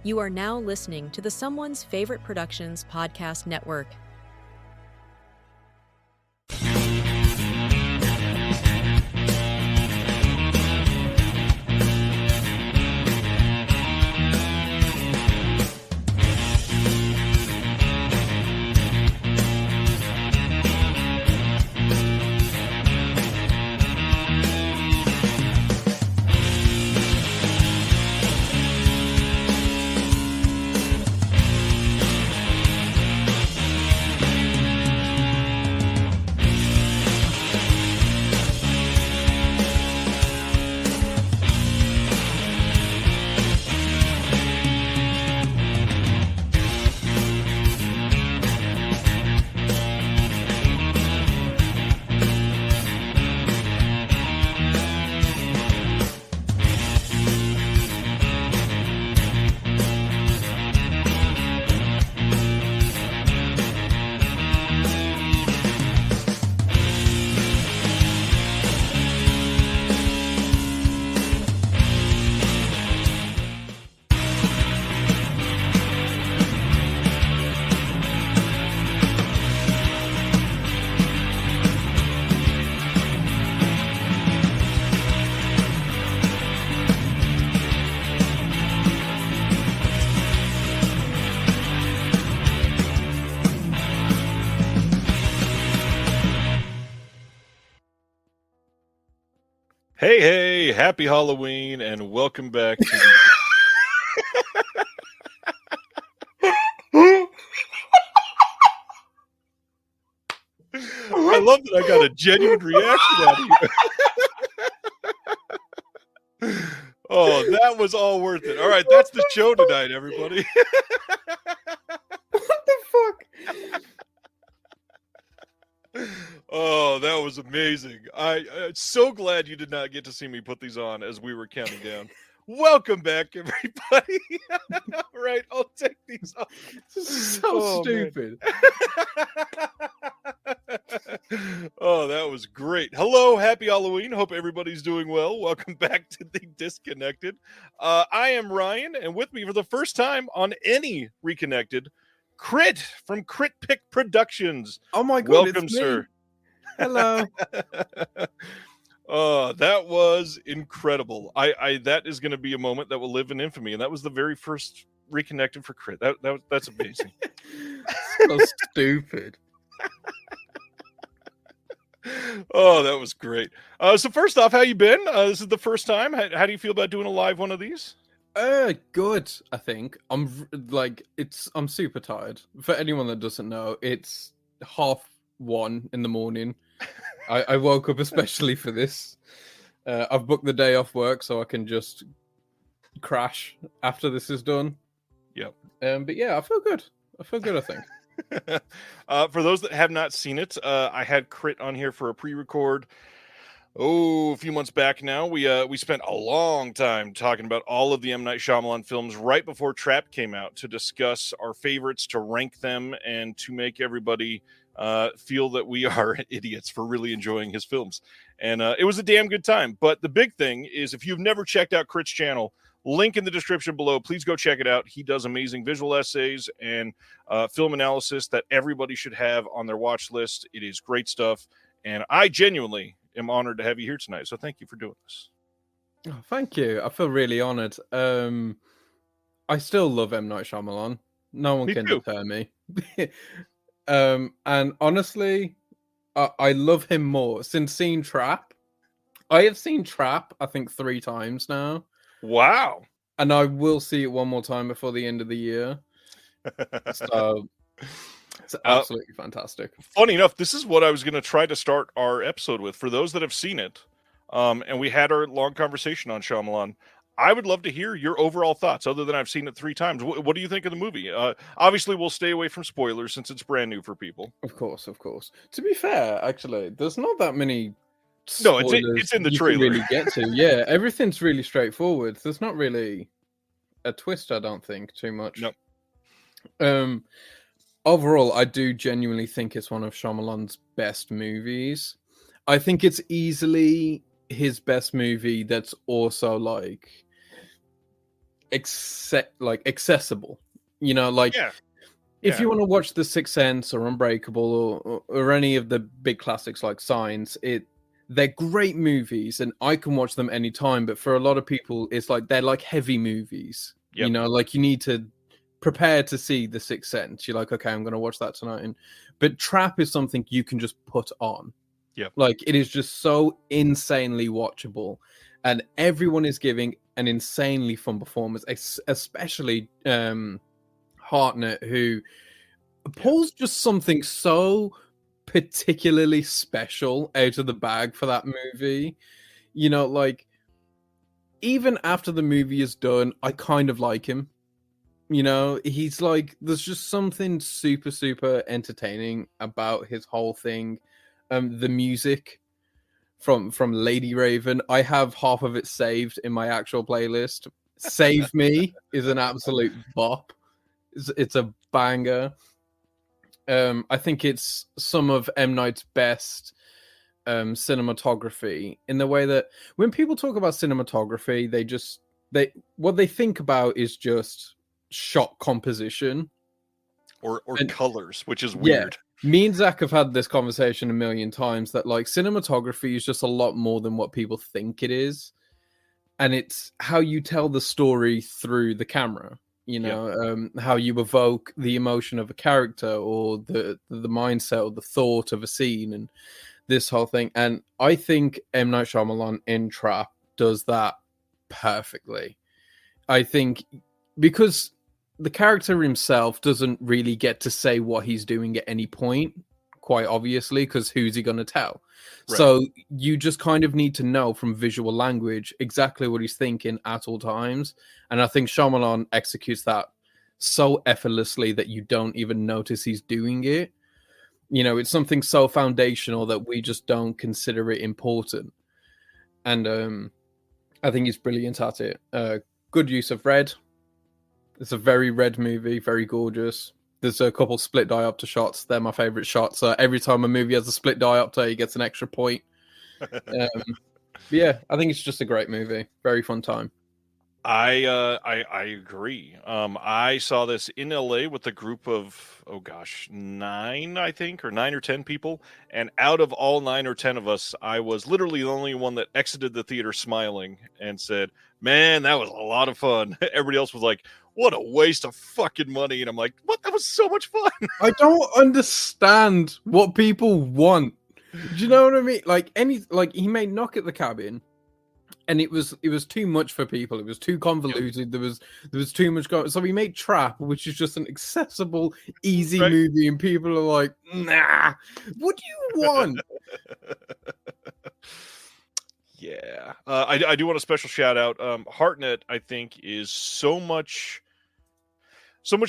You are now listening to the Someone's Favorite Productions podcast network. Hey, happy Halloween, and welcome back to I love that I got a genuine reaction out of you. Oh, that was all worth it. All right, that's the show tonight, everybody. What the fuck? Oh, that was amazing. I'm so glad you did not get to see me put these on as we were counting down. Welcome back, everybody. All right, I'll take these off. This is so stupid. Oh, that was great. Hello, happy Halloween. Hope everybody's doing well. Welcome back to the Disconnected. I am Ryan, and with me for the first time on any Reconnected, Krit from KritPick Productions. Oh my god, welcome, it's me. Sir. Hello. Oh, that was incredible. I that is going to be a moment that will live in infamy, and that was the very first Reconnected for Krit. That's amazing. So stupid. Oh, that was great. So first off, how you been? This is the first time. How do you feel about doing a live one of these? Good. I think I'm super tired. For anyone that doesn't know, it's 1:30 in the morning. I woke up especially for this. I've booked the day off work so I can just crash after this is done. Yep. But yeah, I feel good. I think. For those that have not seen it, I had Krit on here for a pre-record. A few months back now. We spent a long time talking about all of the M. Night Shyamalan films right before Trapped came out to discuss our favorites, to rank them, and to make everybody feel that we are idiots for really enjoying his films. And it was a damn good time. But the big thing is, if you've never checked out Krit's channel, link in the description below. Please go check it out. He does amazing visual essays and film analysis that everybody should have on their watch list. It is great stuff. And I genuinely am honored to have you here tonight. So thank you for doing this. Oh, thank you. I feel really honored. I still love M. Night Shyamalan. No one can deter me. And honestly, I love him more since seeing Trap. I have seen Trap, I think 3 times now. Wow. And I will see it one more time before the end of the year. So it's absolutely fantastic. Funny enough, this is what I was going to try to start our episode with. For those that have seen it, and we had our long conversation on Shyamalan, I would love to hear your overall thoughts, other than I've seen it 3 times. What do you think of the movie? Obviously, we'll stay away from spoilers since it's brand new for people. Of course. To be fair, actually, there's not that many No, it's in the trailer. You can really get to. Yeah, everything's really straightforward. There's not really a twist, I don't think, too much. No. Overall, I do genuinely think it's one of Shyamalan's best movies. I think it's easily his best movie that's also like accessible. You know, like Yeah. if you want to watch The Sixth Sense or Unbreakable or any of the big classics like Signs, they're great movies and I can watch them anytime. But for a lot of people, it's like they're like heavy movies. Yep. You know, like you need to prepare to see The Sixth Sense. You're like, okay, I'm going to watch that tonight. But Trap is something you can just put on. Yep. Like it is just so insanely watchable, and everyone is giving an insanely fun performance, especially Hartnett, who pulls just something so particularly special out of the bag for that movie. You know, like even after the movie is done, I kind of like him. You know, he's like, there's just something super, super entertaining about his whole thing. The music from Lady Raven, I have half of it saved in my actual playlist. Save Me is an absolute bop. It's a banger. I think it's some of M. Night's best cinematography, in the way that when people talk about cinematography, what they think about is just shot composition or colors, which is yeah, weird. me and Zach have had this conversation a million times that like cinematography is just a lot more than what people think it is, and it's how you tell the story through the camera. You know, how you evoke the emotion of a character or the mindset or the thought of a scene and this whole thing. And I think M. Night Shyamalan in Trap does that perfectly. I think because the character himself doesn't really get to say what he's doing at any point, quite obviously, because who's he going to tell? Right. So you just kind of need to know from visual language exactly what he's thinking at all times. And I think Shyamalan executes that so effortlessly that you don't even notice he's doing it. You know, it's something so foundational that we just don't consider it important. And I think he's brilliant at it. Good use of red. It's a very red movie, very gorgeous. There's a couple split diopter shots. They're my favorite shots. Every time a movie has a split diopter, he gets an extra point. Yeah, I think it's just a great movie. Very fun time. I agree. I saw this in LA with a group of 9, I think, or 9 or 10 people, and out of all 9 or 10 of us, I was literally the only one that exited the theater smiling and said, "Man, that was a lot of fun." Everybody else was like, "What a waste of fucking money," and I'm like, "What? That was so much fun." I don't understand what people want. Do you know what I mean? Like he made Knock at the Cabin, and it was too much for people. It was too convoluted. There was too much going. So we made Trap, which is just an accessible, easy movie, and people are like, "Nah, what do you want?" Yeah, I do want a special shout out. Hartnett, I think, is so much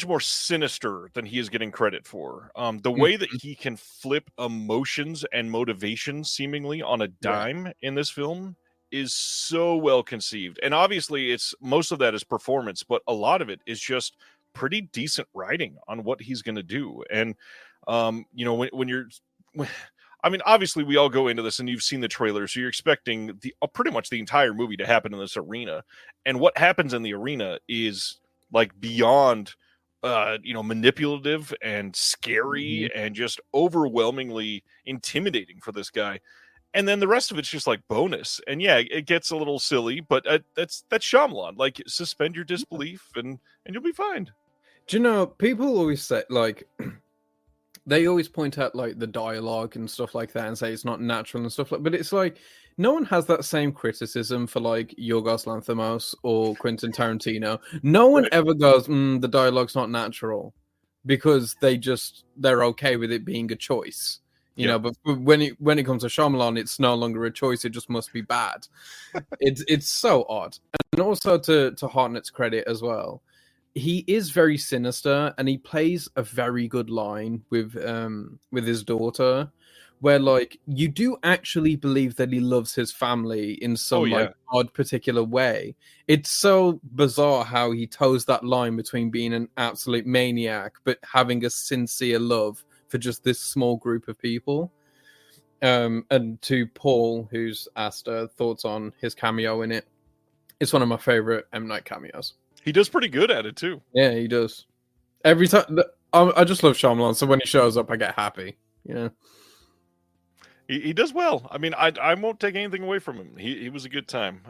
more sinister than he is getting credit for. The way that he can flip emotions and motivations seemingly on a dime in this film is so well conceived. And obviously most of that is performance, but a lot of it is just pretty decent writing on what he's going to do. And, you know, I mean, obviously we all go into this and you've seen the trailer, so you're expecting pretty much the entire movie to happen in this arena. And what happens in the arena is like beyond, you know, manipulative and scary and just overwhelmingly intimidating for this guy. And then the rest of it's just like bonus. And yeah, it gets a little silly, but that's Shyamalan. Like, suspend your disbelief and you'll be fine. Do you know, people always say, like, they always point out like the dialogue and stuff like that and say it's not natural and stuff like, but it's like no one has that same criticism for like Yorgos Lanthimos or Quentin Tarantino. No one ever goes, the dialogue's not natural, because they're okay with it being a choice. You know, but when it comes to Shyamalan, it's no longer a choice. It just must be bad. It's so odd. And also to Hartnett's credit as well, he is very sinister, and he plays a very good line with his daughter, where like you do actually believe that he loves his family in some like odd particular way. It's so bizarre how he toes that line between being an absolute maniac but having a sincere love for just this small group of people. And to Paul, who's asked thoughts on his cameo in it, it's one of my favorite M. Night cameos. He does pretty good at it too. Yeah, he does. Every time, I just love Shyamalan. So when he shows up, I get happy. He does well. I mean, I won't take anything away from him. He was a good time.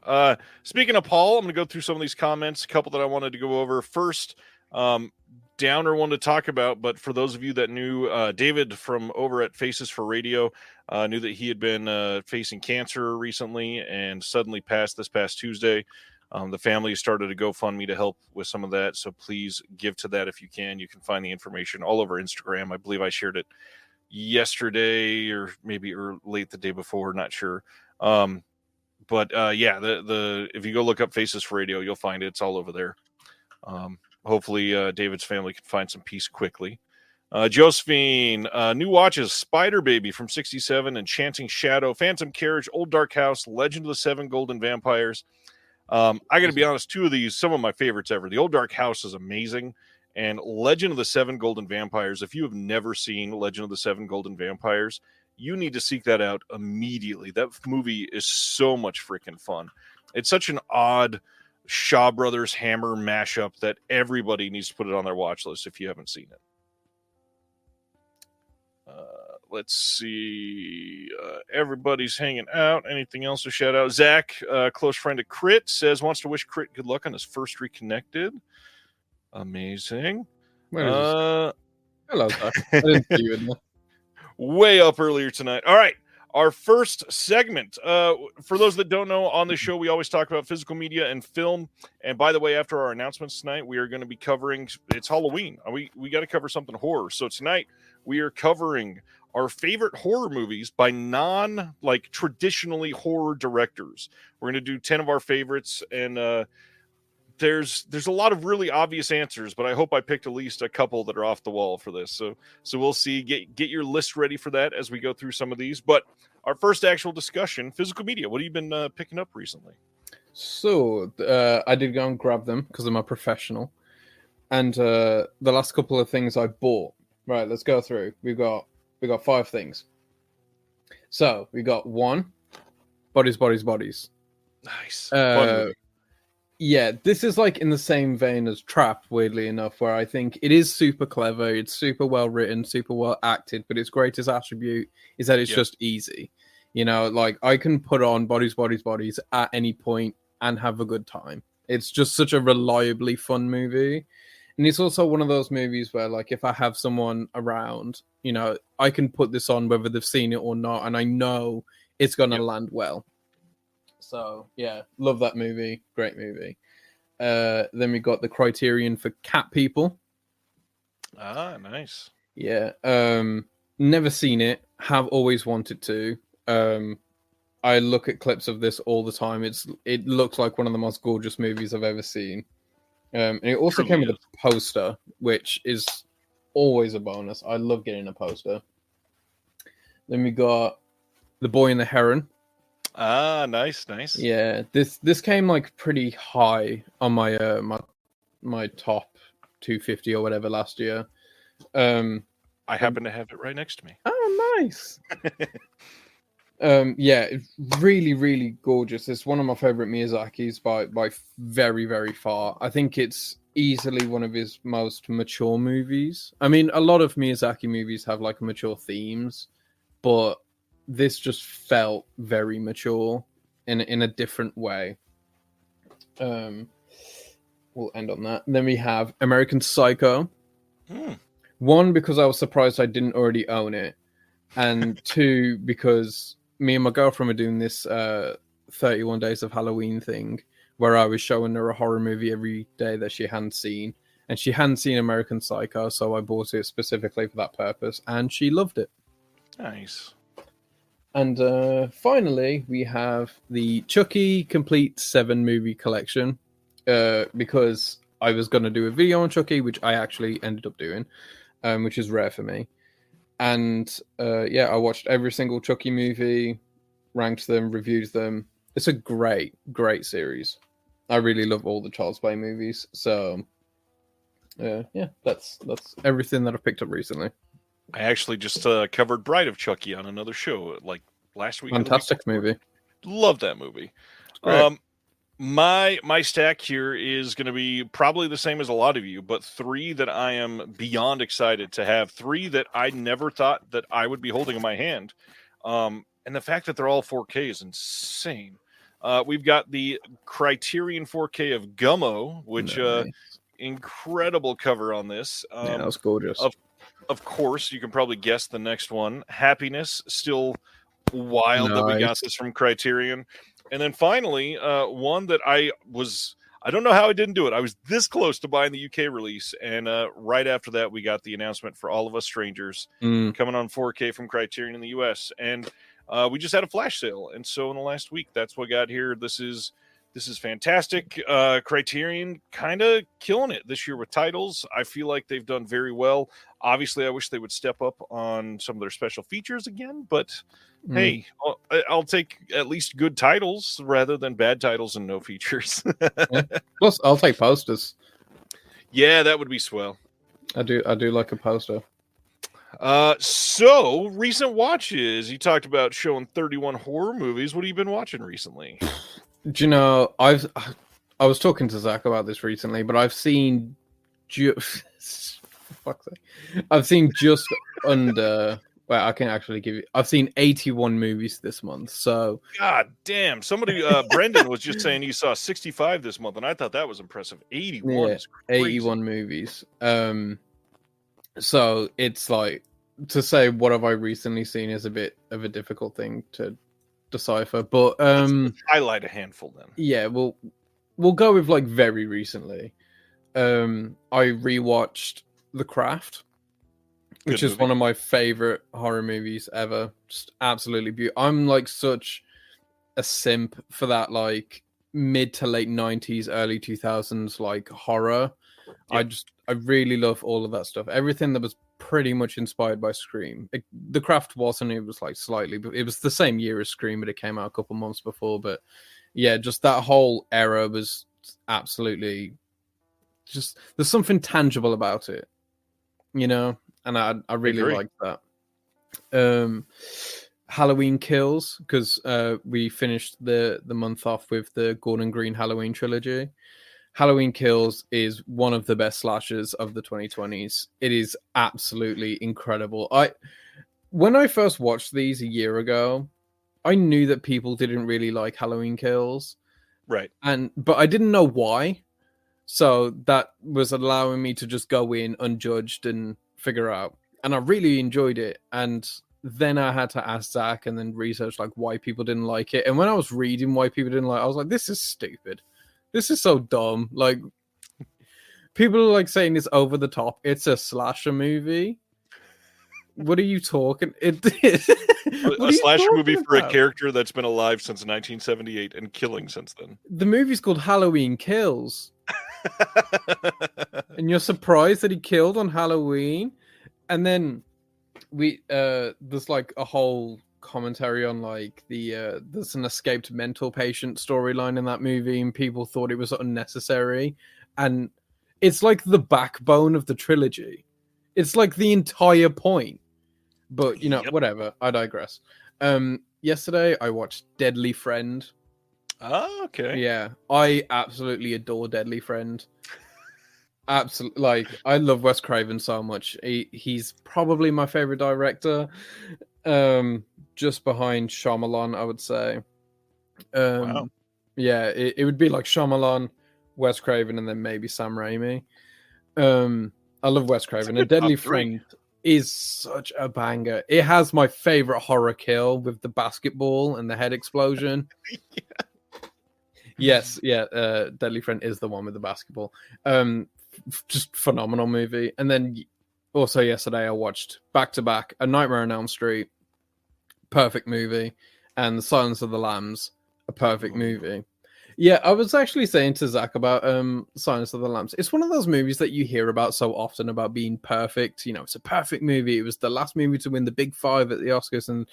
Speaking of Paul, I'm going to go through some of these comments. A couple that I wanted to go over. First, downer one to talk about, but for those of you that knew David from over at Faces for Radio, knew that he had been facing cancer recently and suddenly passed this past Tuesday. The family started a GoFundMe to help with some of that, so please give to that if you can. You can find the information all over Instagram. I believe I shared it yesterday or maybe late the day before, not sure. But the if you go look up Faces for Radio, you'll find it. It's all over there. Hopefully David's family can find some peace quickly. Josephine, new watches, Spider Baby from 67, Enchanting Shadow, Phantom Carriage, Old Dark House, Legend of the Seven Golden Vampires. I gotta be honest, two of these, some of my favorites ever. The Old Dark House is amazing, and Legend of the Seven Golden Vampires, if you have never seen Legend of the Seven Golden Vampires, you need to seek that out immediately. That movie is so much freaking fun. It's such an odd Shaw Brothers Hammer mashup that everybody needs to put it on their watch list if you haven't seen it. Let's see. Everybody's hanging out. Anything else to shout out? Zach, close friend of Crit, says wants to wish Crit good luck on his first Reconnected. Amazing. Hello, Zach. I didn't see you in there. Way up earlier tonight. All right. Our first segment. For those that don't know, on the show, we always talk about physical media and film. And by the way, after our announcements tonight, we are going to be covering, it's Halloween. We got to cover something horror. So tonight, we are covering our favorite horror movies by traditionally horror directors. We're going to do 10 of our favorites, and there's a lot of really obvious answers, but I hope I picked at least a couple that are off the wall for this. So we'll see. Get your list ready for that as we go through some of these. But our first actual discussion, physical media. What have you been picking up recently? So I did go and grab them because I'm a professional. And the last couple of things I bought. Right, let's go through. We got 5 things. So we got 1, Bodies. Nice. Yeah, this is like in the same vein as Trap, weirdly enough, where I think it is super clever, it's super well written, super well acted, but its greatest attribute is that it's just easy. Like I can put on Bodies at any point and have a good time. It's just such a reliably fun movie. And it's also one of those movies where, like, if I have someone around, I can put this on whether they've seen it or not, and I know it's going to land well. So, yeah, love that movie. Great movie. Then we got the Criterion for Cat People. Ah, nice. Yeah. Never seen it. Have always wanted to. I look at clips of this all the time. It looks like one of the most gorgeous movies I've ever seen. And it also came with a poster, which is always a bonus. I love getting a poster. Then we got The Boy and the Heron. Ah, nice. Yeah, this came like pretty high on my my top 250 or whatever last year. I happen to have it right next to me. Oh, nice. Yeah, it's really, really gorgeous. It's one of my favorite Miyazaki's by very, very far. I think it's easily one of his most mature movies. I mean, a lot of Miyazaki movies have like mature themes, but this just felt very mature in a different way. We'll end on that. And then we have American Psycho. 1, because I was surprised I didn't already own it, and 2, because me and my girlfriend were doing this 31 Days of Halloween thing where I was showing her a horror movie every day that she hadn't seen. And she hadn't seen American Psycho, so I bought it specifically for that purpose. And she loved it. Nice. And finally, we have the Chucky Complete 7 movie collection. Because I was going to do a video on Chucky, which I actually ended up doing, which is rare for me. And I watched every single Chucky movie, ranked them, reviewed them. It's a great, great series. I really love all the Child's Play movies. So, that's everything that I've picked up recently. I actually just covered Bride of Chucky on another show like last week. Fantastic movie. Love that movie. My stack here is going to be probably the same as a lot of you, but 3 that I am beyond excited to have. 3 that I never thought that I would be holding in my hand. And the fact that they're all 4K is insane. We've got the Criterion 4K of Gummo, which Nice. incredible cover on this. Yeah, that was gorgeous. Of course, you can probably guess the next one. Happiness, still wild that we got Nice. this from Criterion. And then finally, one that I don't know how I didn't do it. I was this close to buying the UK release. And right after that, we got the announcement for All of Us Strangers coming on 4K from Criterion in the US. And we just had a flash sale. And so in the last week, that's what got here. This is fantastic. Criterion kind of killing it this year with titles. I feel like they've done very well. Obviously, I wish they would step up on some of their special features again, but hey, I'll take at least good titles rather than bad titles and no features. Yeah. Plus, I'll take posters. Yeah, that would be swell. I do like a poster. So recent watches. You talked about showing 31 horror movies. What have you been watching recently? Do you know, I was talking to Zach about this recently, but I've seen I've seen just under. Well, I can actually give you. I've seen 81 movies this month. So God damn! Somebody, Brendan was just saying you saw 65 this month, and I thought that was impressive. 81, is crazy. 81 movies. So it's like, to say what have I recently seen is a bit of a difficult thing to decipher. But let's highlight a handful then. Yeah, we'll go with like very recently. I rewatched The Craft, which is one of my favorite horror movies ever. Just absolutely beautiful. I'm like such a simp for that like mid to late 90s, early 2000s like horror. Yep. I really love all of that stuff. Everything that was pretty much inspired by Scream. The Craft wasn't. It was like slightly, but it was the same year as Scream, but it came out a couple months before. But yeah, just that whole era was absolutely just. There's something tangible about it, you know, and I really liked that. Halloween Kills, because we finished the month off with the Gordon Green Halloween trilogy. Halloween Kills is one of the best slashers of the 2020s. It is absolutely incredible. When I first watched these a year ago, I knew that people didn't really like Halloween Kills. Right. But I didn't know why. So that was allowing me to just go in unjudged and figure out. And I really enjoyed it. And then I had to ask Zach and then research like why people didn't like it. And when I was reading why people didn't like it, I was like, this is stupid. This is so dumb. Like, people are like saying it's over the top. It's a slasher movie. What are you talking? It is a slasher movie for a character that's been alive since 1978 and killing since then. The movie's called Halloween Kills. And you're surprised that he killed on Halloween? And then there's like a whole commentary on like there's an escaped mental patient storyline in that movie, and people thought it was unnecessary, and it's like the backbone of the trilogy. It's like the entire point. But you know, whatever, I digress. Yesterday I watched Deadly Friend. Oh, okay. Yeah, I absolutely adore Deadly Friend. Absolutely, like I love Wes Craven so much. He's probably my favorite director. Just behind Shyamalan, I would say. Wow. Yeah, it would be like Shyamalan, Wes Craven, and then maybe Sam Raimi. I love Wes Craven. And Deadly Friend is such a banger. It has my favorite horror kill with the basketball and the head explosion. Yes, Deadly Friend is the one with the basketball. Just phenomenal movie. And then also yesterday I watched back-to-back A Nightmare on Elm Street. Perfect movie. And The Silence of the Lambs, a perfect movie. Yeah, I was actually saying to Zach about Silence of the Lambs. It's one of those movies that you hear about so often about being perfect. You know, it's a perfect movie. It was the last movie to win the Big Five at the Oscars. And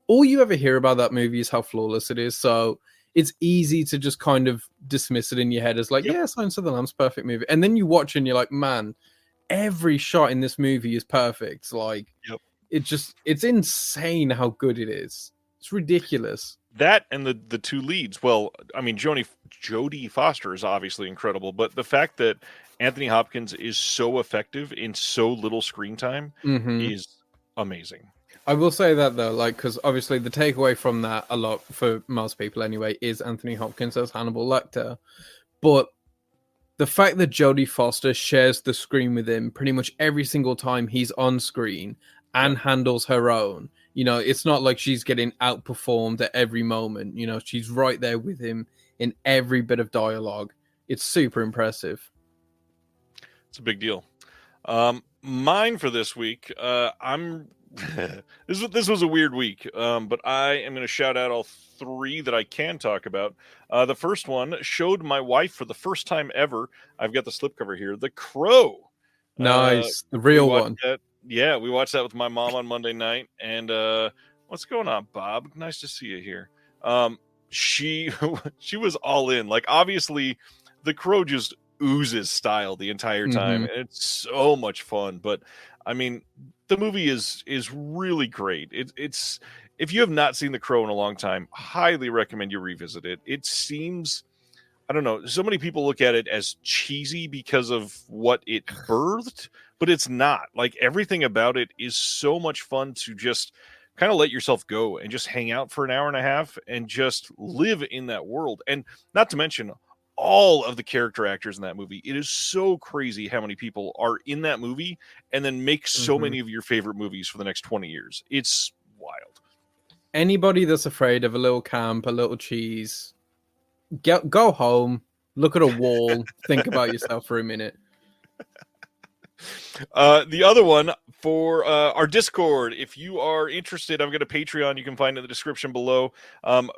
all you ever hear about that movie is how flawless it is. So it's easy to just kind of dismiss it in your head as like, yeah, Silence of the Lambs, perfect movie. And then you watch and you're like, man, every shot in this movie is perfect. Like, it's insane how good it is. It's ridiculous. That and the two leads. Well, I mean, Jodie Foster is obviously incredible, but the fact that Anthony Hopkins is so effective in so little screen time is amazing. I will say that though, like, because obviously the takeaway from that a lot for most people anyway is Anthony Hopkins as Hannibal Lecter, but the fact that Jodie Foster shares the screen with him pretty much every single time he's on screen and handles her own. You know, it's not like she's getting outperformed at every moment. You know, she's right there with him in every bit of dialogue. It's super impressive. It's a big deal. Mine for this week, this was a weird week, but I am going to shout out all three that I can talk about. The first one showed my wife for the first time ever. I've got the slipcover here. The Crow. Nice. The real one. Yeah, we watched that with my mom on Monday night. And what's going on, Bob? Nice to see you here. She was all in. Like, obviously, The Crow just oozes style the entire time. And it's so much fun. But, I mean, the movie is really great. It's if you have not seen The Crow in a long time, highly recommend you revisit it. It seems, I don't know, so many people look at it as cheesy because of what it birthed, but it's not. Like, everything about it is so much fun to just kind of let yourself go and just hang out for an hour and a half and just live in that world. And not to mention all of the character actors in that movie. It is so crazy how many people are in that movie and then make so many of your favorite movies for the next 20 years. It's wild. Anybody that's afraid of a little camp, a little cheese, go home, look at a wall, think about yourself for a minute. The other one for our Discord, if you are interested, I've got a Patreon you can find in the description below.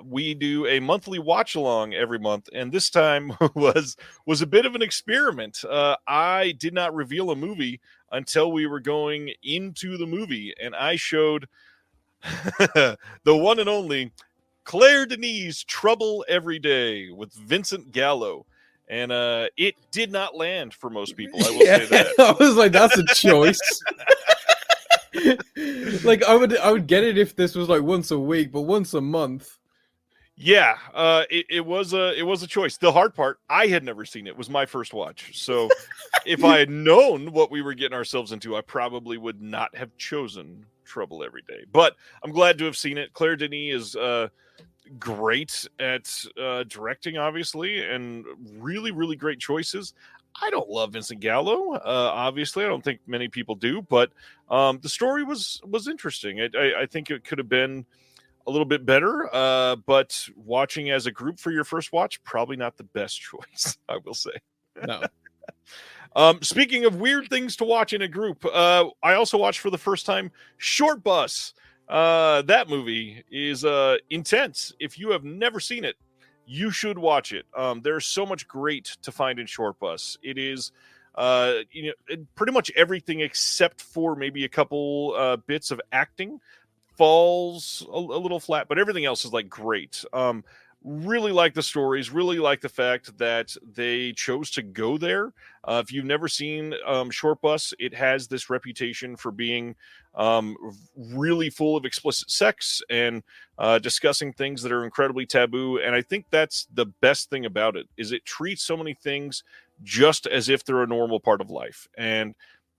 We do a monthly watch along every month, and this time was a bit of an experiment. I did not reveal a movie until we were going into the movie, and I showed the one and only Claire Denis' Trouble Every Day with Vincent Gallo. And it did not land for most people. I will say that. I was like, that's a choice. Like, I would get it if this was like once a week, but once a month. Yeah, it was a choice. The hard part, I had never seen it. It was my first watch. So if I had known what we were getting ourselves into, I probably would not have chosen Trouble Every Day. But I'm glad to have seen it. Claire Denis is great at directing, obviously, and really, really great choices. I don't love Vincent Gallo. Obviously, I don't think many people do, but the story was interesting. I think it could have been a little bit better, but watching as a group for your first watch, probably not the best choice, I will say. No. Speaking of weird things to watch in a group, I also watched for the first time Short Bus. That movie is intense. If you have never seen it, you should watch it. There's so much great to find in Short Bus. It is pretty much everything except for maybe a couple bits of acting falls a little flat, but everything else is like great. Really like the stories, really like the fact that they chose to go there. If you've never seen Short Bus, it has this reputation for being really full of explicit sex and discussing things that are incredibly taboo. And I think that's the best thing about it, is it treats so many things just as if they're a normal part of life. And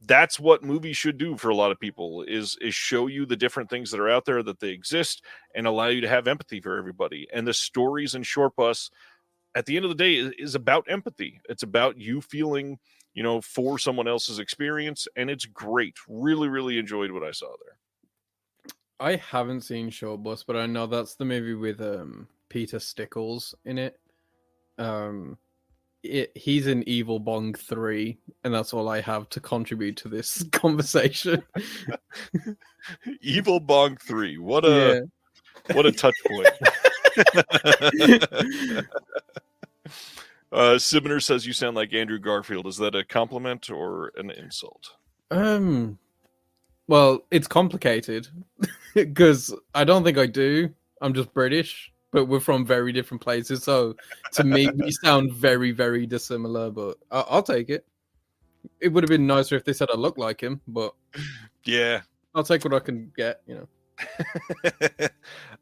that's what movies should do for a lot of people, is show you the different things that are out there, that they exist, and allow you to have empathy for everybody. And the stories in Short Bus, at the end of the day, is about empathy. It's about you feeling, for someone else's experience, and it's great. Really, really enjoyed what I saw there. I haven't seen Short Bus, but I know that's the movie with Peter Stickles in it. He's in Evil Bong 3, and that's all I have to contribute to this conversation. Evil Bong 3. What a touch point. Sibner says you sound like Andrew Garfield. Is that a compliment or an insult? Well, it's complicated because I don't think I do. I'm just British, but we're from very different places. So to me, we sound very, very dissimilar, but I'll take it. It would have been nicer if they said I look like him, but yeah, I'll take what I can get,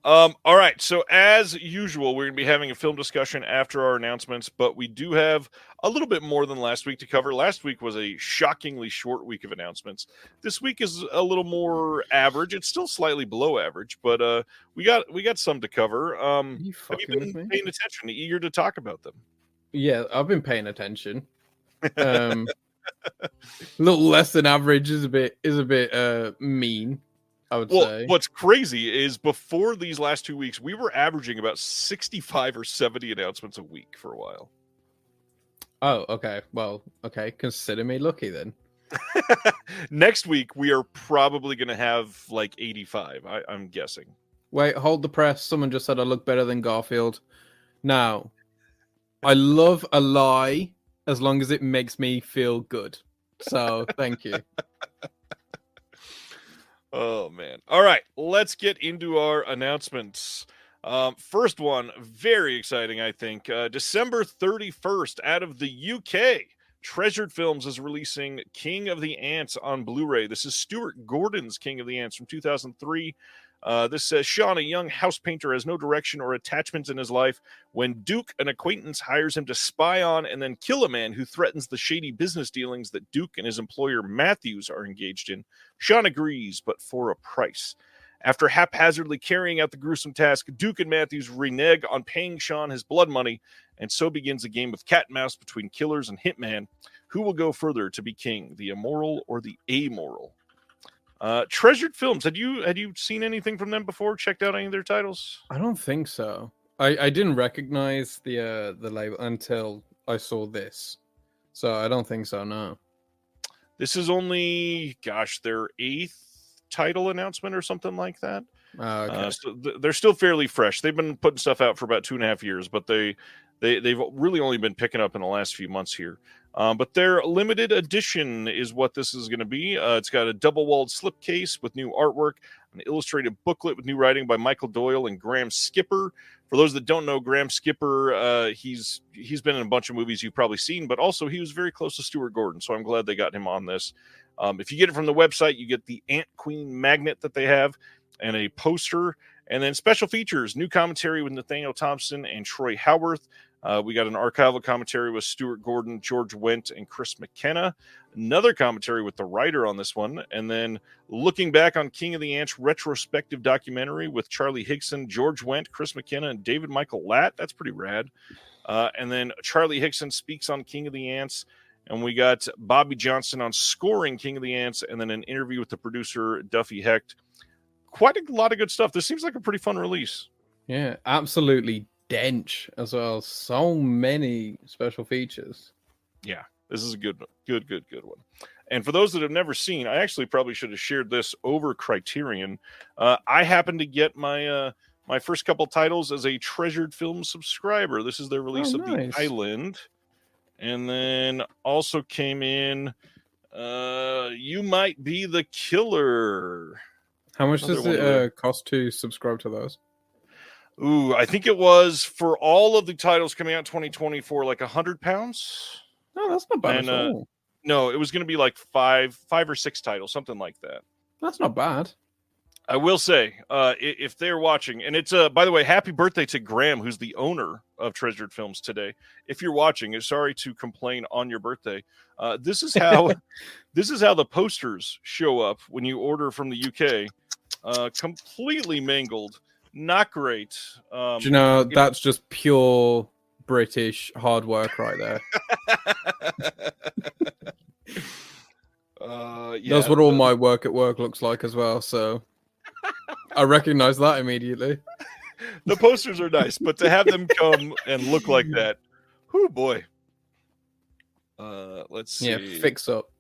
All right. So as usual, we're gonna be having a film discussion after our announcements, but we do have a little bit more than last week to cover. Last week was a shockingly short week of announcements. This week is a little more average. It's still slightly below average, but we got some to cover. Are you Have you fucking with been me? paying attention? Eager to talk about them? Yeah, I've been paying attention. A little less than average is a bit mean, I would Well, say. what's crazy is before these last 2 weeks, we were averaging about 65 or 70 announcements a week for a while. Oh, okay. Well, okay. Consider me lucky then. Next week, we are probably going to have like 85, I'm guessing. Wait, hold the press. Someone just said I look better than Garfield. Now, I love a lie as long as it makes me feel good. So, thank you. Oh, man. All right, let's get into our announcements. First one, very exciting, I think. December 31st, out of the UK, Treasured Films is releasing King of the Ants on Blu-ray. This is Stuart Gordon's King of the Ants from 2003. This says, Sean, a young house painter, has no direction or attachments in his life when Duke, an acquaintance, hires him to spy on and then kill a man who threatens the shady business dealings that Duke and his employer Matthews are engaged in. Sean agrees, but for a price. After haphazardly carrying out the gruesome task, Duke and Matthews renege on paying Sean his blood money, and so begins a game of cat and mouse between killers and hitman. Who will go further to be king, the immoral or the amoral? Treasured Films. Had you seen anything from them before? Checked out any of their titles? I don't think so. I didn't recognize the label until I saw this. So, I don't think so, no. This is only, their 8th title announcement or something like that. Okay. So they're still fairly fresh. They've been putting stuff out for about 2.5 years, but they've really only been picking up in the last few months here. But their limited edition is what this is going to be. It's got a double-walled slipcase with new artwork, an illustrated booklet with new writing by Michael Doyle and Graham Skipper. For those that don't know, Graham Skipper, he's been in a bunch of movies you've probably seen, but also he was very close to Stuart Gordon, so I'm glad they got him on this. If you get it from the website, you get the Ant Queen magnet that they have and a poster, and then special features, new commentary with Nathaniel Thompson and Troy Howarth. We got an archival commentary with Stuart Gordon, George Wendt, and Chris McKenna. Another commentary with the writer on this one. And then looking back on King of the Ants retrospective documentary with Charlie Higson, George Wendt, Chris McKenna, and David Michael Latt. That's pretty rad. And then Charlie Higson speaks on King of the Ants. And we got Bobby Johnson on scoring King of the Ants, and then an interview with the producer, Duffy Hecht. Quite a lot of good stuff. This seems like a pretty fun release. Yeah, absolutely dense as well. So many special features. Yeah, this is a good one. And for those that have never seen, I actually probably should have shared this over Criterion. I happen to get my my first couple titles as a Treasured Film subscriber. This is their release of nice. The Island. And then also came in You Might Be the Killer. How much does it cost to subscribe to those? Ooh, I think it was for all of the titles coming out in 2024, like £100. No, that's not bad at all. No, it was going to be like five or six titles, something like that. That's not bad. I will say, if they're watching, and it's by the way, happy birthday to Graham, who's the owner of Treasured Films today. If you're watching, sorry to complain on your birthday. This is how the posters show up when you order from the UK. Completely mangled, not great. Do you know that's just pure British hard work right there. Yeah, that's what all my work at work looks like as well. So. I recognize that immediately. The posters are nice, but to have them come and look like that, whoo boy. Let's see. Yeah, fix up.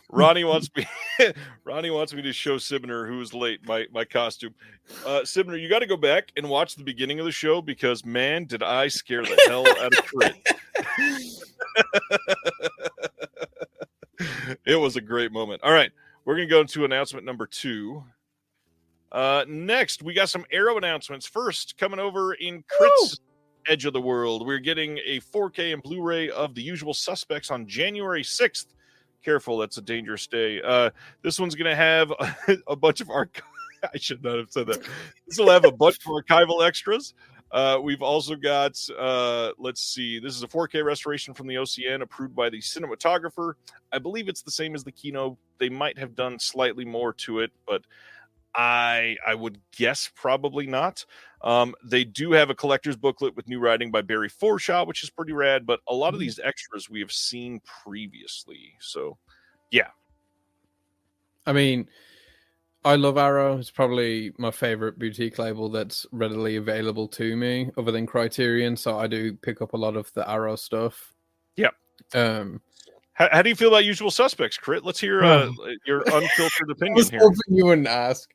Ronnie wants me to show Sibner, who is late, my costume. Sibner, you got to go back and watch the beginning of the show because man, did I scare the hell out of Crit. It was a great moment. All right. We're going to go into announcement number 2. Next, we got some Arrow announcements. First, coming over in Crit's Edge of the World, we're getting a 4K and Blu-ray of The Usual Suspects on January 6th. Careful, that's a dangerous day. This one's going to have a bunch of I should not have said that. This will have a bunch of archival extras. We've also got, let's see, this is a 4K restoration from the OCN approved by the cinematographer. I believe it's the same as the Kino. They might have done slightly more to it, but I would guess probably not. They do have a collector's booklet with new writing by Barry Forshaw, which is pretty rad, but a lot of these extras we have seen previously. So, yeah. I mean, I love Arrow. It's probably my favorite boutique label that's readily available to me, other than Criterion. So I do pick up a lot of the Arrow stuff. Yeah. How do you feel about Usual Suspects, Crit? Let's hear your unfiltered opinion here. Hoping you wouldn't ask.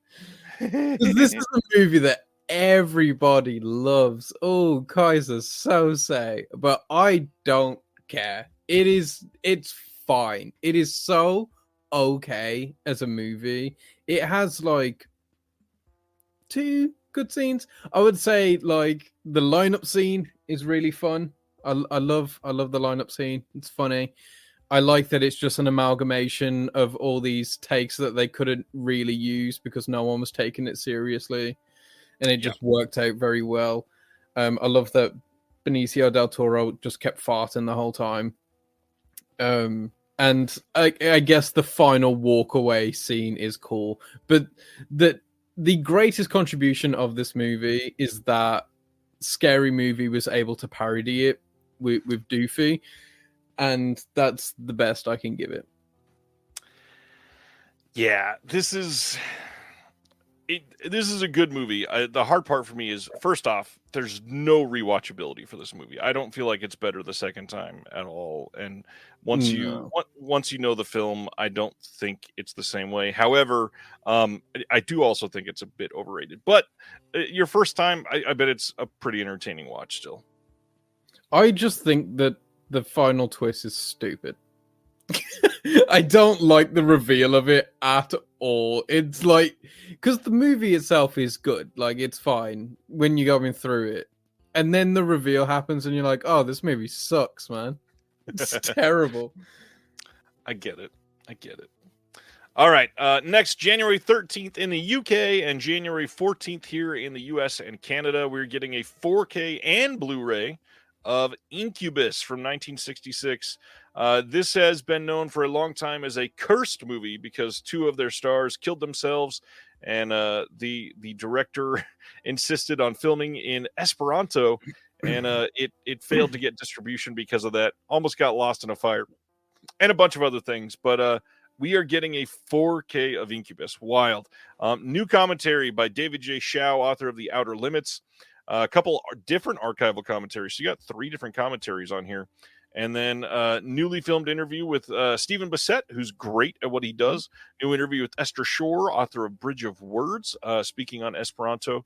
This is a movie that everybody loves. Oh, Kaiser Sose, but I don't care. It's fine. It is so okay as a movie. It has like 2 good scenes. I would say like the lineup scene is really fun. I love the lineup scene. It's funny. I like that it's just an amalgamation of all these takes that they couldn't really use because no one was taking it seriously, and it just worked out very well. I love that Benicio del Toro just kept farting the whole time. And I guess the final walkaway scene is cool, but the greatest contribution of this movie is that Scary Movie was able to parody it with Doofy, and that's the best I can give it. Yeah, this is a good movie. The hard part for me is, first off, there's no rewatchability for this movie. I don't feel like it's better the second time at all. And once you know the film, I don't think it's the same way. However, I do also think it's a bit overrated. But your first time, I bet it's a pretty entertaining watch still. I just think that the final twist is stupid. I don't like the reveal of it at all. It's like, because the movie itself is good, like it's fine when you're going through it, and then the reveal happens and you're like, oh, this movie sucks, man. It's terrible. I get it. All right, next, January 13th in the UK and January 14th here in the US and Canada, we're getting a 4K and Blu-ray of Incubus from 1966. This has been known for a long time as a cursed movie because 2 of their stars killed themselves, and the director insisted on filming in Esperanto, and it failed to get distribution because of that. Almost got lost in a fire, and a bunch of other things. But we are getting a 4K of Incubus. Wild. New commentary by David J. Shaw, author of The Outer Limits. A couple different archival commentaries. So you got 3 different commentaries on here. And then newly filmed interview with Stephen Bissett, who's great at what he does. New interview with Esther Shore, author of Bridge of Words, speaking on Esperanto.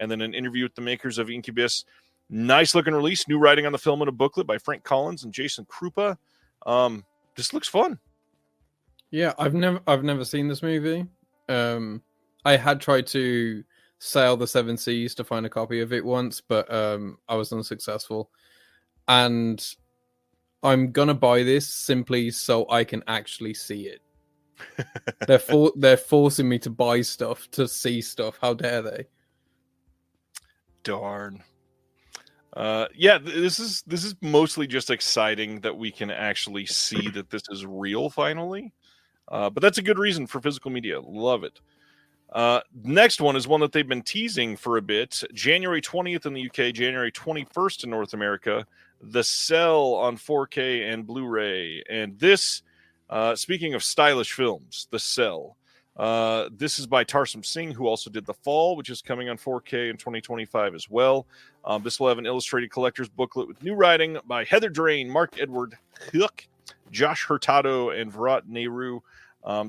And then an interview with the makers of Incubus. Nice looking release. New writing on the film and a booklet by Frank Collins and Jason Krupa. This looks fun. Yeah, I've never seen this movie. I had tried to sail the 7 seas to find a copy of it once, but I was unsuccessful. And I'm gonna buy this simply so I can actually see it. They're forcing me to buy stuff to see stuff. How dare they? Darn. Yeah, this is mostly just exciting that we can actually see that this is real finally. But that's a good reason for physical media. Love it. Next one is one that they've been teasing for a bit. January 20th in the UK, January 21st in North America. The Cell on 4K and Blu-ray. And this, speaking of stylish films, The Cell. This is by Tarsum Singh, who also did The Fall, which is coming on 4K in 2025 as well. This will have an illustrated collector's booklet with new writing by Heather Drain, Mark Edward Hook, Josh Hurtado, and Virat Nehru.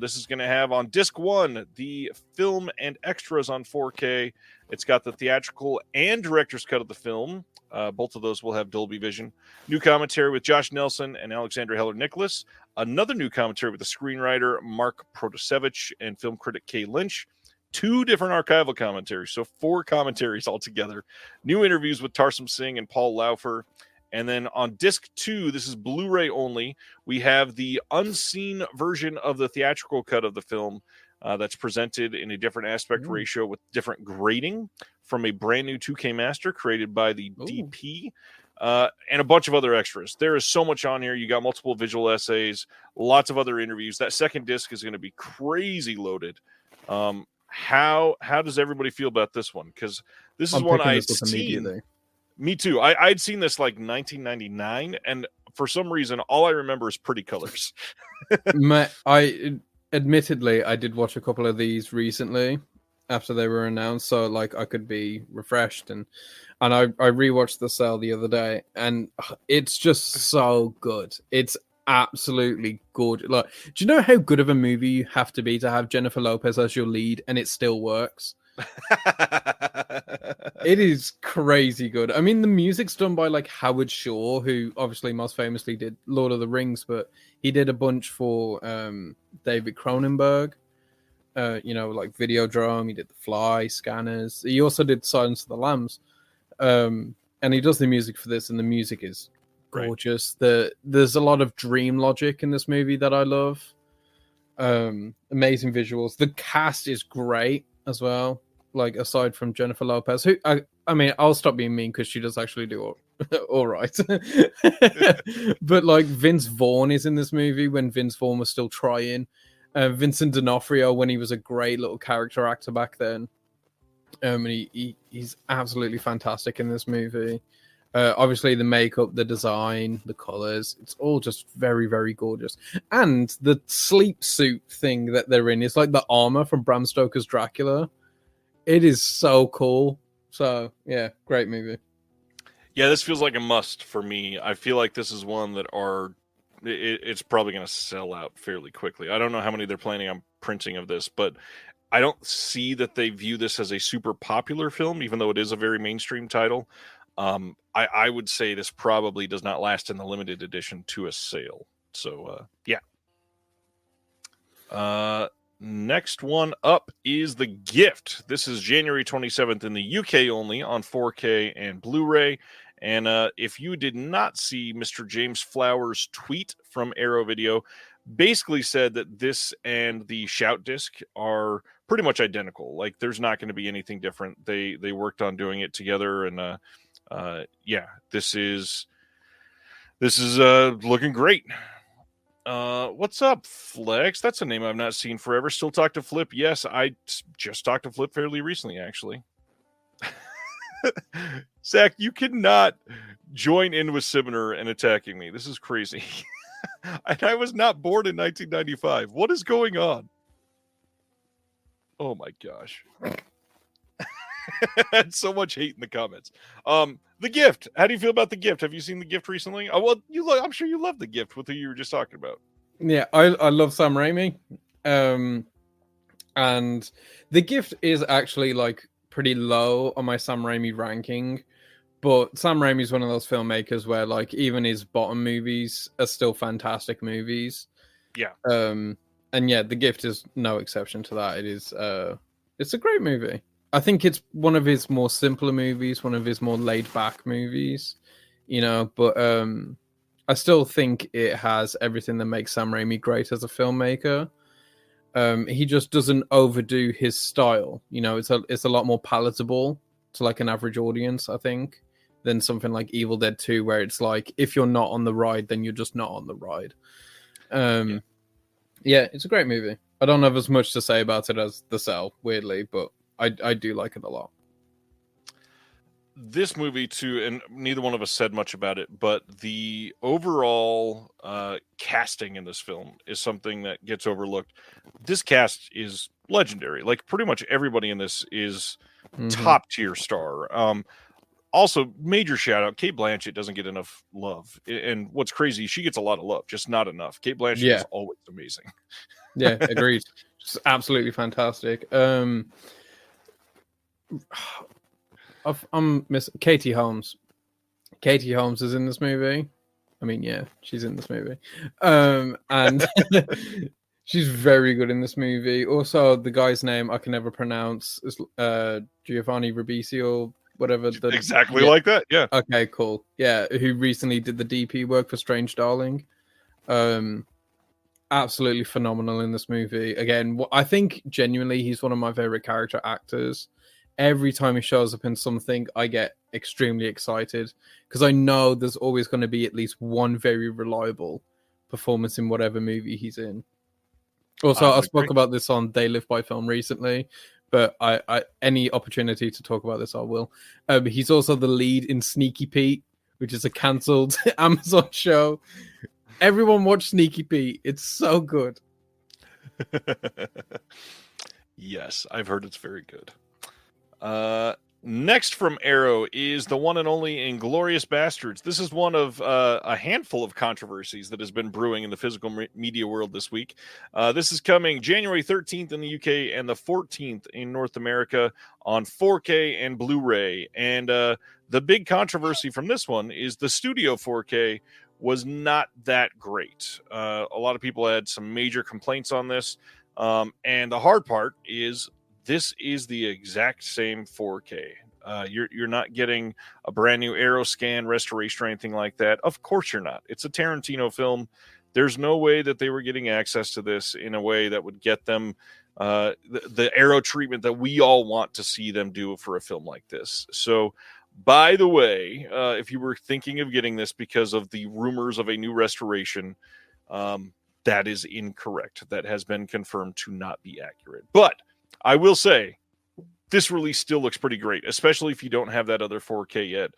This is going to have on disc 1 the film and extras on 4K. It's got the theatrical and director's cut of the film. Both of those will have Dolby Vision. New commentary with Josh Nelson and Alexandra Heller-Nicholas. Another new commentary with the screenwriter Mark Protasevich and film critic Kay Lynch. 2 different archival commentaries, so 4 commentaries altogether. New interviews with Tarsum Singh and Paul Laufer. And then on disc 2, this is Blu-ray only, we have the unseen version of the theatrical cut of the film that's presented in a different aspect ratio with different grading from a brand new 2K master created by the DP and a bunch of other extras. There is so much on here. You got multiple visual essays, lots of other interviews. That second disc is going to be crazy loaded. How does everybody feel about this one? Because this is one I'd seen. Me too. I'd seen this like 1999, and for some reason, all I remember is pretty colors. Admittedly, I did watch a couple of these recently after they were announced, so like I could be refreshed, and I rewatched The Cell the other day, and it's just so good. It's absolutely good. Like, do you know how good of a movie you have to be to have Jennifer Lopez as your lead, and it still works? It is crazy good. I mean, the music's done by like Howard Shore, who obviously most famously did Lord of the Rings, but he did a bunch for David Cronenberg. Like Videodrome. He did The Fly, Scanners. He also did Silence of the Lambs. And he does the music for this, and the music is gorgeous. There's a lot of dream logic in this movie that I love. Amazing visuals. The cast is great as well. Like, aside from Jennifer Lopez, who I mean, I'll stop being mean because she does actually do all right. But like Vince Vaughn is in this movie when Vince Vaughn was still trying. Vincent D'Onofrio when he was a great little character actor back then. And he's absolutely fantastic in this movie. Obviously, the makeup, the design, the colors, it's all just very, very gorgeous. And the sleep suit thing that they're in is like the armor from Bram Stoker's Dracula. It is so cool. So, yeah, great movie. Yeah, this feels like a must for me. I feel like this is one that it's probably going to sell out fairly quickly. I don't know how many they're planning on printing of this, but I don't see that they view this as a super popular film, even though it is a very mainstream title. I would say this probably does not last in the limited edition to a sale. So, yeah. Next one up is The Gift. This is January 27th in the UK only on 4K and Blu-ray. And if you did not see Mr. James Flowers' tweet from Arrow Video, basically said that this and the Shout disc are pretty much identical. Like, there's not going to be anything different. They worked on doing it together, and yeah, this is looking great. What's up, Flex? That's a name I've not seen forever. Still talk to Flip? Yes, I just talked to Flip fairly recently, actually. Zach, you cannot join in with Sibner and attacking me. This is crazy. And I was not born in 1995. What is going on? Oh my gosh. Had so much hate in the comments. The Gift. How do you feel about The Gift? Have you seen The Gift recently? Oh, well, I'm sure you love The Gift with who you were just talking about. Yeah, I love Sam Raimi. And The Gift is actually like pretty low on my Sam Raimi ranking. But Sam Raimi is one of those filmmakers where like even his bottom movies are still fantastic movies. Yeah. And yeah, The Gift is no exception to that. It's a great movie. I think it's one of his more simpler movies, one of his more laid-back movies, but I still think it has everything that makes Sam Raimi great as a filmmaker. He just doesn't overdo his style. It's a lot more palatable to like an average audience, I think, than something like Evil Dead 2, where it's like, if you're not on the ride, then you're just not on the ride. Yeah, it's a great movie. I don't have as much to say about it as The Cell, weirdly, but I do like it a lot. This movie too, and neither one of us said much about it, but the overall casting in this film is something that gets overlooked. This cast is legendary. Like, pretty much everybody in this is top tier star. Also, major shout out, Cate Blanchett doesn't get enough love. And what's crazy, she gets a lot of love, just not enough. Cate Blanchett is always amazing. Yeah, agreed. Just absolutely fantastic. I'm missing Katie Holmes. Katie Holmes is in this movie. I mean, yeah, she's in this movie. And she's very good in this movie. Also, the guy's name I can never pronounce is Giovanni Ribisi or whatever. Exactly like that. Yeah. Okay, cool. Yeah, who recently did the DP work for Strange Darling. Absolutely phenomenal in this movie. Again, I think genuinely he's one of my favorite character actors. Every time he shows up in something, I get extremely excited because I know there's always going to be at least one very reliable performance in whatever movie he's in. Also, I spoke about this on They Live by Film recently, but I any opportunity to talk about this, I will. He's also the lead in Sneaky Pete, which is a cancelled Amazon show. Everyone watch Sneaky Pete. It's so good. Yes, I've heard it's very good. Next from Arrow is the one and only Inglourious Bastards. This is one of a handful of controversies that has been brewing in the physical media world this week. This is coming January 13th in the UK and the 14th in North America on 4K and Blu-ray. And the big controversy from this one is the studio 4K was not that great. A lot of people had some major complaints on this. And the hard part is this is the exact same 4K. You're not getting a brand new Arrow scan restoration or anything like that. Of course you're not. It's a Tarantino film. There's no way that they were getting access to this in a way that would get them the Arrow treatment that we all want to see them do for a film like this. So, by the way, if you were thinking of getting this because of the rumors of a new restoration, that is incorrect. That has been confirmed to not be accurate. But I will say, this release still looks pretty great, especially if you don't have that other 4K yet.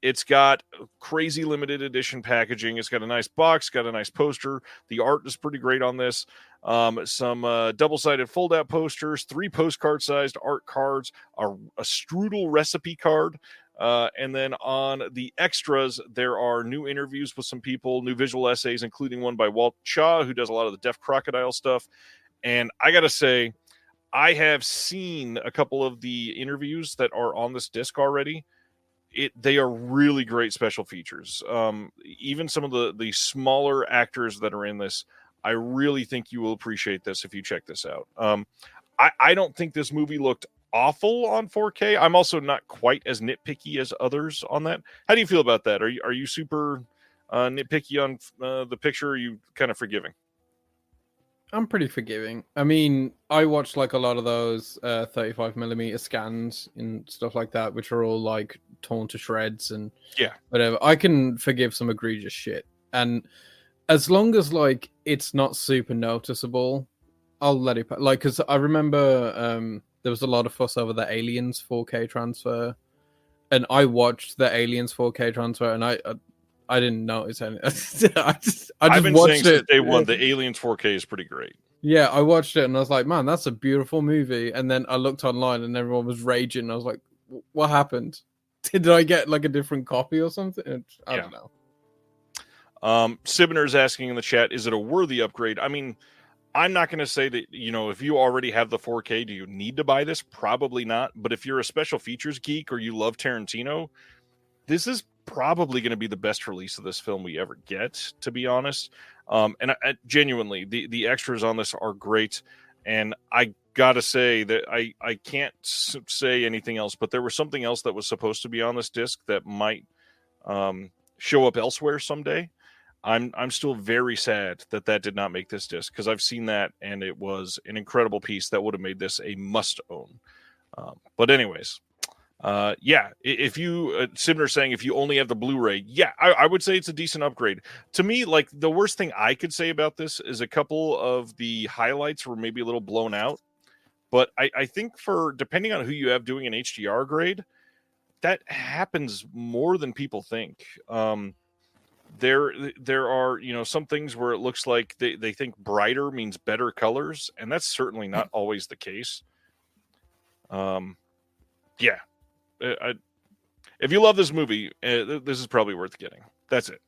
It's got crazy limited edition packaging. It's got a nice box, got a nice poster. The art is pretty great on this. Some double-sided fold-out posters, 3 postcard-sized art cards, a strudel recipe card. And then on the extras, there are new interviews with some people, new visual essays, including one by Walt Shaw, who does a lot of the Deaf Crocodile stuff. And I got to say, I have seen a couple of the interviews that are on this disc already. They are really great special features. Even some of the smaller actors that are in this, I really think you will appreciate this if you check this out. I don't think this movie looked awful on 4K. I'm also not quite as nitpicky as others on that. How do you feel about that? Are you super nitpicky on the picture? Or are you kind of forgiving? I'm pretty forgiving. I mean, I watched like a lot of those 35mm scans and stuff like that, which are all like torn to shreds and whatever. I can forgive some egregious shit, and as long as like it's not super noticeable, I'll let it. Like, because I remember there was a lot of fuss over the Aliens 4K transfer, and I watched the Aliens 4K transfer, and I didn't notice anything. I've been watched saying since day one, the Aliens 4K is pretty great. Yeah, I watched it and I was like, man, that's a beautiful movie. And then I looked online and everyone was raging. And I was like, what happened? Did I get like a different copy or something? I don't know. Sibner's asking in the chat, is it a worthy upgrade? I mean, I'm not going to say that, if you already have the 4K, do you need to buy this? Probably not. But if you're a special features geek or you love Tarantino, this is probably going to be the best release of this film we ever get, to be honest. And I genuinely, the extras on this are great. And I got to say that I can't say anything else, but there was something else that was supposed to be on this disc that might show up elsewhere someday. I'm still very sad that did not make this disc, because I've seen that and it was an incredible piece that would have made this a must own. But anyways, if you Sibner saying if you only have the Blu-ray, I would say it's a decent upgrade. To me, like, the worst thing I could say about this is a couple of the highlights were maybe a little blown out. But I think depending on who you have doing an HDR grade, that happens more than people think. There are, some things where it looks like they think brighter means better colors, and that's certainly not always the case. If you love this movie, this is probably worth getting. That's it.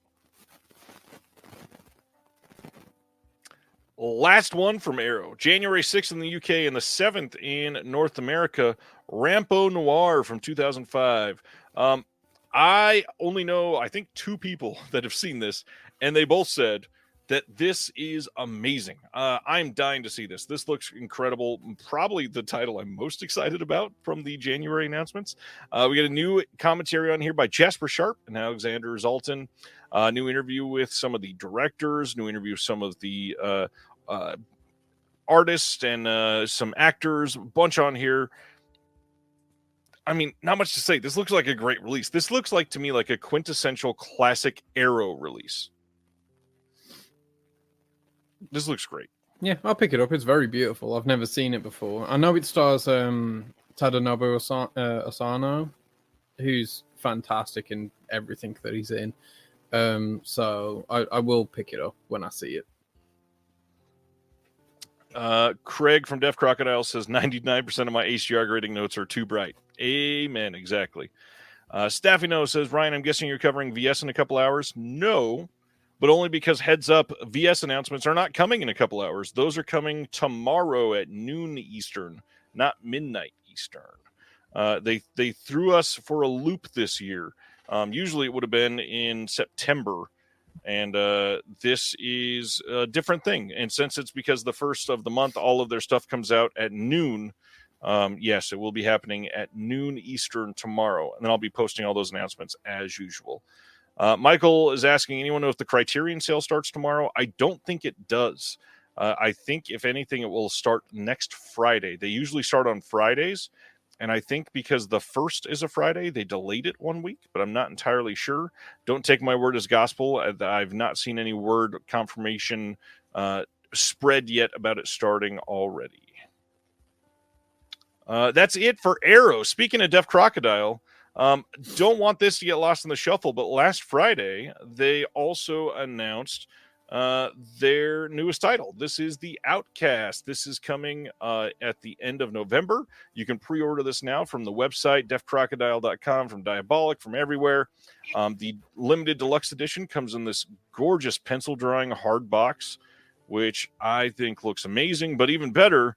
Last one from Arrow. January 6th in the UK and the 7th in North America. Rampo Noir from 2005. I only know, I think, 2 people that have seen this, and they both said that this is amazing. I'm dying to see this. This looks incredible. Probably the title I'm most excited about from the January announcements. We get a new commentary on here by Jasper Sharp and Alexander Zalton. New interview with some of the directors. New interview with some of the artists and some actors. A bunch on here. I mean, not much to say. This looks like a great release. This looks like, to me, like a quintessential classic Arrow release. This looks great. Yeah, I'll pick it up. It's very beautiful. I've never seen it before. I know it stars Tadanobu Asano, who's fantastic in everything that he's in. So I will pick it up when I see it. Craig from Def Crocodile says 99% of my HDR grading notes are too bright. Amen. Exactly. Staffino says, Ryan, I'm guessing you're covering VS in a couple hours. No, but only because heads up, VS announcements are not coming in a couple hours. Those are coming tomorrow at noon Eastern, not midnight Eastern. They threw us for a loop this year. Usually it would have been in September. And this is a different thing. And since it's because the first of the month, all of their stuff comes out at noon. Yes, it will be happening at noon Eastern tomorrow. And then I'll be posting all those announcements as usual. Michael is asking, anyone know if the Criterion sale starts tomorrow? I don't think it does. I think, if anything, it will start next Friday. They usually start on Fridays. And I think because the first is a Friday, they delayed it 1 week, but I'm not entirely sure. Don't take my word as gospel. I've not seen any word confirmation spread yet about it starting already. That's it for Arrow. Speaking of Def Crocodile, don't want this to get lost in the shuffle, but last Friday, they also announced their newest title. This is The Outcast. This is coming at the end of November. You can pre-order this now from the website, defcrocodile.com, from Diabolic, from everywhere. The limited deluxe edition comes in this gorgeous pencil drawing hard box, which I think looks amazing, but even better,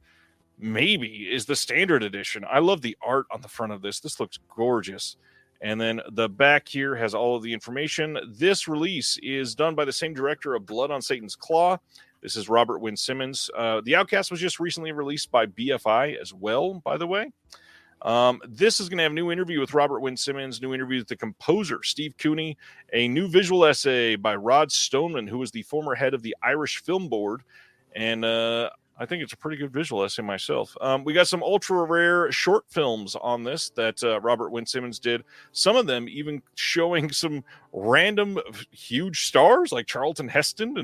maybe, is the standard edition. I love the art on the front of this. This looks gorgeous. And then the back here has all of the information. This release is done by the same director of Blood on Satan's Claw. This is Robert Wynne Simmons. The Outcast was just recently released by BFI as well, by the way. This is going to have a new interview with Robert Wynne Simmons, new interview with the composer, Steve Cooney, a new visual essay by Rod Stoneman, who was the former head of the Irish Film Board. And I think it's a pretty good visual essay myself. We got some ultra rare short films on this that Robert Wynne Simmons did. Some of them even showing some random huge stars like Charlton Heston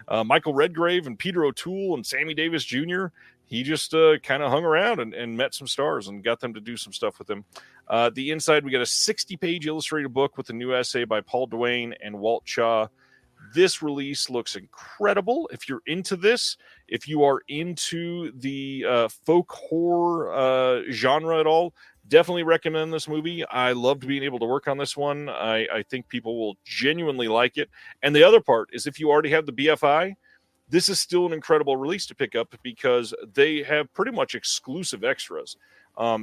and Michael Redgrave and Peter O'Toole and Sammy Davis Jr. He just kind of hung around and met some stars and got them to do some stuff with him. The inside, we got a 60-page illustrated book with a new essay by Paul Duane and Walt Chaw. This release looks incredible. If you're into this, if you are into the folk horror genre at all, definitely recommend this movie. I loved being able to work on this one. I think people will genuinely like it. And the other part is, if you already have the BFI, this is still an incredible release to pick up because they have pretty much exclusive extras.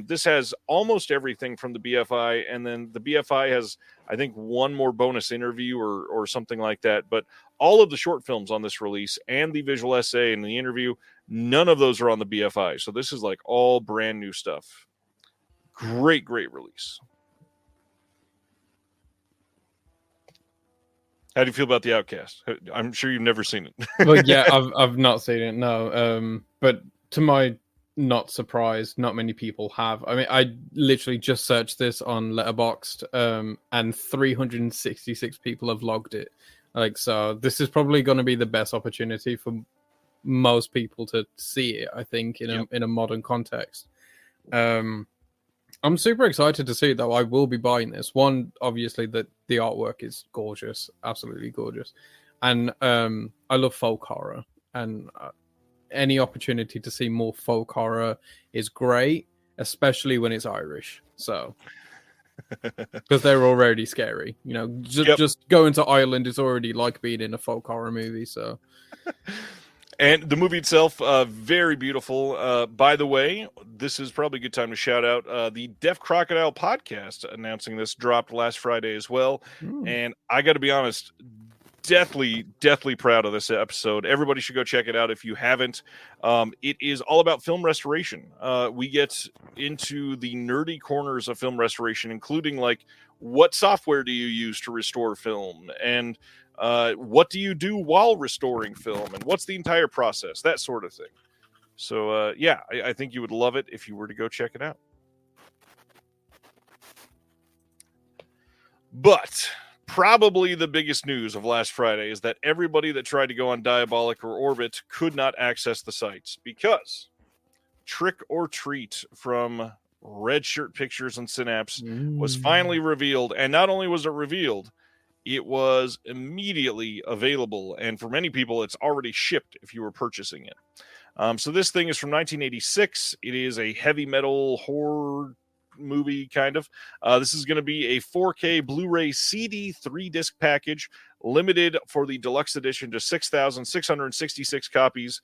This has almost everything from the BFI, and then the BFI has, I think, one more bonus interview or something like that. But all of the short films on this release and the visual essay and the interview, none of those are on the BFI. So this is like all brand new stuff. Great release. How do you feel about The Outcast? I'm sure you've never seen it. Well, yeah, I've not seen it, no. But to my not surprised, not many people have. I mean, I literally just searched this on Letterboxd, and 366 people have logged it. Like, so this is probably going to be the best opportunity for most people to see it, I think, in a modern context. I'm super excited to see it, though. I will be buying this. One, obviously, that the artwork is gorgeous, absolutely gorgeous, and I love folk horror, and any opportunity to see more folk horror is great, especially when it's Irish. So, because they're already scary, just going to Ireland is already like being in a folk horror movie. So. And the movie itself, very beautiful. By the way, this is probably a good time to shout out the Def Crocodile podcast announcing this dropped last Friday as well. And I got to be honest, deathly proud of this episode. Everybody should go check it out if you haven't. It is all about film restoration. We get into the nerdy corners of film restoration, including like what software do you use to restore film, and what do you do while restoring film, and what's the entire process, that sort of thing. So I think you would love it if you were to go check it out. But probably the biggest news of last Friday is that everybody that tried to go on Diabolic or Orbit could not access the sites because Trick or Treat from Red Shirt Pictures and Synapse was finally revealed. And not only was it revealed, it was immediately available. And for many people, it's already shipped if you were purchasing it. So this thing is from 1986. It is a heavy metal horror movie, kind of. This is going to be a 4K Blu-ray CD 3-disc package, limited for the deluxe edition to 6,666 copies,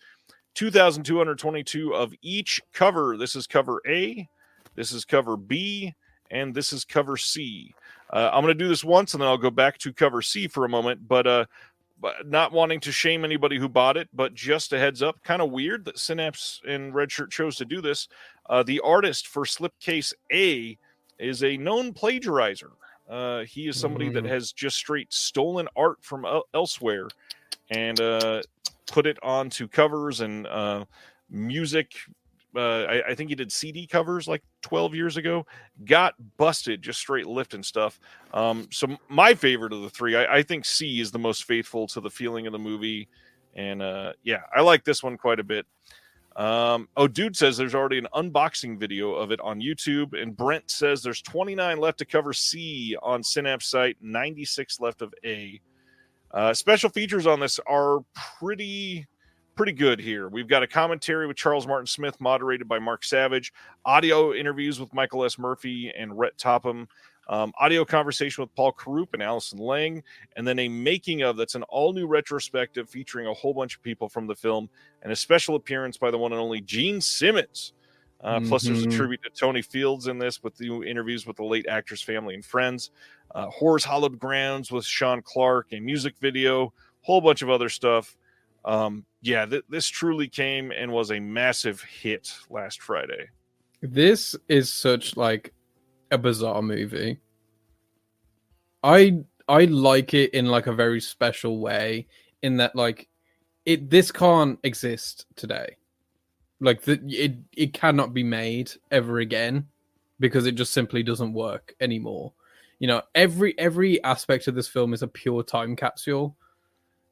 2,222 of each cover. This is cover A, this is cover B, and this is cover C. I'm going to do this once, and then I'll go back to cover C for a moment, but not wanting to shame anybody who bought it, but just a heads up, kind of weird that Synapse and Redshirt chose to do this. The artist for Slipcase A is a known plagiarizer. He is somebody that has just straight stolen art from elsewhere and put it onto covers and music. I think he did CD covers like 12 years ago. Got busted just straight lifting stuff. So my favorite of the three, I think C is the most faithful to the feeling of the movie. And I like this one quite a bit. Dude says there's already an unboxing video of it on YouTube. And Brent says there's 29 left to cover C on Synapse site, 96 left of A. Special features on this are pretty good here. We've got a commentary with Charles Martin Smith, moderated by Mark Savage, audio interviews with Michael S. Murphy and Rhett Topham, audio conversation with Paul Karup and Allison Lang, and then a making of that's an all-new retrospective featuring a whole bunch of people from the film, and a special appearance by the one and only Gene Simmons. Plus, there's a tribute to Tony Fields in this with new interviews with the late actor's family and friends, Horror's Hallowed Grounds with Sean Clark, a music video, whole bunch of other stuff. This truly came and was a massive hit last Friday. This is such like a bizarre movie. I like it in like a very special way, in that like this can't exist today. Like it cannot be made ever again, because it just simply doesn't work anymore. You know, every aspect of this film is a pure time capsule.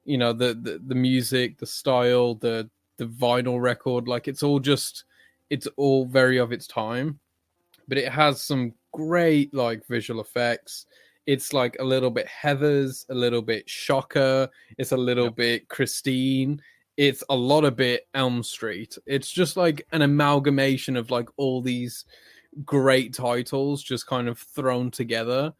You know, the music, the style, the vinyl record, like it's all very of its time, but it has some great like visual effects. It's like a little bit Heathers, a little bit Shocker, it's a little bit Christine, it's a lot of bit Elm Street. It's just like an amalgamation of like all these great titles just kind of thrown together.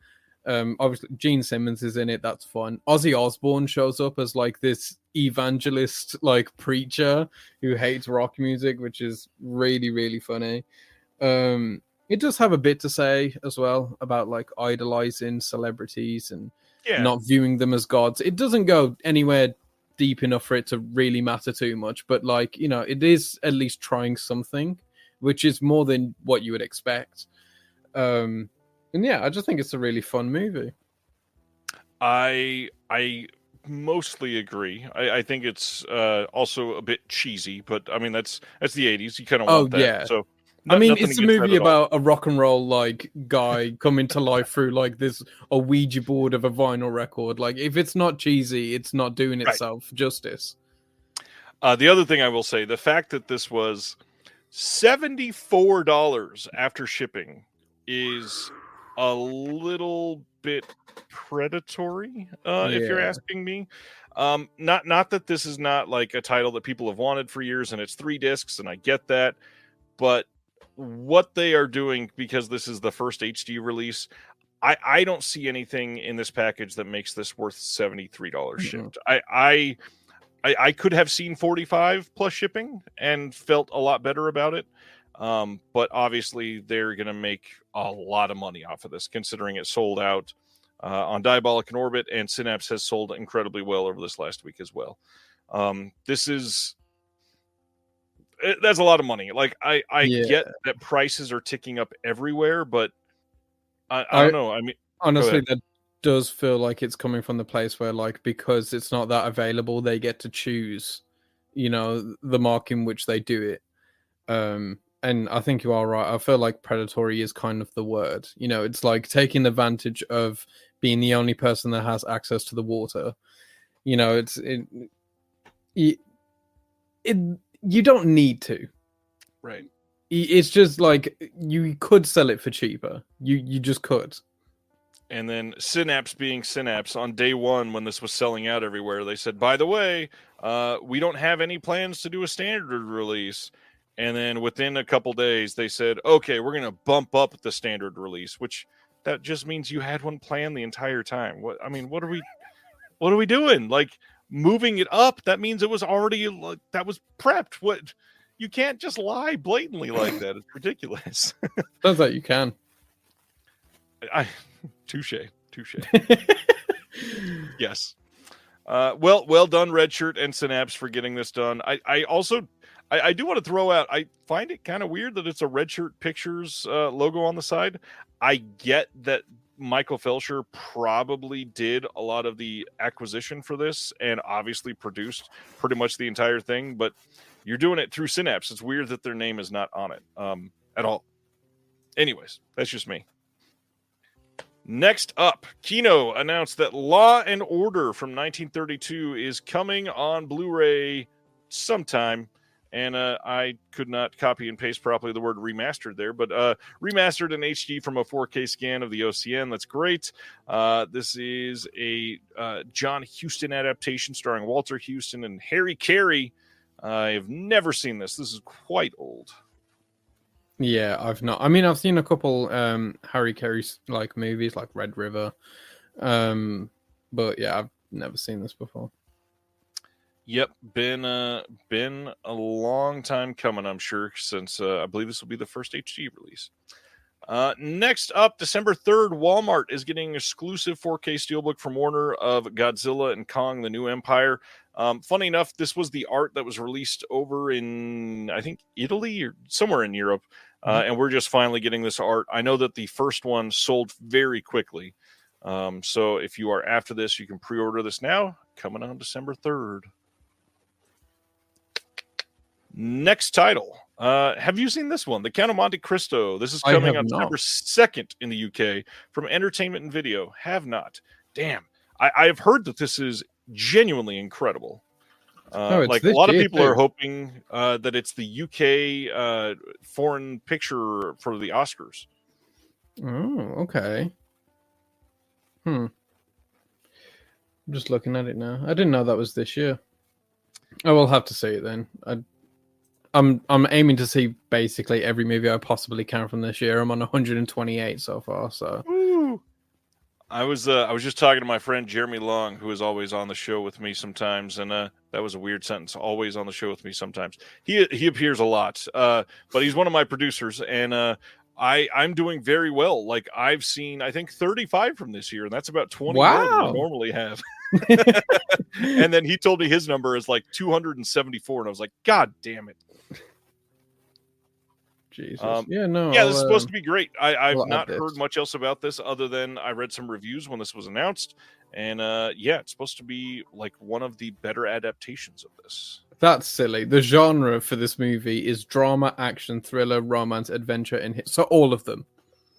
Obviously Gene Simmons is in it, that's fun. Ozzy Osbourne shows up as like this evangelist like preacher who hates rock music, which is really, really funny. It does have a bit to say as well about like idolizing celebrities and not viewing them as gods. It doesn't go anywhere deep enough for it to really matter too much, but like, you know, it is at least trying something, which is more than what you would expect. And I just think it's a really fun movie. I mostly agree. I think it's also a bit cheesy, but I mean that's the 80s. You kind of want that. Yeah. So I mean, it's a movie about a rock and roll like guy coming to life through like a Ouija board of a vinyl record. Like if it's not cheesy, it's not doing itself justice. The other thing I will say, the fact that this was $74 after shipping is a little bit predatory, if you're asking me. Not that this is not like a title that people have wanted for years, and it's 3 discs, and I get that, but what they are doing, because this is the first HD release, I don't see anything in this package that makes this worth $73 shipped. I could have seen 45 plus shipping and felt a lot better about it. But obviously they're going to make a lot of money off of this, considering it sold out on Diabolic in Orbit, and Synapse has sold incredibly well over this last week as well. That's a lot of money. Like I get that prices are ticking up everywhere, but I don't know. I mean, honestly, that does feel like it's coming from the place where, like, because it's not that available, they get to choose, the mark in which they do it. And I think you are right. I feel like predatory is kind of the word. It's like taking advantage of being the only person that has access to the water. You don't need to. Right. It's just like you could sell it for cheaper. You just could. And then Synapse being Synapse, on day one when this was selling out everywhere, they said, by the way, we don't have any plans to do a standard release. And then within a couple days, they said, okay, we're going to bump up the standard release, which that just means you had one planned the entire time. What are we doing? Like, moving it up, that means it was already, that was prepped. What? You can't just lie blatantly like that. It's ridiculous. Sounds like you can. Touche. Yes. Well done, Redshirt and Synapse, for getting this done. I also do want to throw out, I find it kind of weird that it's a Redshirt Pictures logo on the side. I get that Michael Felsher probably did a lot of the acquisition for this and obviously produced pretty much the entire thing, but you're doing it through Synapse. It's weird that their name is not on it at all. Anyways, that's just me. Next up, Kino announced that Law and Order from 1932 is coming on Blu-ray sometime. And I could not copy and paste properly the word remastered there, but remastered in HD from a 4K scan of the OCN. That's great. This is a John Huston adaptation starring Walter Houston and Harry Carey. I have never seen this. This is quite old. Yeah, I've not. I mean, I've seen a couple Harry Carey like movies, like Red River, but yeah, I've never seen this before. Yep, been a long time coming, I'm sure, since I believe this will be the first HD release. Next up, December 3rd, Walmart is getting exclusive 4K Steelbook from Warner of Godzilla and Kong: The New Empire. Funny enough, this was the art that was released over in, I think, Italy or somewhere in Europe, and we're just finally getting this art. I know that the first one sold very quickly, so if you are after this, you can pre-order this now, coming on December 3rd. Next title. Have you seen this one? The Count of Monte Cristo. This is coming on December 2nd in the UK from Entertainment and Video. Have not. Damn. I have heard that this is genuinely incredible. Like, a lot of people are hoping that it's the UK foreign picture for the Oscars. Oh, okay. I'm just looking at it now. I didn't know that was this year. I will have to see it then. I'm aiming to see basically every movie I possibly can from this year. I'm on 128 so far. So Ooh. I was just talking to my friend Jeremy Long, who is always on the show with me sometimes, and that was a weird sentence. Always on the show with me sometimes. He appears a lot, but he's one of my producers, and I'm doing very well. Like, I've seen, I think, 35 from this year, and that's about 20 more than I normally have. And then he told me his number is like 274, and I was like, God damn it. Jesus. Yeah, this is supposed to be great. I've not heard much else about this other than I read some reviews when this was announced, and it's supposed to be like one of the better adaptations of this. That's silly. The genre for this movie is drama, action, thriller, romance, adventure, and so all of them.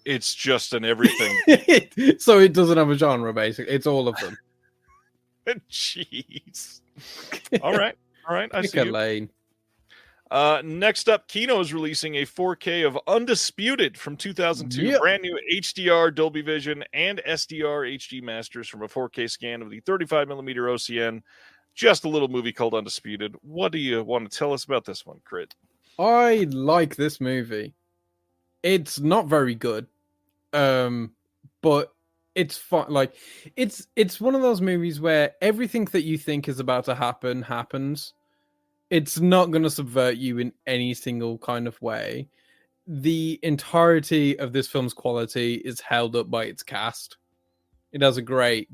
It's just an everything. So it doesn't have a genre, basically. It's all of them. Jeez. All right. I see you. Lane. Next up, Kino is releasing a 4K of Undisputed from 2002, Yep. brand new HDR, Dolby Vision, and SDR HD masters from a 4K scan of the 35mm OCN. Just a little movie called Undisputed. What do you want to tell us about this one, Crit? I like this movie. It's not very good, but it's fun. Like, it's one of those movies where everything that you think is about to happen happens. It's not going to subvert you in any single kind of way. The entirety of this film's quality is held up by its cast. It has a great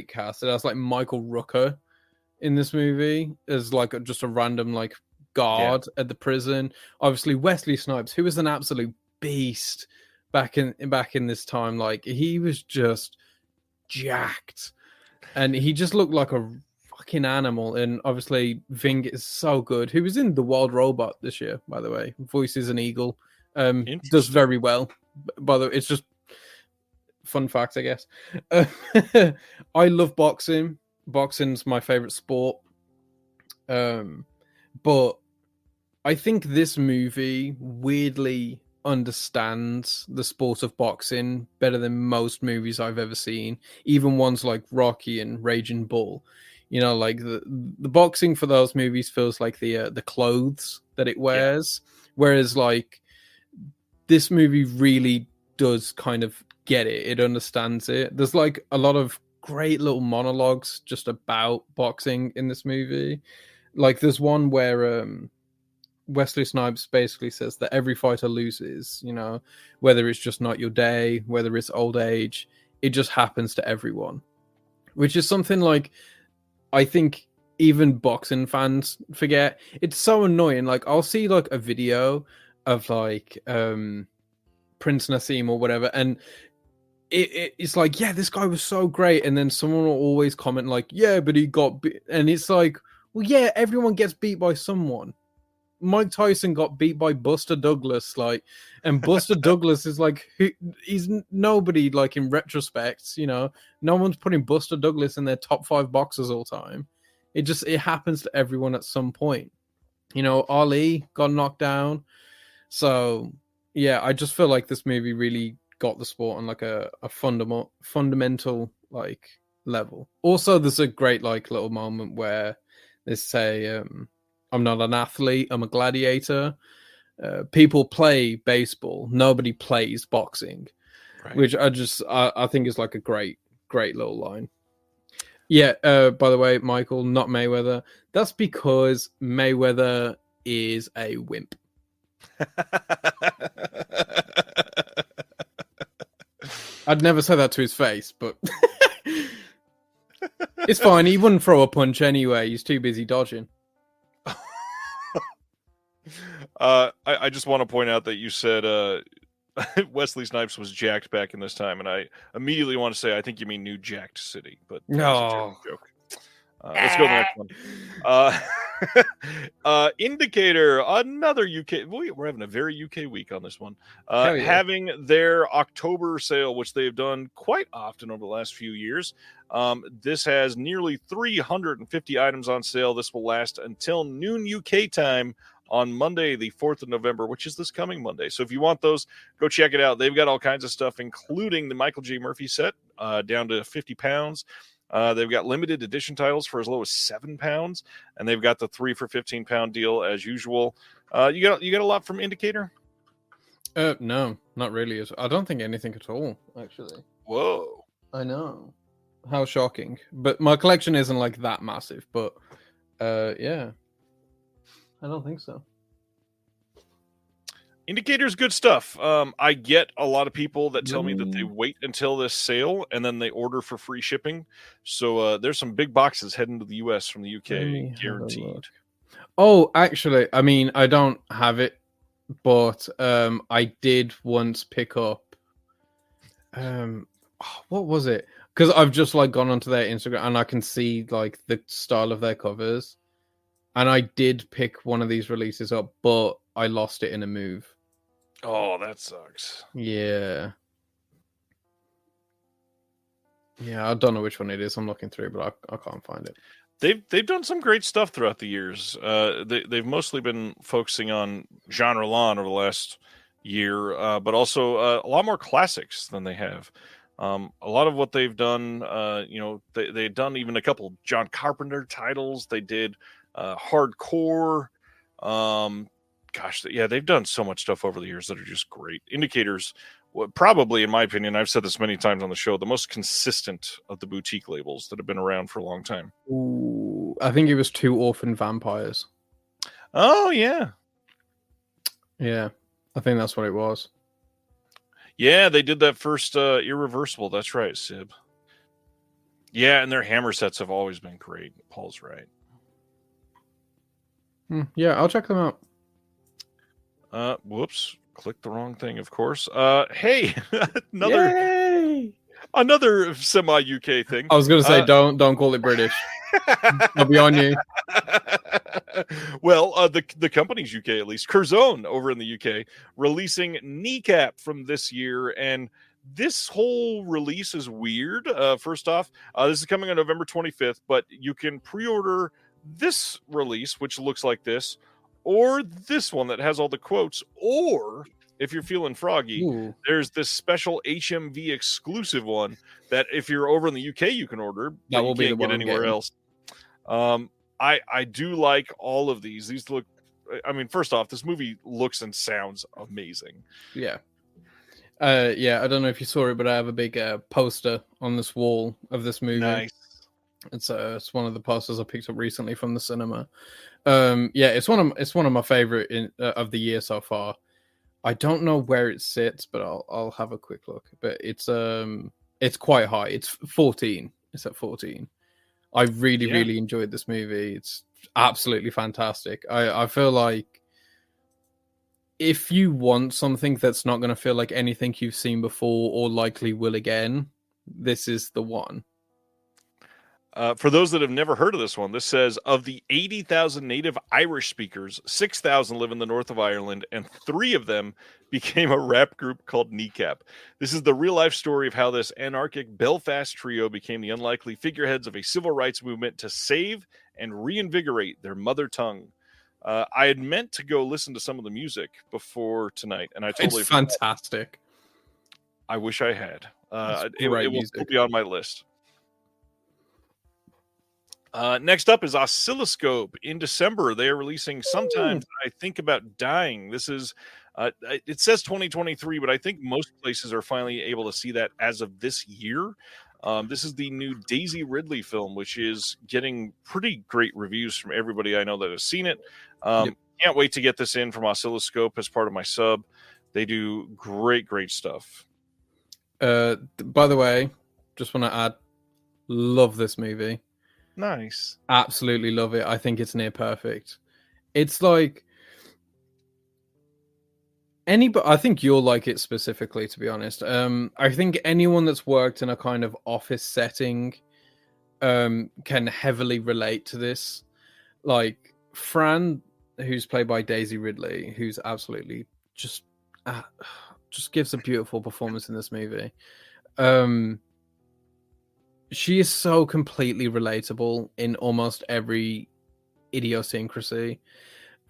cast. It has like Michael Rooker in this movie as like just a random like guard at the prison. Obviously Wesley Snipes, who was an absolute beast back in this time. Like he was just jacked, and he just looked like a fucking animal. And obviously Ving is so good, who was in The Wild Robot this year, by the way, voices an eagle. Does very well, by the way. It's just fun facts, I guess. I love boxing. Boxing's my favorite sport. But I think this movie weirdly understands the sport of boxing better than most movies I've ever seen, even ones like Rocky and Raging Bull. You know, like the boxing for those movies feels like the clothes that it wears, whereas like this movie really does kind of get it. It understands it. There's like a lot of great little monologues just about boxing in this movie. Like there's one where Wesley Snipes basically says that every fighter loses, you know, whether it's just not your day, whether it's old age, it just happens to everyone. Which is something like I think even boxing fans forget. It's so annoying. Like I'll see like a video of like Prince Nassim or whatever, and it's like, yeah, this guy was so great, and then someone will always comment like, yeah, but he got beat. And it's like, well, yeah, everyone gets beat by someone. Mike Tyson got beat by Buster Douglas, like, and Buster Douglas is like, he's nobody, like, in retrospect, you know, no one's putting Buster Douglas in their top 5 boxers all time. It happens to everyone at some point. You know, Ali got knocked down. So yeah, I just feel like this movie really got the sport on like a fundamental like level. Also, there's a great like little moment where they say, I'm not an athlete, I'm a gladiator. People play baseball, nobody plays boxing. Right. Which I think is like a great little line. Yeah, by the way, Michael, not Mayweather. That's because Mayweather is a wimp. I'd never say that to his face, but it's fine. He wouldn't throw a punch anyway. He's too busy dodging. I just want to point out that you said Wesley Snipes was jacked back in this time, and I immediately want to say I think you mean New Jacked City, but no joke. Let's go to the next one. Indicator, another UK. We're having a very UK week on this one. Having their October sale, which they've done quite often over the last few years. This has nearly 350 items on sale. This will last until noon UK time on Monday, the 4th of November, which is this coming Monday. So if you want those, go check it out. They've got all kinds of stuff, including the Michael J. Murphy set, down to 50 pounds. They've got limited edition titles for as low as £7, and they've got the 3 for 15-pound deal as usual. You got a lot from Indicator? No, not really. I don't think anything at all, actually. Whoa. I know. How shocking. But my collection isn't like that massive, but yeah. I don't think so. Indicator's good stuff. I get a lot of people that tell me that they wait until this sale and then they order for free shipping. So there's some big boxes heading to the US from the UK, guaranteed. Oh, actually, I mean, I don't have it, but I did once pick up. What was it? Because I've just like gone onto their Instagram and I can see like the style of their covers. And I did pick one of these releases up, but I lost it in a move. Oh, that sucks. Yeah. Yeah, I don't know which one it is. I'm looking through, but I can't find it. They've done some great stuff throughout the years. They've mostly been focusing on genre lawn over the last year, but also a lot more classics than they have. A lot of what they've done, they've done even a couple John Carpenter titles. They did hardcore. They've done so much stuff over the years that are just great. Indicator's probably, in my opinion, I've said this many times on the show, the most consistent of the boutique labels that have been around for a long time. Ooh, I think it was 2 Orphan Vampires. Oh, yeah. Yeah, I think that's what it was. Yeah, they did that first Irreversible. That's right, Sib. Yeah, and their hammer sets have always been great. Paul's right. Yeah, I'll check them out. Whoops, clicked the wrong thing, of course. Hey, Yay! another semi UK thing. I was gonna say, don't call it British. I'll be on you. Well, the company's UK, at least Curzon over in the UK, releasing Kneecap from this year, and this whole release is weird. First off, this is coming on November 25th, but you can pre-order this release, which looks like this, or this one that has all the quotes, or if you're feeling froggy, Ooh. there's this special HMV exclusive one that if you're over in the UK, you can order. That will be the one get anywhere else. I do like all of these. These look, I mean, first off, this movie looks and sounds amazing. Yeah. Yeah, I don't know if you saw it, but I have a big poster on this wall of this movie. Nice. It's one of the posters I picked up recently from the cinema. Yeah, it's one of my favorite of the year so far. I don't know where it sits, but I'll have a quick look. But it's quite high. It's 14. It's at 14. I really enjoyed this movie. It's absolutely fantastic. I feel like if you want something that's not going to feel like anything you've seen before or likely will again, this is the one. For those that have never heard of this one, this says, of the 80,000 native Irish speakers, 6,000 live in the north of Ireland, and 3 of them became a rap group called Kneecap. This is the real-life story of how this anarchic Belfast trio became the unlikely figureheads of a civil rights movement to save and reinvigorate their mother tongue. I had meant to go listen to some of the music before tonight, and I totally It's fantastic. I wish I had. It will be on my list. Next up is Oscilloscope. In December, they are releasing Sometimes I Think About Dying. This is, it says 2023, but I think most places are finally able to see that as of this year. This is the new Daisy Ridley film, which is getting pretty great reviews from everybody I know that has seen it. Can't wait to get this in from Oscilloscope as part of my sub. They do great stuff. By the way, just want to add, love this movie. Nice. Absolutely love it. I think it's near perfect. It's like I think you'll like it specifically, to be honest. I think anyone that's worked in a kind of office setting can heavily relate to this. Like Fran, who's played by Daisy Ridley, who's absolutely just gives a beautiful performance in this movie. She is so completely relatable in almost every idiosyncrasy.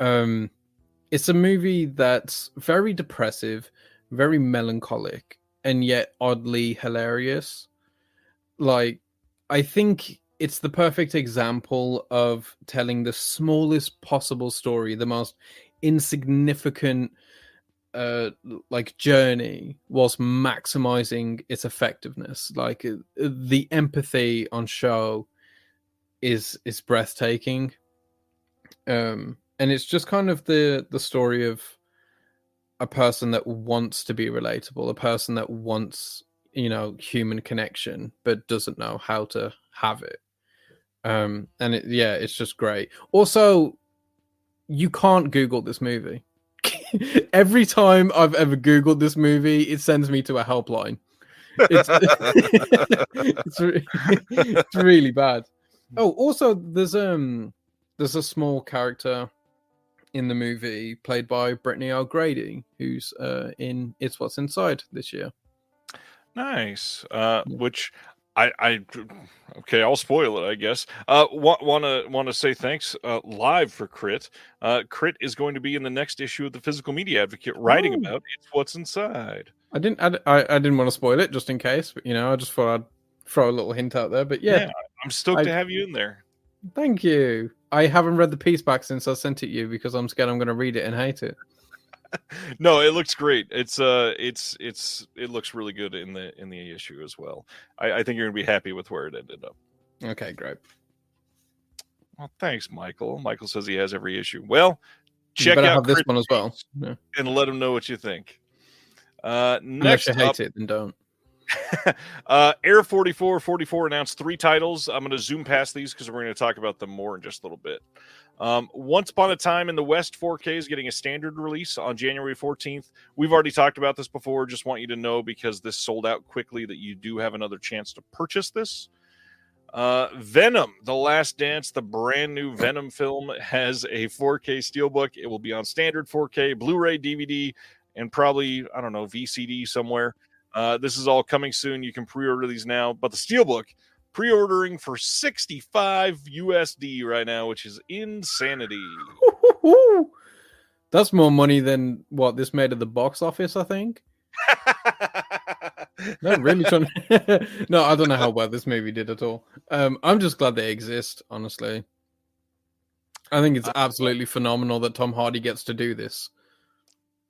It's a movie that's very depressive, very melancholic, and yet oddly hilarious. Like, I think it's the perfect example of telling the smallest possible story, the most insignificant journey, whilst maximizing its effectiveness. Like the empathy on show is breathtaking, and it's just kind of the story of a person that wants to be relatable, a person that wants, human connection, but doesn't know how to have it. And it's just great. Also, you can't Google this movie. Every time I've ever Googled this movie, it sends me to a helpline. It's it's really bad. Oh, also, there's a small character in the movie played by Brittany O'Grady, who's in It's What's Inside this year. Nice. Which okay, I'll spoil it, I guess. Want to say thanks live for Crit. Crit is going to be in the next issue of the Physical Media Advocate, writing about It's What's Inside. I didn't want to spoil it just in case, but I just thought I'd throw a little hint out there. But yeah I'm stoked to have you in there. Thank you. I haven't read the piece back since I sent it you because I'm scared I'm going to read it and hate it. No, it looks great. It looks really good in the issue as well. I think you're gonna be happy with where it ended up. Okay, great. Well, thanks, Michael. Michael says he has every issue. Well, check out this Crit one as well, and let him know what you think. Unless you hate it, then don't. Air 44 announced 3 titles. I'm going to zoom past these because we're going to talk about them more in just a little bit. Once Upon a Time in the West 4K is getting a standard release on January 14th. We've already talked about this before. Just want you to know, because this sold out quickly, that you do have another chance to purchase this. Venom, The Last Dance, the brand new Venom film, has a 4K steelbook. It will be on standard 4K, Blu-ray, DVD, and probably, I don't know, VCD somewhere. This is all coming soon. You can pre-order these now. But the steelbook, pre-ordering for $65 USD right now, which is insanity. That's more money than what this made at the box office, I think. No, really trying to... No, I don't know how well this movie did at all. I'm just glad they exist, honestly. I think it's absolutely phenomenal that Tom Hardy gets to do this.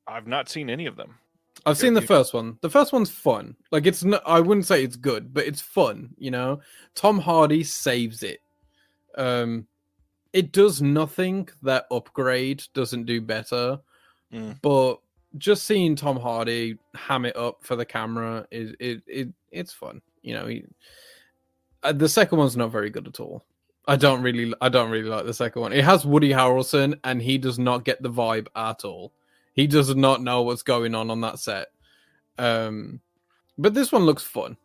I've not seen any of them. I've seen the first one. The first one's fun. Like, it's not, I wouldn't say it's good, but it's fun, you know? Tom Hardy saves it. It does nothing that Upgrade doesn't do better, but just seeing Tom Hardy ham it up for the camera it's fun. You know, the second one's not very good at all. I don't really like the second one. It has Woody Harrelson, and he does not get the vibe at all. He does not know what's going on that set. But this one looks fun.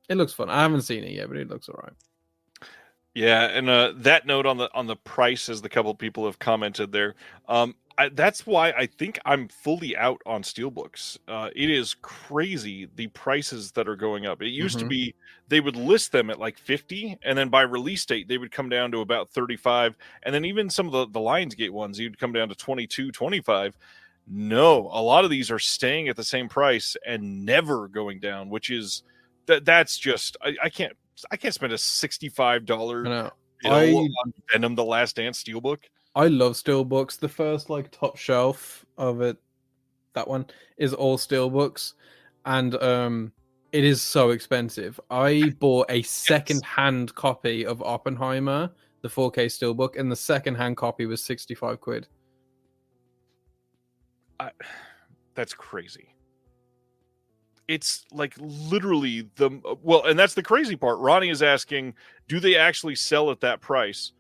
It looks fun. I haven't seen it yet, but it looks all right. Yeah, and that note on the price, as the couple people have commented there, that's why I think I'm fully out on steelbooks. It is crazy, the prices that are going up. It used to be they would list them at like 50, and then by release date they would come down to about 35, and then even some of the Lionsgate ones, you'd come down to 22, 25. No, a lot of these are staying at the same price and never going down, which is that's just I can't spend a $65 bill on Venom: The Last Dance steelbook. I love steelbooks. The first like top shelf of it, that one is all steelbooks, and it is so expensive. I bought a second-hand copy of Oppenheimer, the 4K steelbook, and the second-hand copy was 65 quid. That's crazy. It's like literally and that's the crazy part. Ronnie is asking, do they actually sell at that price?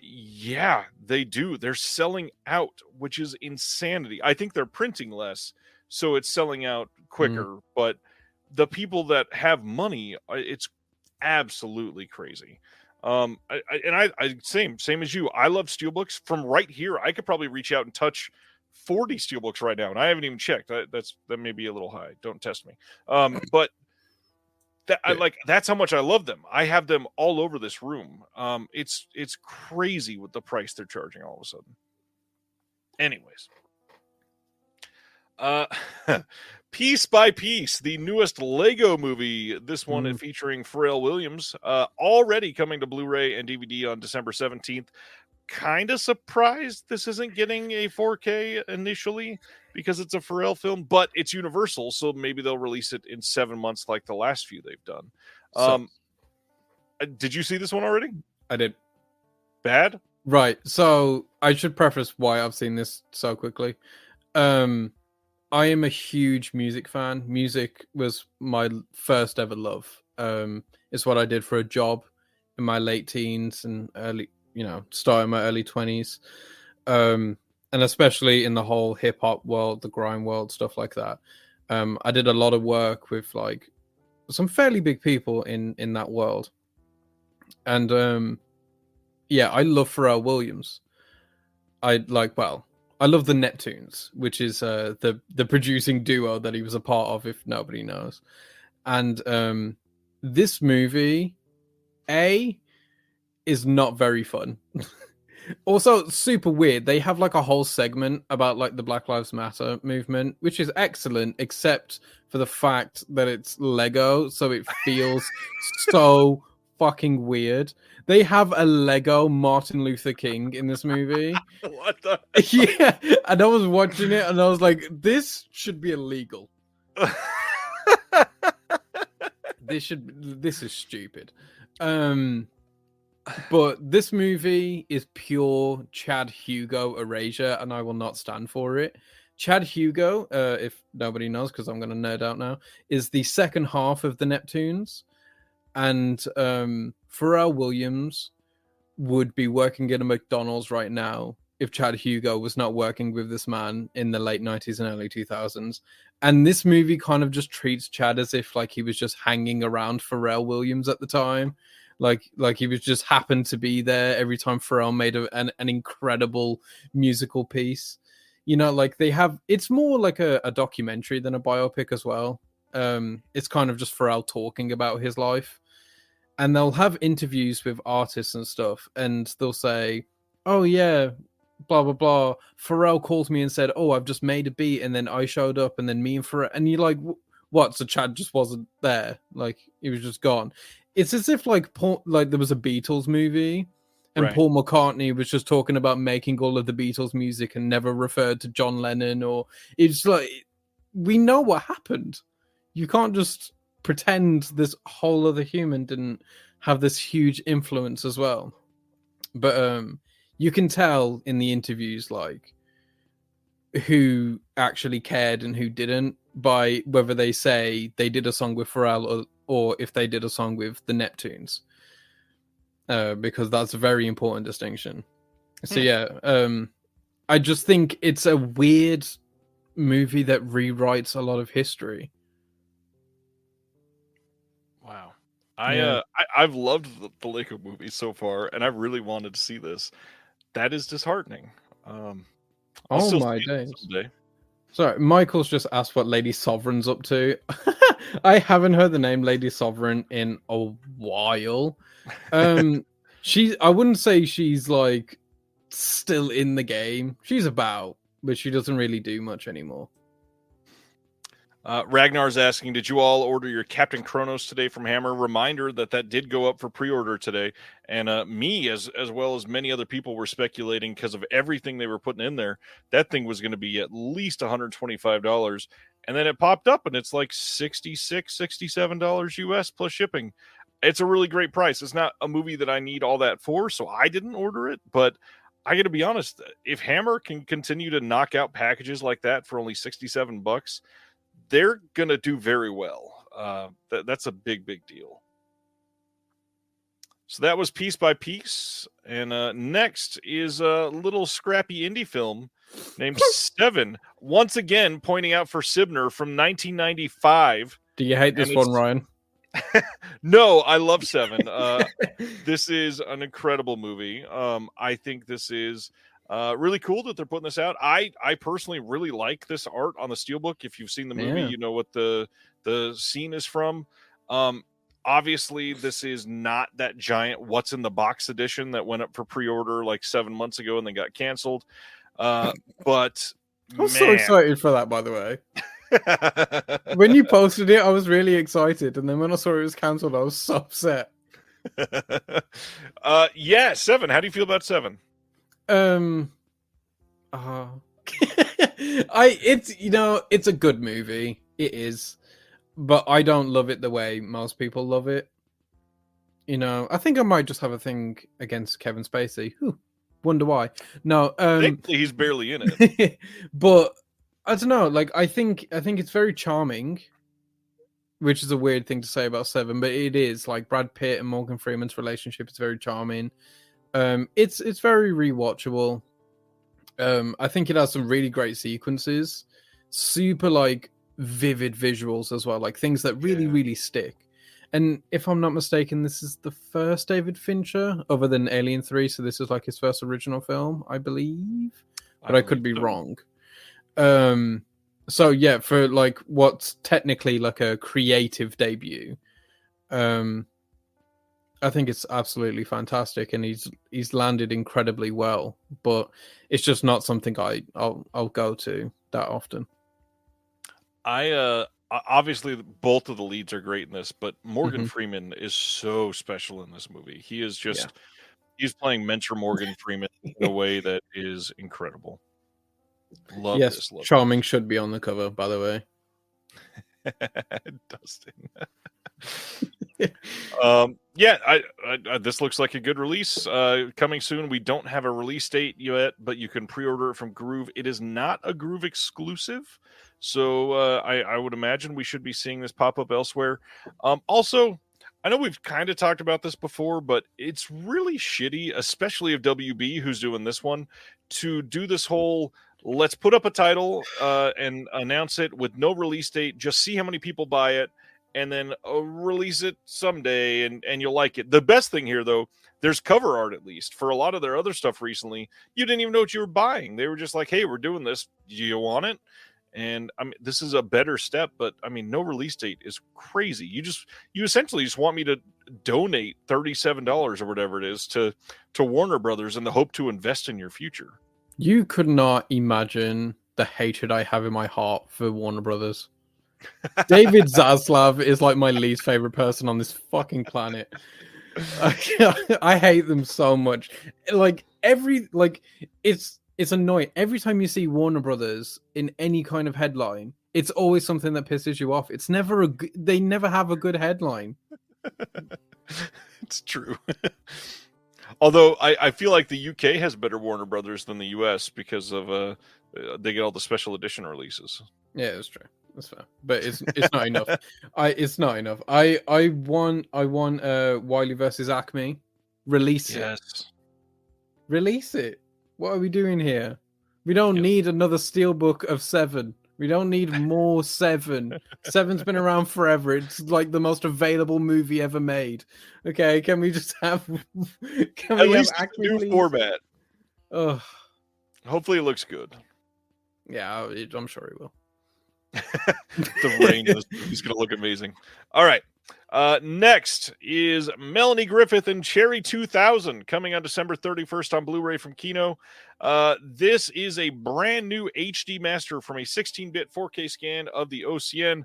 Yeah, they do. They're selling out, which is insanity. I think they're printing less, so it's selling out quicker. But the people that have money, it's absolutely crazy. I same as you. I love steelbooks. From right here, I could probably reach out and touch 40 steelbooks right now, and I haven't even checked. That may be a little high. Don't test me. But that's how much I love them. I have them all over this room. It's crazy with the price they're charging all of a sudden. Anyways, Piece by Piece, the newest Lego movie. This one featuring Pharrell Williams, already coming to Blu-ray and DVD on December 17th. Kind of surprised this isn't getting a 4K initially because it's a Pharrell film, but it's Universal, so maybe they'll release it in 7 months like the last few they've done. Did you see this one already? I did. Bad? Right. So I should preface why I've seen this so quickly. I am a huge music fan. Music was my first ever love. It's what I did for a job in my late teens and starting my early 20s. And especially in the whole hip hop world, the grime world, stuff like that. I did a lot of work with like some fairly big people in that world. And I love Pharrell Williams. I love the Neptunes, which is the producing duo that he was a part of, if nobody knows. And this movie, is not very fun. Also, super weird. They have like a whole segment about like the Black Lives Matter movement, which is excellent, except for the fact that it's Lego, so it feels so fucking weird. They have a Lego Martin Luther King in this movie. What the? Yeah, and I was watching it and I was like, this should be illegal. This is stupid. But this movie is pure Chad Hugo erasure, and I will not stand for it. Chad Hugo, if nobody knows, because I'm going to nerd out now, is the second half of the Neptunes, and Pharrell Williams would be working at a McDonald's right now if Chad Hugo was not working with this man in the late 90s and early 2000s. And this movie kind of just treats Chad as if like he was just hanging around Pharrell Williams at the time. Like he was just happened to be there every time Pharrell made an incredible musical piece. You know, like they have, it's more like a documentary than a biopic as well. It's kind of just Pharrell talking about his life, and they'll have interviews with artists and stuff, and they'll say, "Oh yeah, blah blah blah. Pharrell called me and said, "Oh, I've just made a beat," and then I showed up, and then me and Pharrell, and you're like, "What?" So Chad just wasn't there, like he was just gone. It's as if like there was a Beatles movie, and Right. Paul McCartney was just talking about making all of the Beatles music and never referred to John Lennon, or it's like we know what happened. You can't just pretend this whole other human didn't have this huge influence as well. But you can tell in the interviews like who actually cared and who didn't by whether they say they did a song with Pharrell or if they did a song with the Neptunes, because that's a very important distinction. So yeah, I just think it's a weird movie that rewrites a lot of history. Wow. Yeah. I've loved the Lego movie so far, and I really wanted to see this. That is disheartening. I'll Oh still my see it days. someday. Sorry, Michael's just asked what Lady Sovereign's up to. I haven't heard the name Lady Sovereign in a while. I wouldn't say she's like still in the game. She's about, but she doesn't really do much anymore. Ragnar's asking, did you all order your Captain Kronos today from Hammer? Reminder that did go up for pre-order today, and me as well as many other people were speculating because of everything they were putting in there. That thing was going to be at least $125, and then it popped up and it's like $66, $67 US plus shipping. It's a really great price. It's not a movie that I need all that for, so I didn't order it, but I got to be honest, if Hammer can continue to knock out packages like that for only $67, they're going to do very well. That's a big deal. So that was Piece by Piece. And next is a little scrappy indie film named Seven. Once again, pointing out for Sibner from 1995. Do you hate this one, Ryan? No, I love Seven. This is an incredible movie. I think this is really cool that they're putting this out. I personally really like this art on the steelbook. If you've seen the movie, you know what the scene is from. Obviously, this is not that giant What's in the Box edition that went up for pre-order like 7 months ago and then got canceled. But I'm so excited for that, by the way. When you posted it, I was really excited, and then when I saw it was cancelled, I was so upset. Yeah, Seven. How do you feel about Seven? It's a good movie. It is, but I don't love it the way most people love it. You know, I think I might just have a thing against Kevin Spacey. Wonder why? No, thankfully he's barely in it. But I don't know. Like, I think it's very charming, which is a weird thing to say about Seven, but it is. Like Brad Pitt and Morgan Freeman's relationship is very charming. It's very rewatchable. I think it has some really great sequences, super like vivid visuals as well, like things that really stick. And if I'm not mistaken, this is the first David Fincher other than Alien 3, so this is like his first original film, I believe, but I could be wrong. So yeah, for like what's technically like a creative debut, I think it's absolutely fantastic, and he's landed incredibly well. But it's just not something I'll go to that often. Obviously both of the leads are great in this, but Morgan Freeman is so special in this movie. He is just he's playing mentor Morgan Freeman in a way that is incredible. Love this. Charming should be on the cover, by the way. Dustin. Yeah, I this looks like a good release. Coming soon. We don't have a release date yet, but you can pre-order it from Groove. It is not a Groove exclusive, so I would imagine we should be seeing this pop up elsewhere. Also, I know we've kind of talked about this before, but it's really shitty, especially of WB, who's doing this one, to do this whole let's put up a title and announce it with no release date, just see how many people buy it, and then release it someday, and you'll like it. The best thing here, though, there's cover art at least. For a lot of their other stuff recently, you didn't even know what you were buying. They were just like, hey, we're doing this. Do you want it? And I mean, this is a better step, but I mean, no release date is crazy. You essentially just want me to donate $37 or whatever it is to Warner Brothers in the hope to invest in your future. You could not imagine the hatred I have in my heart for Warner Brothers. David Zaslav is like my least favorite person on this fucking planet. I hate them so much. It's annoying. Every time you see Warner Brothers in any kind of headline, it's always something that pisses you off. It's never they never have a good headline. It's true. Although I feel like the UK has better Warner Brothers than the US because of they get all the special edition releases. Yeah, it's true. That's fair, but it's not enough. It's not enough. I want Wiley versus Acme. Release it. Release it. What are we doing here? We don't need another steelbook of 7. We don't need more 7. 7's been around forever. It's like the most available movie ever made. Okay, can we just have? Can At we least have Acme, new please? format? Ugh. Hopefully, it looks good. Yeah, I'm sure it will. The rain is going to look amazing. All right. Next is Melanie Griffith and Cherry 2000 coming on December 31st on Blu-ray from Kino. This is a brand new HD master from a 16-bit 4K scan of the OCN,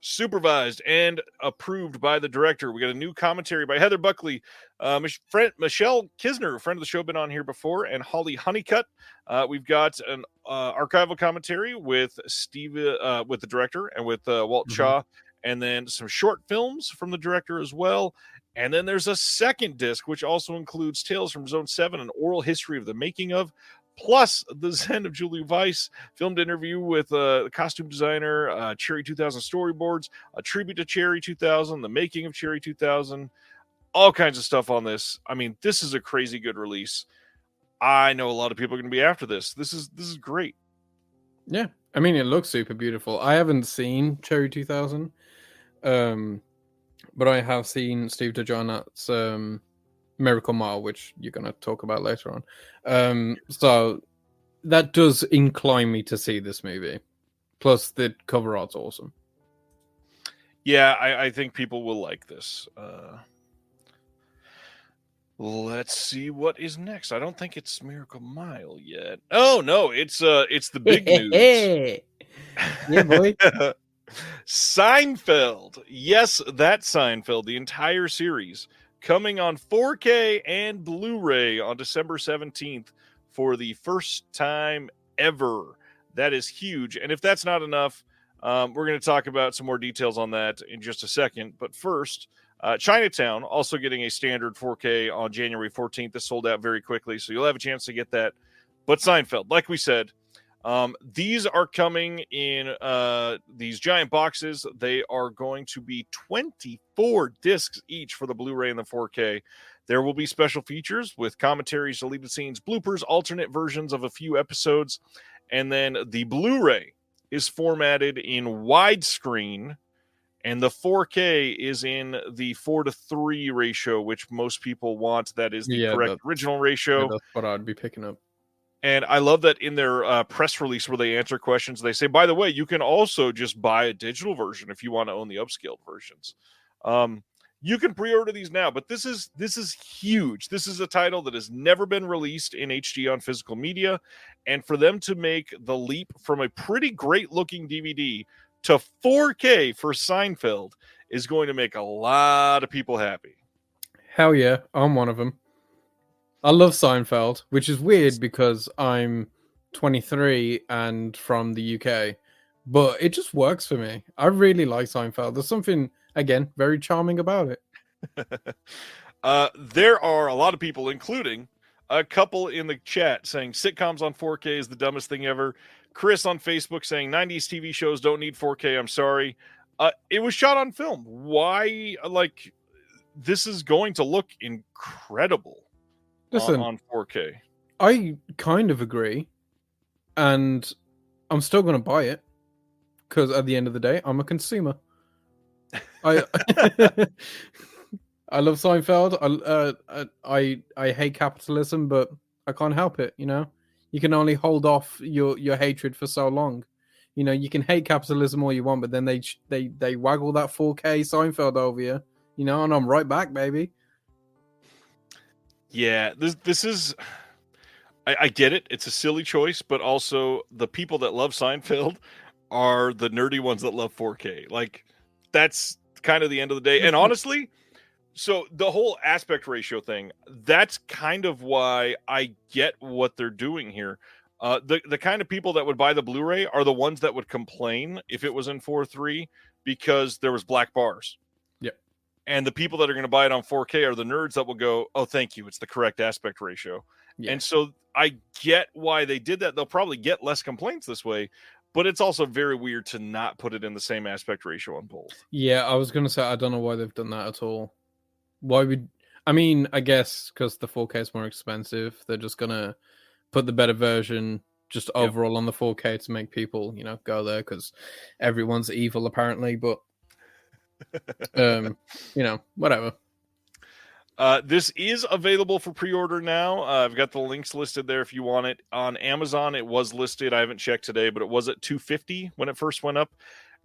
supervised and approved by the director. We got a new commentary by Heather Buckley, Michelle Kisner, friend of the show, been on here before, and Holly Honeycutt. We've got an archival commentary with Steve, with the director, and with Walt Shaw, and then some short films from the director as well. And then there's a second disc, which also includes Tales from Zone 7, an oral history of the making of, plus the Zen of Julie Weiss, filmed interview with the costume designer, Cherry 2000 storyboards, a tribute to Cherry 2000, the making of Cherry 2000, all kinds of stuff on this. I mean, this is a crazy good release. I know a lot of people are going to be after this. This is great. Yeah, I mean, it looks super beautiful. I haven't seen Cherry 2000, but I have seen Steve DeJohn's Miracle Mile, which you're going to talk about later on. So that does incline me to see this movie. Plus, the cover art's awesome. Yeah, I think people will like this. Let's see what is next. I don't think it's Miracle Mile yet. Oh no, it's the big news. Yeah, boy. Seinfeld. Yes, that Seinfeld, the entire series, coming on 4K and Blu-ray on December 17th for the first time ever. That is huge. And if that's not enough, we're going to talk about some more details on that in just a second. But first, Chinatown also getting a standard 4K on January 14th. This sold out very quickly, so you'll have a chance to get that. But Seinfeld, like we said, these are coming in these giant boxes. They are going to be 24 discs each for the Blu-ray and the 4K. There will be special features with commentaries, deleted scenes, bloopers, alternate versions of a few episodes. And then the Blu-ray is formatted in widescreen, and the 4K is in the 4:3 ratio, which most people want. That is the correct original ratio. Yeah, that's what I'd be picking up. And I love that in their press release where they answer questions, they say, by the way, you can also just buy a digital version if you want to own the upscaled versions. You can pre-order these now, but this is huge. This is a title that has never been released in HD on physical media. And for them to make the leap from a pretty great looking DVD to 4K for Seinfeld is going to make a lot of people happy. Hell yeah, I'm one of them. I love Seinfeld, which is weird because I'm 23 and from the UK, but it just works for me. I really like Seinfeld. There's something, again, very charming about it. There are a lot of people, including a couple in the chat, saying sitcoms on 4K is the dumbest thing ever. Chris on Facebook saying 90s TV shows don't need 4K. I'm sorry. It was shot on film. Why? Like, this is going to look incredible Listen, on 4K. I kind of agree, and I'm still going to buy it because at the end of the day, I'm a consumer. I I love Seinfeld. I hate capitalism, but I can't help it. You know, you can only hold off your hatred for so long. You know, you can hate capitalism all you want, but then they waggle that 4K Seinfeld over you. You know, and I'm right back, baby. Yeah, this is. I get it. It's a silly choice, but also the people that love Seinfeld are the nerdy ones that love 4K. Like, that's kind of the end of the day. And honestly, so the whole aspect ratio thing, that's kind of why I get what they're doing here. The kind of people that would buy the Blu-ray are the ones that would complain if it was in 4:3 because there was black bars. Yep. And the people that are going to buy it on 4K are the nerds that will go, "Oh, thank you, it's the correct aspect ratio." Yeah. And so I get why they did that. They'll probably get less complaints this way, but it's also very weird to not put it in the same aspect ratio on both. Yeah, I was gonna say I don't know why they've done that at all. Why would I mean? I guess because the 4K is more expensive, they're just gonna put the better version just overall on the 4K to make people, you know, go there because everyone's evil apparently. But you know, whatever. This is available for pre-order now. I've got the links listed there if you want it. On Amazon, it was listed. I haven't checked today, but it was at $250 when it first went up.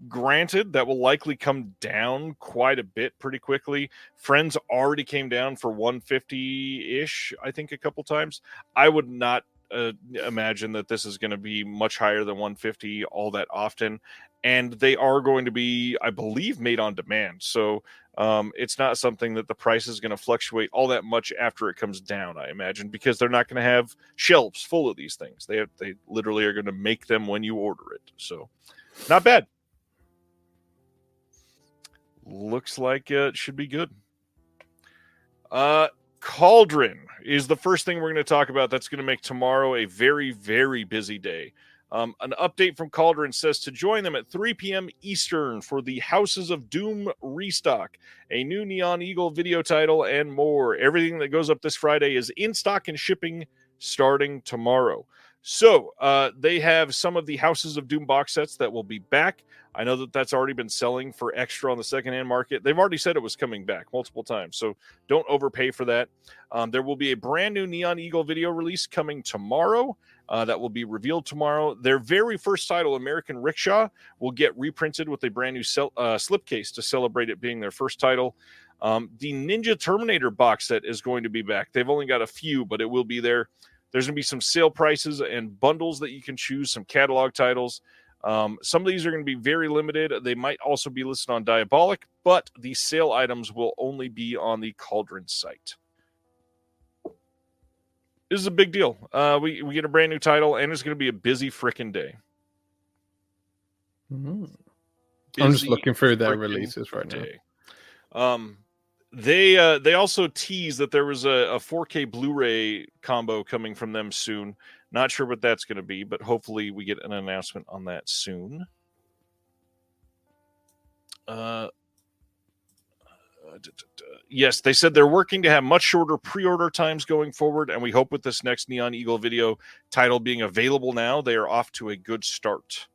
Granted, that will likely come down quite a bit pretty quickly. Friends already came down for $150-ish, I think, a couple times. I would not imagine that this is going to be much higher than $150 all that often. And they are going to be, I believe, made on demand. So it's not something that the price is going to fluctuate all that much after it comes down, I imagine, because they're not going to have shelves full of these things. They literally are going to make them when you order it. So not bad. Looks like it should be good. Cauldron is the first thing we're going to talk about. That's going to make tomorrow a very, very busy day. An update from Cauldron says to join them at 3 p.m. Eastern for the Houses of Doom restock, a new Neon Eagle video title, and more. Everything that goes up this Friday is in stock and shipping starting tomorrow. So they have some of the Houses of Doom box sets that will be back. I know that that's already been selling for extra on the secondhand market. They've already said it was coming back multiple times, so don't overpay for that. There will be a brand new Neon Eagle video release coming tomorrow. That will be revealed tomorrow. Their very first title, American Rickshaw, will get reprinted with a brand new slipcase to celebrate it being their first title. The Ninja Terminator box set is going to be back. They've only got a few, but it will be there. There's going to be some sale prices and bundles that you can choose, some catalog titles. Some of these are going to be very limited. They might also be listed on Diabolic, but the sale items will only be on the Cauldron site. This is a big deal. We get a brand new title, and it's going to be a busy frickin' day. Mm-hmm. I'm just looking through their releases right now. They also teased that there was a 4K Blu-ray combo coming from them soon. Not sure what that's going to be, but hopefully we get an announcement on that soon. Yes, they said they're working to have much shorter pre-order times going forward, and we hope with this next Neon Eagle video title being available now, they are off to a good start.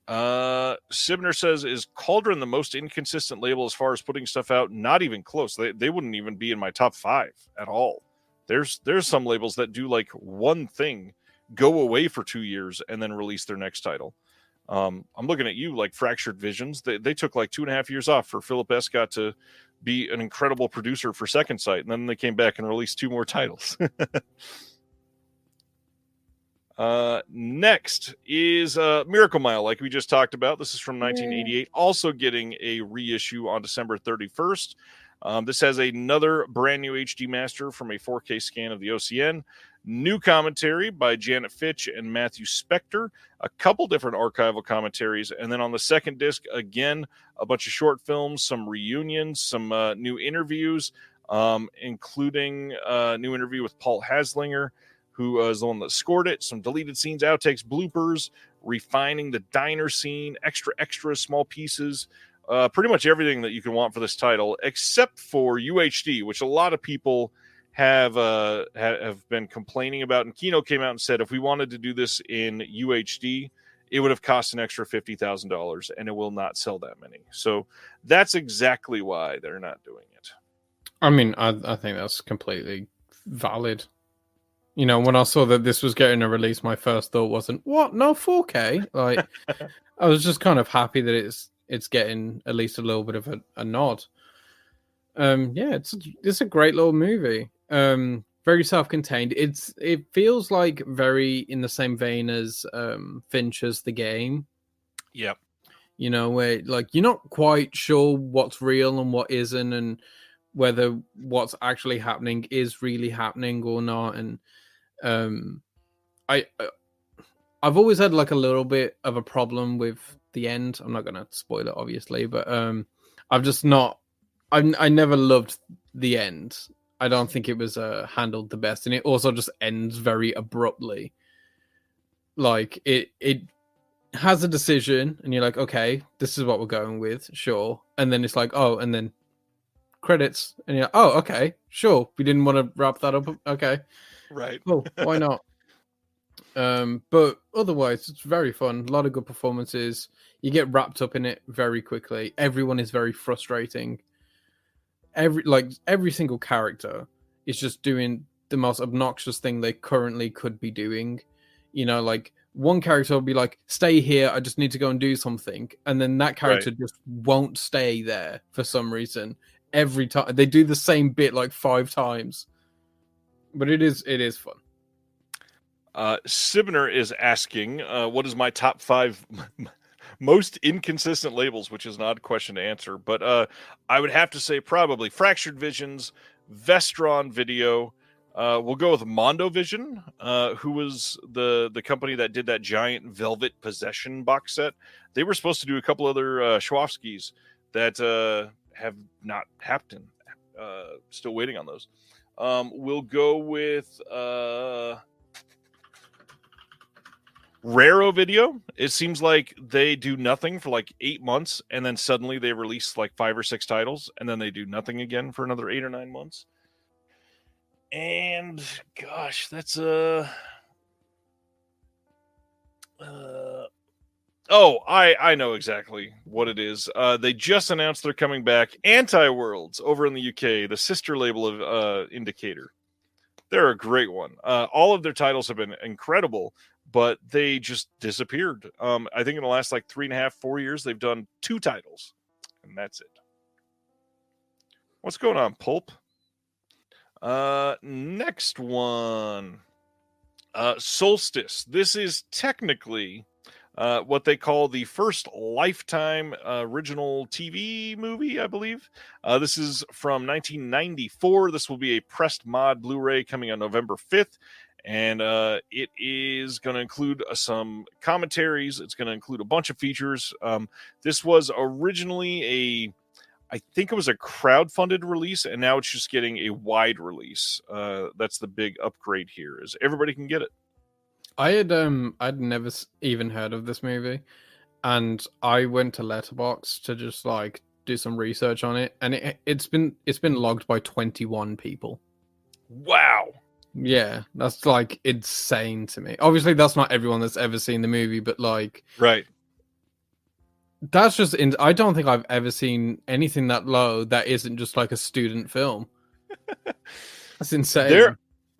Sibner says, is Cauldron the most inconsistent label as far as putting stuff out? Not even close. They wouldn't even be in my top 5 at all. There's some labels that do like one thing, go away for 2 years, and then release their next title. I'm looking at you like Fractured Visions. They took like 2.5 years off for Philip Escott to be an incredible producer for Second Sight, and then they came back and released 2 more titles. Next is Miracle Mile, like we just talked about. This is from 1988, also getting a reissue on December 31st. This has another brand new HD master from a 4K scan of the OCN. new commentary by Janet Fitch and Matthew Spector, a couple different archival commentaries, and then on the second disc, again, a bunch of short films, some reunions, some new interviews, including a new interview with Paul Haslinger, who is the one that scored it, some deleted scenes, outtakes, bloopers, refining the diner scene, extra small pieces, pretty much everything that you can want for this title, except for UHD, which a lot of people have been complaining about. And Kino came out and said if we wanted to do this in UHD, it would have cost an extra $50,000, and it will not sell that many. So that's exactly why they're not doing it. I mean, I think that's completely valid. You know, when I saw that this was getting a release, my first thought wasn't, what? No 4K? Like, I was just kind of happy that it's getting at least a little bit of a nod. Yeah, it's a great little movie. Very self-contained. It feels like very in the same vein as Fincher's The Game. Yep. You know, where like you're not quite sure what's real and what isn't, and whether what's actually happening is really happening or not. And I've always had like a little bit of a problem with the end. I'm not gonna spoil it, obviously, but I've just not. I never loved the end. I don't think it was handled the best, and it also just ends very abruptly. Like it has a decision, and you're like, okay, this is what we're going with, sure. And then it's like, oh, and then credits, and you're like, oh, okay, sure. We didn't want to wrap that up, okay, right? Well, why not? But otherwise, it's very fun. A lot of good performances. You get wrapped up in it very quickly. Everyone is very frustrating. Every single character is just doing the most obnoxious thing they currently could be doing. You know, like one character will be like, stay here, I just need to go and do something. And then that character just won't stay there for some reason. Every time they do the same bit like 5 times. But it is fun. Sibner is asking, what is my top 5 most inconsistent labels, which is an odd question to answer, but I would have to say probably Fractured Visions, Vestron Video. We'll go with Mondo Vision, who was the company that did that giant Velvet Possession box set. They were supposed to do a couple other Schwafskis that have not happened. Still waiting on those. We'll go with Raro Video. It seems like they do nothing for like 8 months, and then suddenly they release like 5 or 6 titles, and then they do nothing again for another 8 or 9 months. And gosh, that's I know exactly what it is. They just announced they're coming back. Anti-Worlds over in the UK, the sister label of Indicator. They're a great one. All of their titles have been incredible, but they just disappeared. I think in the last like 3.5, 4 years, they've done 2 titles, and that's it. What's going on, Pulp? Next one. Solstice. This is technically what they call the first Lifetime original TV movie, I believe. This is from 1994. This will be a pressed mod Blu-ray coming on November 5th. And it is going to include some commentaries. It's going to include a bunch of features. This was originally I think it was a crowdfunded release, and now it's just getting a wide release. That's the big upgrade here, is everybody can get it. I'd never even heard of this movie, and I went to Letterboxd to just like do some research on it, and it's been logged by 21 people. Wow. Yeah, that's like insane to me. Obviously, that's not everyone that's ever seen the movie, but like, right. That's just I don't think I've ever seen anything that low that isn't just like a student film. That's insane.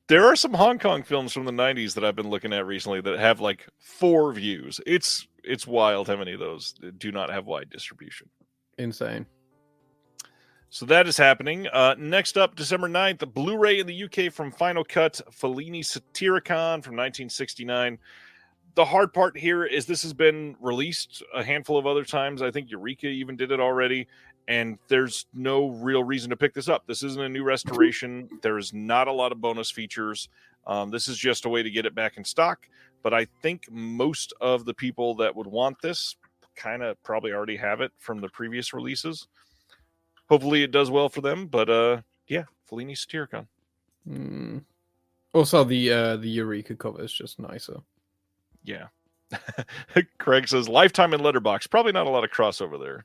There are some Hong Kong films from the 90s that I've been looking at recently that have like 4 views. It's wild how many of those do not have wide distribution. Insane. So that is happening. Next up, December 9th, the Blu-ray in the UK from Final Cut, Fellini Satyricon from 1969. The hard part here is this has been released a handful of other times. I think Eureka even did it already. and there's no real reason to pick this up. This isn't a new restoration. There's not a lot of bonus features. This is just a way to get it back in stock. But I think most of the people that would want this kind of probably already have it from the previous releases. Hopefully it does well for them. But yeah, Fellini Satyricon. Also, the Eureka cover is just nicer. Yeah. Craig says Lifetime and Letterboxd. Probably not a lot of crossover there.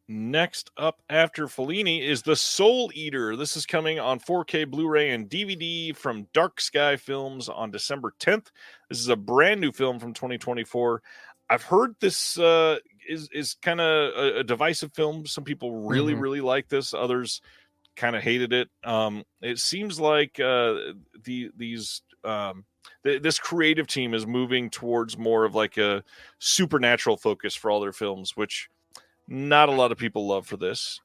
Next up after Fellini is The Soul Eater. This is coming on 4K Blu-ray and DVD from Dark Sky Films on December 10th. This is a brand new film from 2024. I've heard this is kind of a divisive film. Some people really, really like this. Others kind of hated it. It seems like this creative team is moving towards more of like a supernatural focus for all their films, which not a lot of people love for this.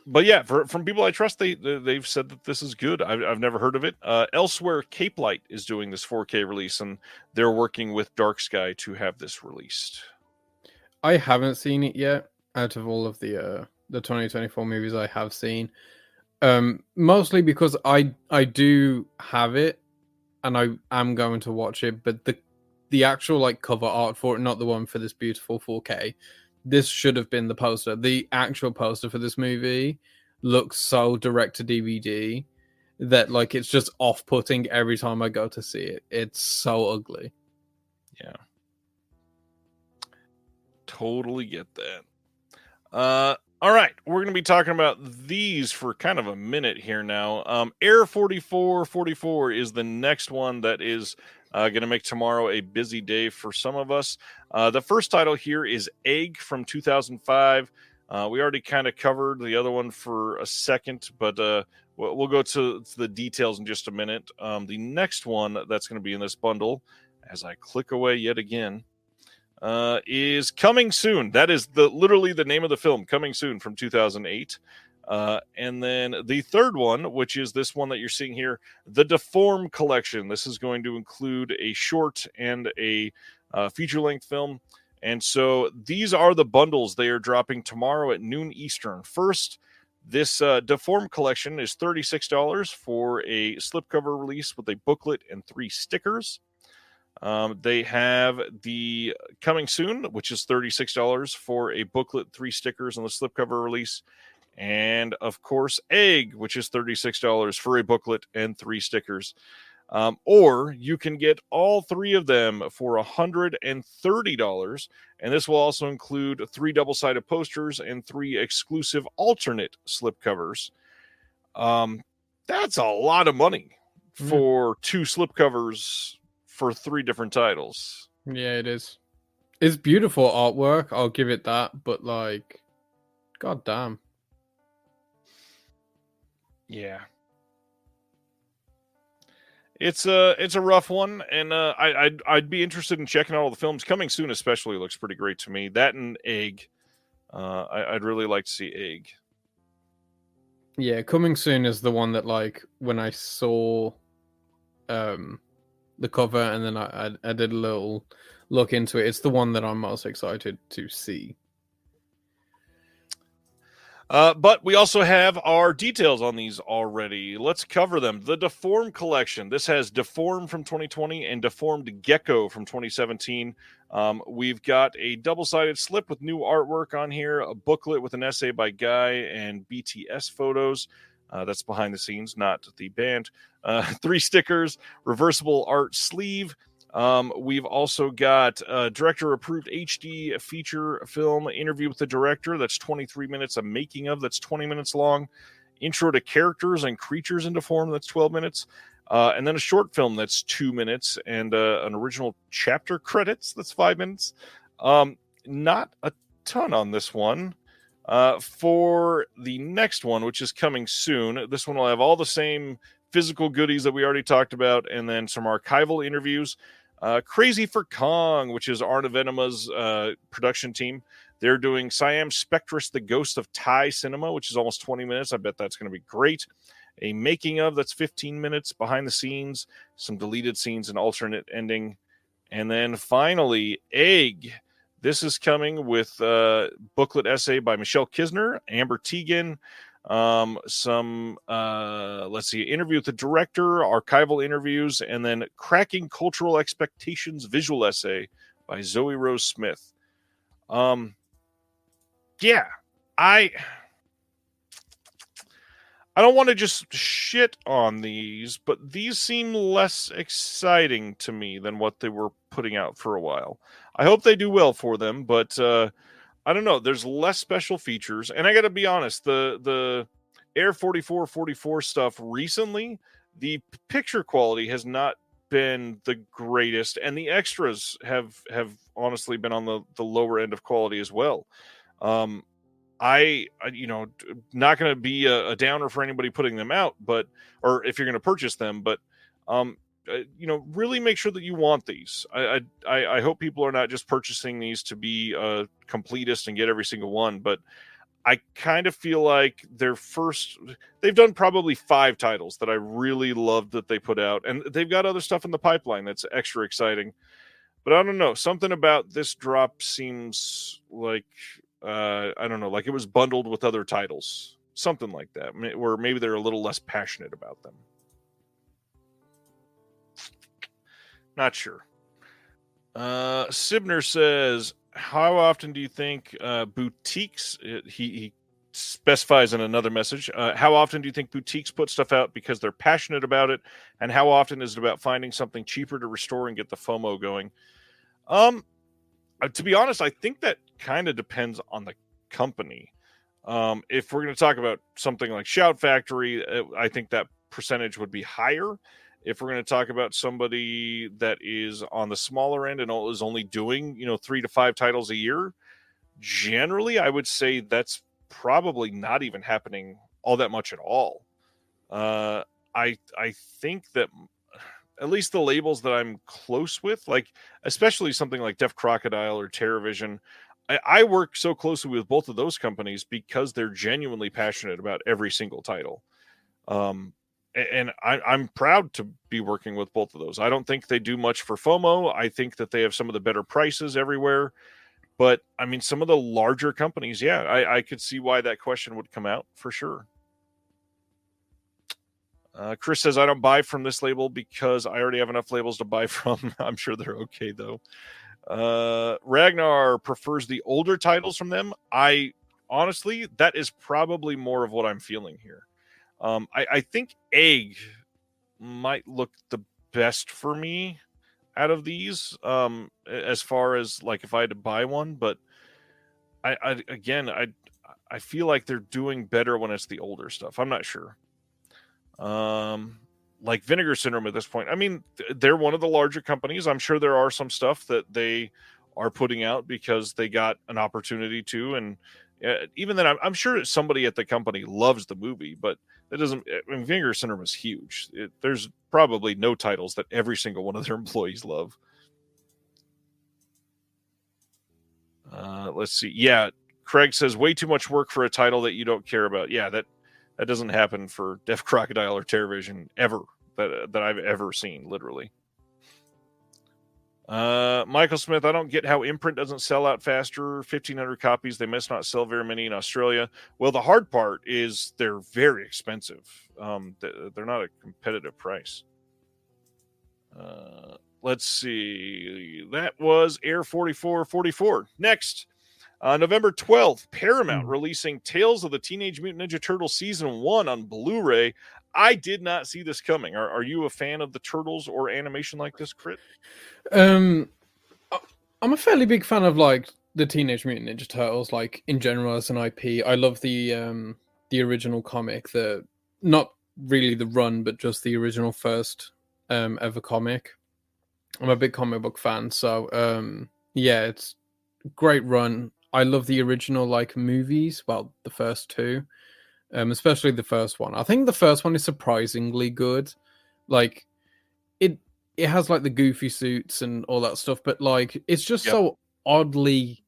But yeah, from people I trust, they've said that this is good. I've never heard of it. Elsewhere, Cape Light is doing this 4K release, and they're working with Dark Sky to have this released. I haven't seen it yet. Out of all of the 2024 movies I have seen, mostly because I do have it, and I am going to watch it, but the actual like cover art for it, not the one for this beautiful 4K. This should have been the poster. The actual poster for this movie looks so direct to DVD that like it's just off-putting every time I go to see it. It's so ugly. Yeah. Totally get that. All right, we're going to be talking about these for kind of a minute here now. Air 4444 is the next one that is going to make tomorrow a busy day for some of us. The first title here is Egg from 2005. We already kind of covered the other one for a second, but we'll go to the details in just a minute. The next one that's going to be in this bundle, as I click away yet again, is Coming Soon. That is literally the name of the film, Coming Soon from 2008. And then the third one, which is this one that you're seeing here, the Deform Collection. This is going to include a short and a feature-length film. And so these are the bundles they are dropping tomorrow at noon Eastern. First, this Deform Collection is $36 for a slipcover release with a booklet and 3 stickers. They have the Coming Soon, which is $36 for a booklet, 3 stickers, and the slipcover release. And, of course, Egg, which is $36 for a booklet and 3 stickers. Or you can get all 3 of them for $130. And this will also include 3 double-sided posters and 3 exclusive alternate slipcovers. That's a lot of money for 2 slipcovers for 3 different titles. Yeah, it is. It's beautiful artwork, I'll give it that, but like, god damn. Yeah. It's a rough one, and I'd be interested in checking out all the films. Coming Soon especially looks pretty great to me. That and Egg. I'd really like to see Egg. Yeah, Coming Soon is the one that like when I saw the cover and then I did a little look into it. It's the one that I'm most excited to see. But we also have our details on these already. Let's cover them. The Deform Collection. This has Deform from 2020 and Deformed Gecko from 2017. We've got a double-sided slip with new artwork on here, a booklet with an essay by Guy and BTS photos. That's behind the scenes, not the band. 3 stickers, reversible art sleeve. We've also got director-approved HD feature film interview with the director. That's 23 minutes. A making of that's 20 minutes long. Intro to characters and creatures in Deform. That's 12 minutes. And then a short film that's 2 minutes. And an original chapter credits. That's 5 minutes. Not a ton on this one. For the next one, which is Coming Soon, this one will have all the same physical goodies that we already talked about, and then some archival interviews. Crazy for Kong, which is Arna Venema's production team. They're doing Siam Spectrus, the Ghost of Thai Cinema, which is almost 20 minutes. I bet that's going to be great. A making of that's 15 minutes, behind the scenes, some deleted scenes, and alternate ending. And then finally, Egg. This is coming with booklet essay by Michelle Kisner, Amber Teagan, some let's see, interview with the director, archival interviews, and then Cracking Cultural Expectations visual essay by Zoe Rose Smith. Yeah, I don't want to just shit on these, but these seem less exciting to me than what they were putting out for a while. I hope they do well for them, but I don't know. There's less special features, and I got to be honest. The Air 4444 stuff recently, the picture quality has not been the greatest, and the extras have honestly been on the lower end of quality as well. I not going to be a downer for anybody putting them out, but or if you're going to purchase them, but really make sure that you want these. I hope people are not just purchasing these to be a completist and get every single one, but I kind of feel like they've done probably 5 titles that I really loved that they put out, and they've got other stuff in the pipeline that's extra exciting. But I don't know, something about this drop seems like I don't know, like it was bundled with other titles, something like that, where maybe they're a little less passionate about them. Not sure. Sibner says, how often do you think boutiques, he specifies in another message, how often do you think boutiques put stuff out because they're passionate about it? And how often is it about finding something cheaper to restore and get the FOMO going? To be honest, I think that kind of depends on the company. If we're going to talk about something like Shout Factory, I think that percentage would be higher. If we're going to talk about somebody that is on the smaller end and is only doing 3 to 5 titles a year, generally I would say that's probably not even happening all that much at all. I think that at least the labels that I'm close with, like especially something like Def Crocodile or TerraVision, I work so closely with both of those companies because they're genuinely passionate about every single title. And I'm proud to be working with both of those. I don't think they do much for FOMO. I think that they have some of the better prices everywhere. But I mean, some of the larger companies, yeah, I could see why that question would come out for sure. Chris says, I don't buy from this label because I already have enough labels to buy from. I'm sure they're okay, though. Ragnar prefers the older titles from them. Honestly, that is probably more of what I'm feeling here. I think Egg might look the best for me out of these, as far as like if I had to buy one, but I feel like they're doing better when it's the older stuff. I'm not sure. Like Vinegar Syndrome at this point, I mean, they're one of the larger companies. I'm sure there are some stuff that they are putting out because they got an opportunity to, and even then, I'm sure somebody at the company loves the movie, but that doesn't. I mean, Vinegar Syndrome is huge. There's probably no titles that every single one of their employees love. Let's see. Yeah, Craig says way too much work for a title that you don't care about. Yeah, that doesn't happen for Def Crocodile or TerraVision ever that I've ever seen, literally. Michael Smith, I don't get how Imprint doesn't sell out faster. 1,500 copies. They must not sell very many in Australia. Well, the hard part is they're very expensive. They're not a competitive price. Let's see. That was Air 4444. Next, November 12th, Paramount releasing Tales of the Teenage Mutant Ninja Turtles Season 1 on Blu-ray. I did not see this coming. Are you a fan of the Turtles or animation like this, Crit? I'm a fairly big fan of like the Teenage Mutant Ninja Turtles, like in general as an IP. I love the original comic, not really the run, but just the original first ever comic. I'm a big comic book fan, so yeah, it's a great run. I love the original like movies, well, the first 2. Especially the first one. I think the first one is surprisingly good. Like it has like the goofy suits and all that stuff, but like it's just so oddly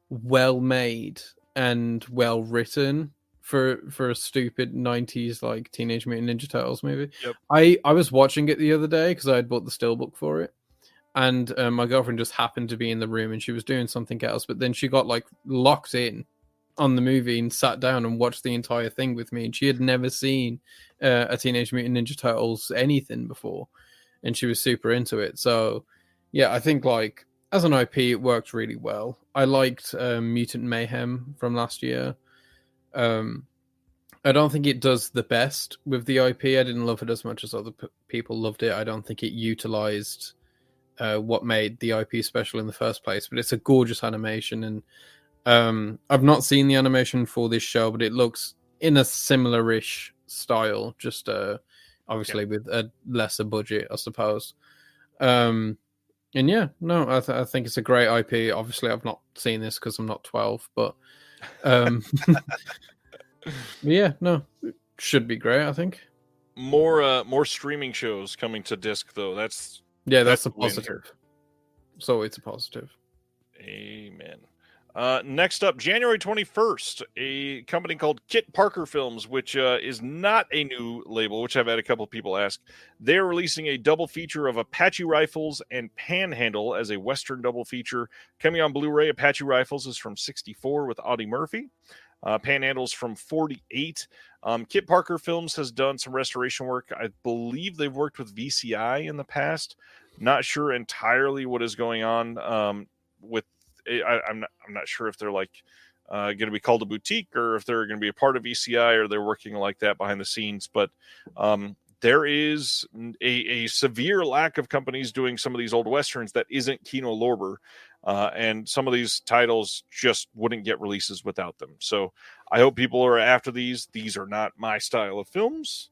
well made and well written for a stupid 90s like Teenage Mutant Ninja Turtles movie. Yep. I was watching it the other day because I had bought the steelbook for it, and my girlfriend just happened to be in the room, and she was doing something else. But then she got like locked in on the movie and sat down and watched the entire thing with me. And she had never seen a Teenage Mutant Ninja Turtles anything before, and she was super into it. So yeah, I think like as an IP, it worked really well. I liked Mutant Mayhem from last year. I don't think it does the best with the IP. I didn't love it as much as other people loved it. I don't think it utilized what made the IP special in the first place, but it's a gorgeous animation. And I've not seen the animation for this show, but it looks in a similar-ish style, just obviously with a lesser budget, I suppose. And yeah, no, I think it's a great IP. Obviously, I've not seen this because I'm not 12, but yeah, no, it should be great, I think. More streaming shows coming to disc, though. That's a positive. So it's a positive. Amen. Next up, January 21st, a company called Kit Parker Films, which is not a new label, which I've had a couple of people ask. They're releasing a double feature of Apache Rifles and Panhandle as a Western double feature. Coming on Blu-ray, Apache Rifles is from 1964 with Audie Murphy. Panhandle's from 1948. Kit Parker Films has done some restoration work. I believe they've worked with VCI in the past. Not sure entirely what is going on with. I'm not sure if they're like going to be called a boutique or if they're going to be a part of VCI or they're working like that behind the scenes. But there is a severe lack of companies doing some of these old Westerns that isn't Kino Lorber. And some of these titles just wouldn't get releases without them. So I hope people are after these. These are not my style of films.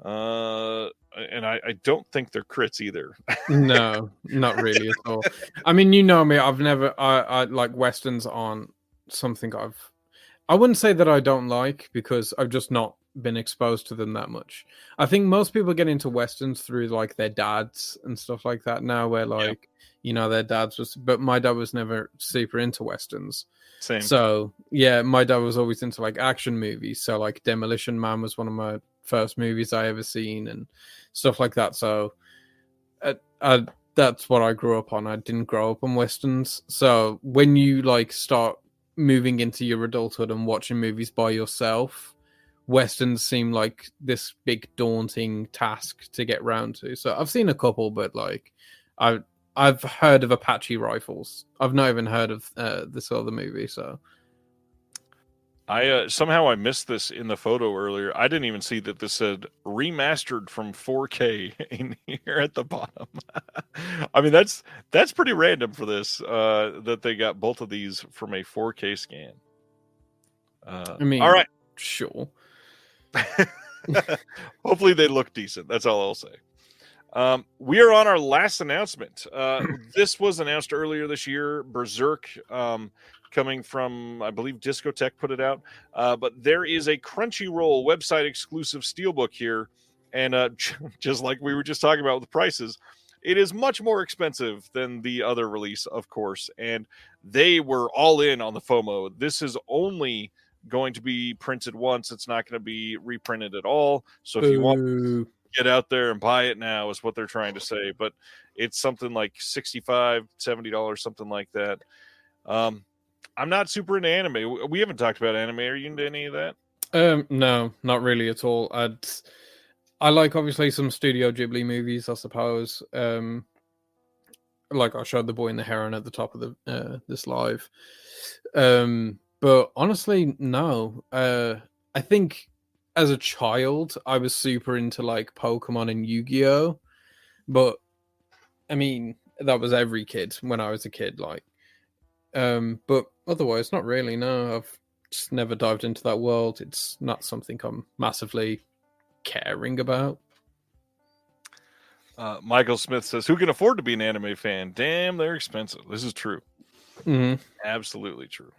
And I don't think they're crits either. No, not really at all. I mean, you know me, I've never, I like Westerns aren't something I wouldn't say that I don't like because I've just not been exposed to them that much. I think most people get into Westerns through like their dads and stuff like that now where like, you know, their dads but my dad was never super into Westerns. Same. So yeah, my dad was always into like action movies. So like Demolition Man was one of my first movies I ever seen and stuff like that. So that's what I grew up on. I didn't grow up on Westerns. So when you like start moving into your adulthood and watching movies by yourself, Westerns seem like this big daunting task to get round to. So I've seen a couple, but like I've heard of Apache Rifles. I've not even heard of this other movie. So I somehow I missed this in the photo earlier. I didn't even see that this said remastered from 4K in here at the bottom. I mean, that's pretty random for this that they got both of these from a 4K scan. I mean, all right, sure. Hopefully they look decent. That's all I'll say. We are on our last announcement. This was announced earlier this year. Berserk. Coming from, I believe, Discotech put it out. But there is a Crunchyroll website exclusive steelbook here. And just like we were just talking about with the prices, it is much more expensive than the other release, of course. And they were all in on the FOMO. This is only going to be printed once. It's not going to be reprinted at all. So if you want, get out there and buy it now is what they're trying to say. But it's something like $65, $70, something like that. I'm not super into anime. We haven't talked about anime. Are you into any of that? No, not really at all. I like obviously some Studio Ghibli movies, I suppose. Like I showed The Boy and the Heron at the top of the this live. But honestly, no. I think as a child, I was super into like Pokemon and Yu-Gi-Oh! But I mean, that was every kid when I was a kid, like. But otherwise, not really. No, I've just never dived into that world. It's not something I'm massively caring about. Michael Smith says, "Who can afford to be an anime fan? Damn, they're expensive." This is true. Mm-hmm. Absolutely true.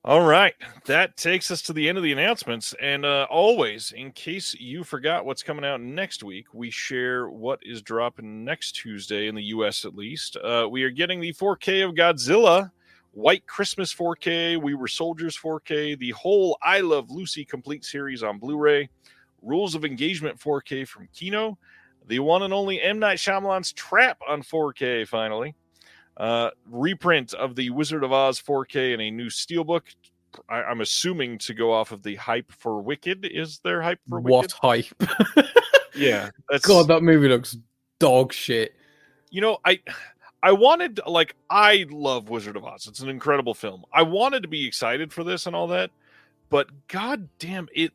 All right, that takes us to the end of the announcements. And always, in case you forgot what's coming out next week, we share what is dropping next Tuesday in the U.S. at least. We are getting the 4K of Godzilla, White Christmas 4K, We Were Soldiers 4K, the whole I Love Lucy complete series on Blu-ray, Rules of Engagement 4K from Kino, the one and only M. Night Shyamalan's Trap on 4K, finally. Reprint of the Wizard of Oz 4K in a new steelbook. I'm assuming to go off of the hype for Wicked. Is there hype for Wicked? What hype? Yeah. God, that movie looks dog shit. You know, I wanted, like, I love Wizard of Oz. It's an incredible film. I wanted to be excited for this and all that, but god damn it,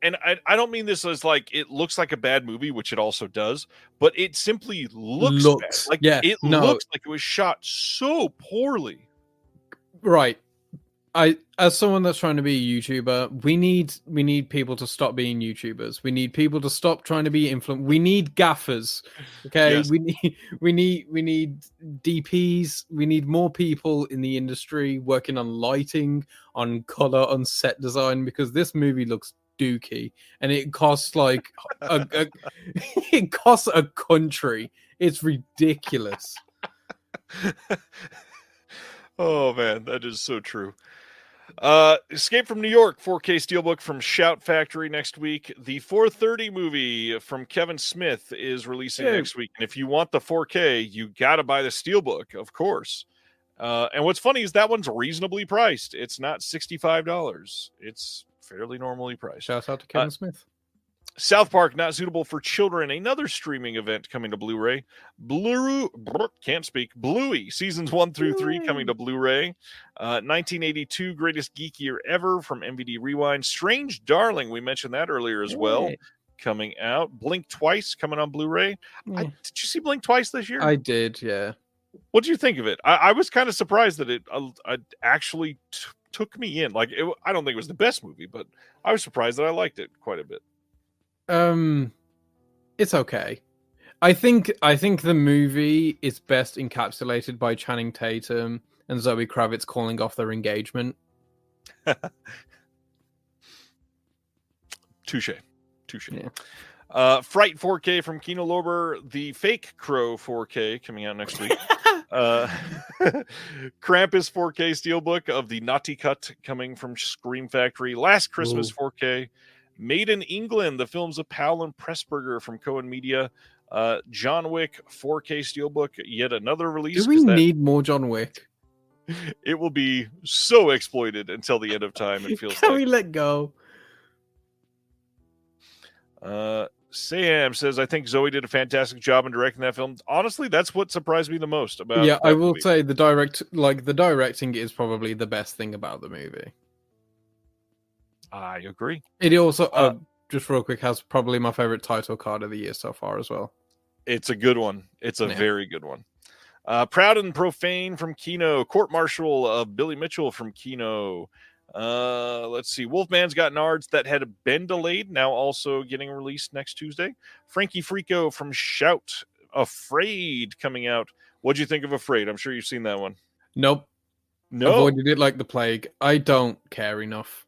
and I don't mean this as like it looks like a bad movie, which it also does, but it simply looks bad. Like, yeah, it looks like it was shot so poorly. Right. As someone that's trying to be a YouTuber, we need people to stop being YouTubers. We need people to stop trying to be we need gaffers. Okay. Yes. We need DPs. We need more people in the industry working on lighting, on color, on set design, because this movie looks dookie and it costs like it costs a country. It's ridiculous. Oh man, that is so true. Escape from New York 4K steelbook from Shout Factory next week. The 4:30 movie from Kevin Smith is releasing next week, and if you want the 4K, you got to buy the steelbook, of course. And what's funny is that one's reasonably priced. It's not $65. It's fairly normally priced. Shout out to Kevin Smith. South Park, not suitable for children. Another streaming event coming to Blu-ray. Bluey, seasons 1 through 3 coming to Blu-ray. 1982, Greatest Geek Year Ever from MVD Rewind. Strange Darling, we mentioned that earlier as well, coming out. Blink Twice coming on Blu-ray. Did you see Blink Twice this year? I did, yeah. What did you think of it? I was kind of surprised that it actually took me in. Like, I don't think it was the best movie, but I was surprised that I liked it quite a bit. It's okay. I think the movie is best encapsulated by Channing Tatum and Zoe Kravitz calling off their engagement. Touche. Yeah. Fright 4K from Kino Lorber, the Fake Crow 4K coming out next week. Krampus 4K steelbook of the Naughty Cut coming from Scream Factory. Last Christmas 4K. Made in England, the films of Powell and Pressburger from Cohen Media. John Wick 4K steelbook, yet another release. Do we need more John Wick? It will be so exploited until the end of time, it feels Can like. we let go? Sam says, I think Zoe did a fantastic job in directing that film. Honestly, that's what surprised me the most about Yeah, I will movie. say the directing is probably the best thing about the movie. I agree. It also, just real quick, has probably my favorite title card of the year so far as well. It's a good one. It's a very good one. Proud and Profane from Kino. Court Martial of Billy Mitchell from Kino. Let's see. Wolfman's Got Nards that had been delayed, now also getting released next Tuesday. Frankie Frico from Shout. Afraid coming out. What'd you think of Afraid? I'm sure you've seen that one. Nope. No. Avoided it like the plague. I don't care enough.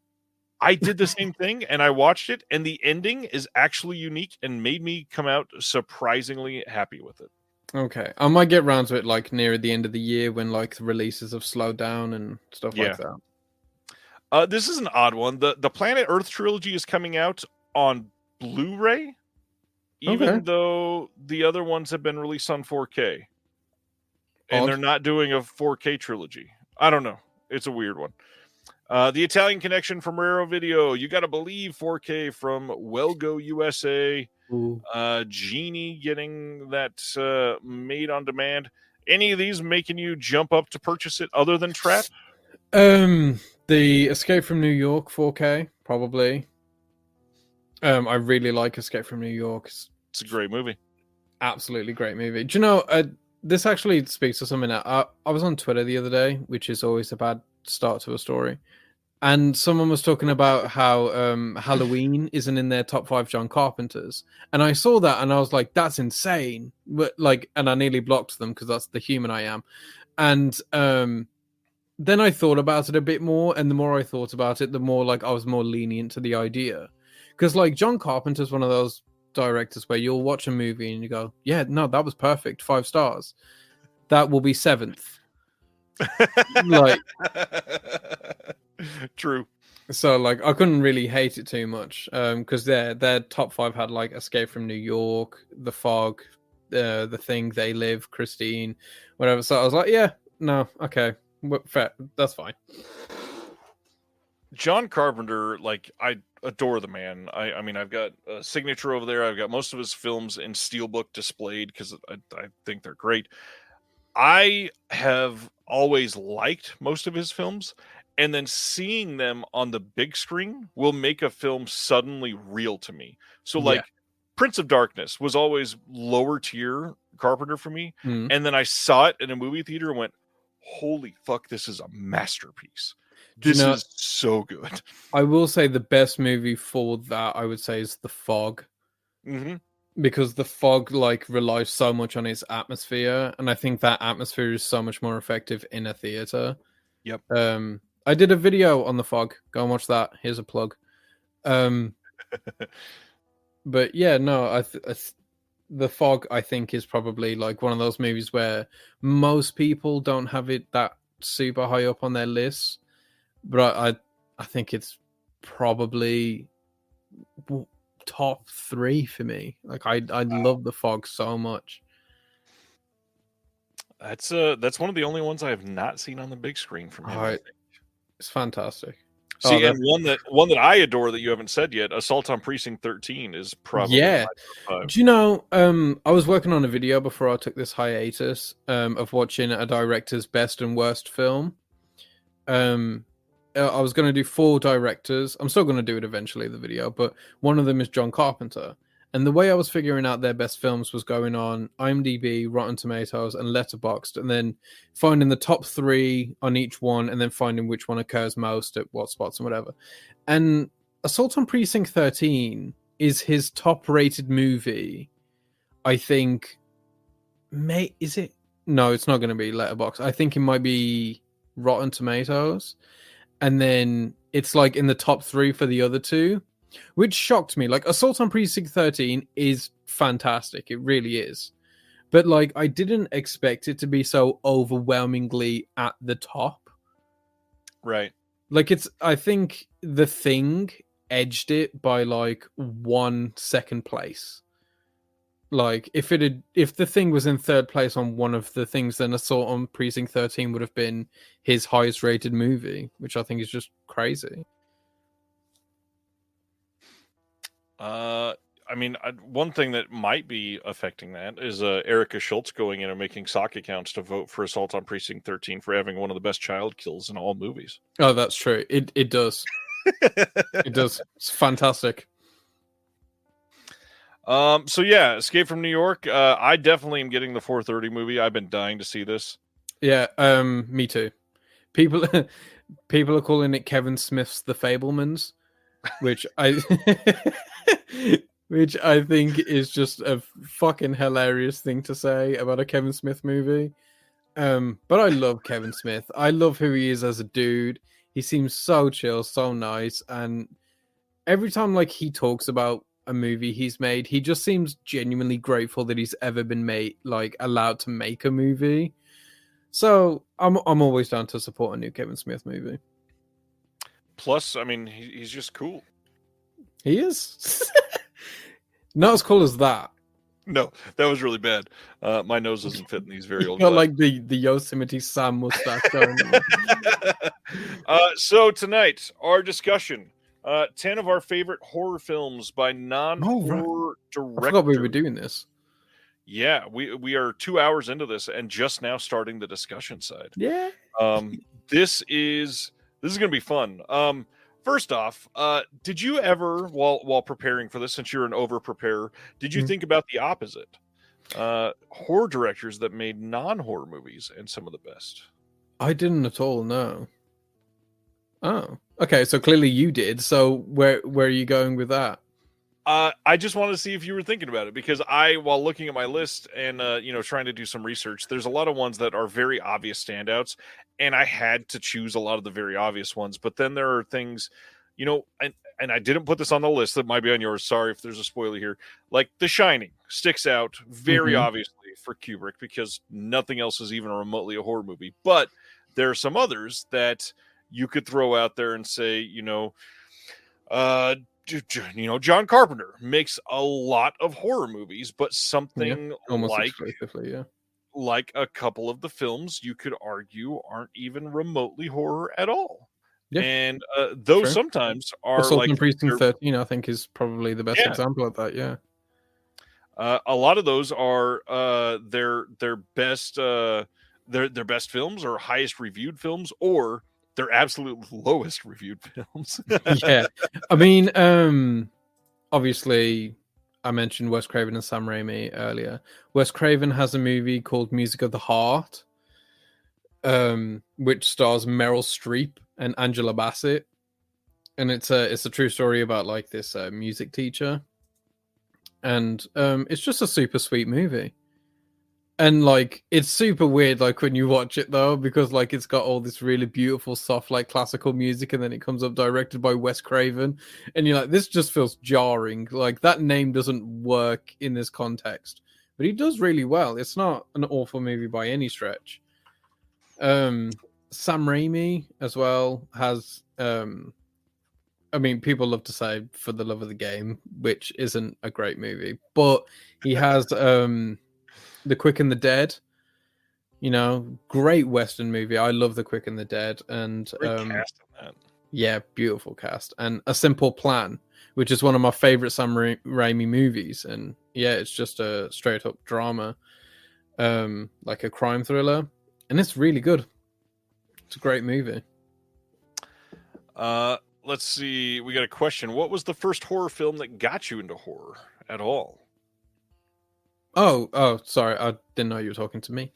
I did the same thing, and I watched it, and the ending is actually unique and made me come out surprisingly happy with it. Okay. I might get round to it like near the end of the year when like the releases have slowed down and stuff like that. This is an odd one. The Planet Earth trilogy is coming out on Blu-ray, even though the other ones have been released on 4K. And they're not doing a 4K trilogy. I don't know. It's a weird one. The Italian Connection from Raro Video. You Gotta Believe 4K from Wellgo USA. Genie getting that made on demand. Any of these making you jump up to purchase it other than Trap? The Escape from New York 4K, probably. I really like Escape from New York. It's a great movie. Absolutely great movie. Do you know, this actually speaks to something that I was on Twitter the other day, which is always a bad start to a story. And someone was talking about how Halloween isn't in their top 5 John Carpenters. And I saw that and I was like, that's insane. But and I nearly blocked them because that's the human I am. And then I thought about it a bit more. And the more I thought about it, the more like I was more lenient to the idea. Because like John Carpenter's one of those directors where you'll watch a movie and you go, yeah, no, that was perfect. 5 stars. That will be 7th. Like, True. So like I couldn't really hate it too much because their top 5 had like Escape from New York, The Fog, The Thing, They Live, Christine, whatever. So I was like, yeah, no, okay, fair, that's fine. John Carpenter, like, I adore the man. I mean, I've got a signature over there. I've got most of his films in steelbook displayed because I think they're great. I have always liked most of his films, and then seeing them on the big screen will make a film suddenly real to me. So, Yeah. like, Prince of Darkness was always lower tier Carpenter for me, Mm. and then I saw it in a movie theater and went, holy fuck, this is a masterpiece. This is so good. I will say the best movie for that, I would say, is The Fog. Mm-hmm. Because The Fog like relies so much on its atmosphere, and I think that atmosphere is so much more effective in a theater. Yep. I did a video on The Fog. Go and watch that. Here's a plug. But yeah, no, The Fog, I think, is probably like one of those movies where most people don't have it that super high up on their lists, but I think it's probably top 3 for me. Like I love The Fog so much. That's one of the only ones I have not seen on the big screen from him. It's fantastic. See, and one that I adore that you haven't said yet, Assault on Precinct 13 is probably my top 5. Do you know, I was working on a video before I took this hiatus of watching a director's best and worst film. I was going to do 4 directors. I'm still going to do it eventually, the video, but one of them is John Carpenter. And the way I was figuring out their best films was going on IMDb, Rotten Tomatoes, and Letterboxd, and then finding the top 3 on each one, and then finding which one occurs most at what spots and whatever. And Assault on Precinct 13 is his top-rated movie. I think, is it? No, it's not going to be Letterboxd. I think it might be Rotten Tomatoes. And then it's like in the top 3 for the other 2, which shocked me. Like, Assault on Precinct 13 is fantastic. It really is. But like, I didn't expect it to be so overwhelmingly at the top. Right. Like, I think The Thing edged it by like 1 second place. Like, if The Thing was in 3rd place on one of the things, then Assault on Precinct 13 would have been his highest rated movie, which I think is just crazy. I mean, one thing that might be affecting that is Erica Schultz going in and making sock accounts to vote for Assault on Precinct 13 for having one of the best child kills in all movies. Oh, that's true. It does. It does. It's fantastic. So yeah, Escape from New York. I definitely am getting the 4:30 movie. I've been dying to see this. Yeah, me too. People are calling it Kevin Smith's The Fabelmans, which I think is just a fucking hilarious thing to say about a Kevin Smith movie. But I love Kevin Smith. I love who he is as a dude. He seems so chill, so nice, and every time like he talks about a movie he's made, he just seems genuinely grateful that he's ever been allowed to make a movie. So I'm always down to support a new Kevin Smith movie. Plus, I mean, he's just cool. He is. Not as cool as that. No, that was really bad. My nose doesn't fit in these very old. Got like the Yosemite Sam mustache going. So tonight, our discussion: 10 of our favorite horror films by non-horror directors. I forgot we were doing this. Yeah, we are 2 hours into this and just now starting the discussion side. Yeah. This is going to be fun. First off, did you ever, while preparing for this, since you're an over-preparer, did you think about the opposite? Horror directors that made non-horror movies and some of the best. I didn't at all, no. Oh, okay. So clearly you did. So where are you going with that? I just wanted to see if you were thinking about it, because while looking at my list and trying to do some research, there's a lot of ones that are very obvious standouts, and I had to choose a lot of the very obvious ones. But then there are things, and I didn't put this on the list that might be on yours. Sorry if there's a spoiler here. Like The Shining sticks out very obviously for Kubrick because nothing else is even remotely a horror movie. But there are some others that you could throw out there and say, uh, John Carpenter makes a lot of horror movies, but something almost exclusively, yeah. like a couple of the films you could argue aren't even remotely horror at all. Yeah, And those true. sometimes are Assault like on Precinct 13, I think, is probably the best yeah. example of that. Yeah. A lot of those are their best their best films or highest reviewed films, or their absolute lowest reviewed films. Yeah. I mean, obviously, I mentioned Wes Craven and Sam Raimi earlier. Wes Craven has a movie called Music of the Heart, which stars Meryl Streep and Angela Bassett, and it's a true story about like this music teacher, and it's just a super sweet movie. And like it's super weird like when you watch it though, because like it's got all this really beautiful soft like classical music, and then it comes up directed by Wes Craven, and you're like, this just feels jarring. Like that name doesn't work in this context, but he does really well. It's not an awful movie by any stretch. Sam Raimi as well has I mean, people love to say For the Love of the Game, which isn't a great movie, but he has The Quick and the Dead, great Western movie. I love The Quick and the Dead, and Great cast on that. yeah, beautiful cast. And A Simple Plan, which is one of my favorite Sam Raimi movies, and yeah, it's just a straight up drama, like a crime thriller, and it's really good. It's a great movie. Let's see. We got a question. What was the first horror film that got you into horror at all? Oh, sorry. I didn't know you were talking to me.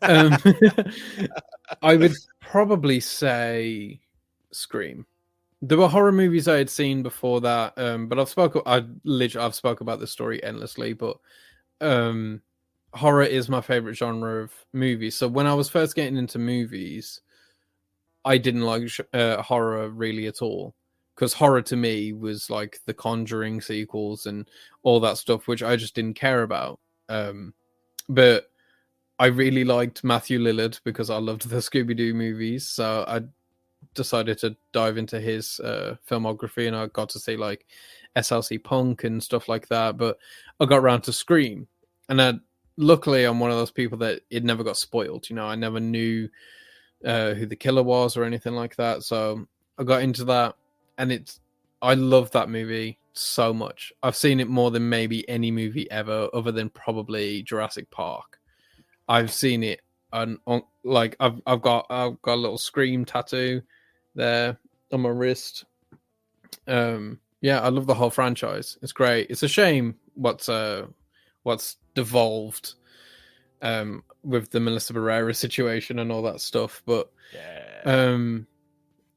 I would probably say Scream. There were horror movies I had seen before that, but I've spoke about this story endlessly. But horror is my favorite genre of movies. So when I was first getting into movies, I didn't like horror really at all, because horror to me was like the Conjuring sequels and all that stuff, which I just didn't care about. But I really liked Matthew Lillard because I loved the Scooby-Doo movies, so I decided to dive into his filmography, and I got to see like SLC Punk and stuff like that. But I got around to Scream, and luckily I'm one of those people that it never got spoiled. I never knew who the killer was or anything like that, so I got into that, and I love that movie so much. I've seen it more than maybe any movie ever, other than probably Jurassic Park. I've seen it on like I've got a little Scream tattoo there on my wrist. Yeah, I love the whole franchise. It's great. It's a shame what's devolved with the Melissa Barrera situation and all that stuff, but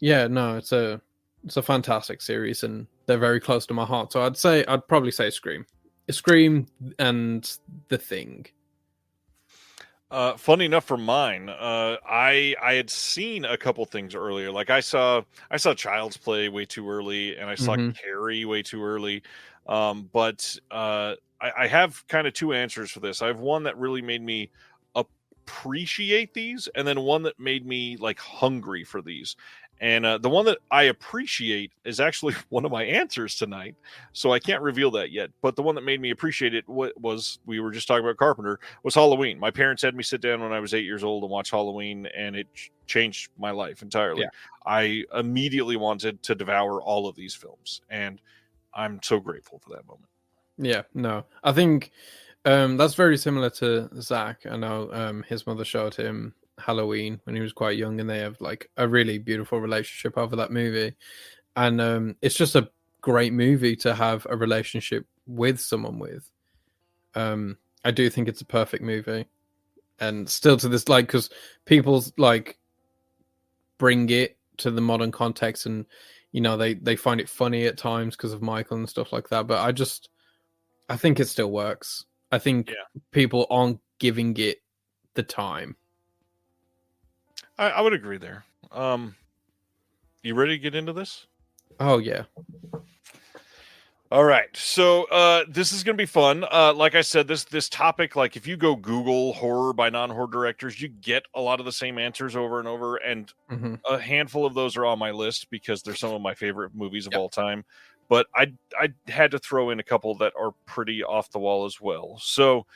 yeah, no, it's a fantastic series, and they're very close to my heart. So I'd probably say Scream and The Thing. Funny enough for mine, I had seen a couple things earlier. Like I saw Child's Play way too early, and I saw Carrie way too early. But I have kind of two answers for this. I have one that really made me appreciate these, and then one that made me like hungry for these. And the one that I appreciate is actually one of my answers tonight, so I can't reveal that yet. But the one that made me appreciate it was, we were just talking about Carpenter, was Halloween. My parents had me sit down when I was 8 years old and watch Halloween, and it changed my life entirely. Yeah. I immediately wanted to devour all of these films, and I'm so grateful for that moment. Yeah, no, I think that's very similar to Zach. I know his mother showed him Halloween when he was quite young, and they have like a really beautiful relationship over that movie, and it's just a great movie to have a relationship with someone with. I do think it's a perfect movie, and still to this, like, because people like bring it to the modern context, and they find it funny at times because of Michael and stuff like that, but I think it still works. I think people aren't giving it the time. I would agree there. You ready to get into this? Oh, yeah. All right, so this is going to be fun. Like I said, this topic, like if you go Google horror by non-horror directors, you get a lot of the same answers over and over, and Mm-hmm. a handful of those are on my list because they're some of my favorite movies of Yep. all time. But I had to throw in a couple that are pretty off the wall as well. So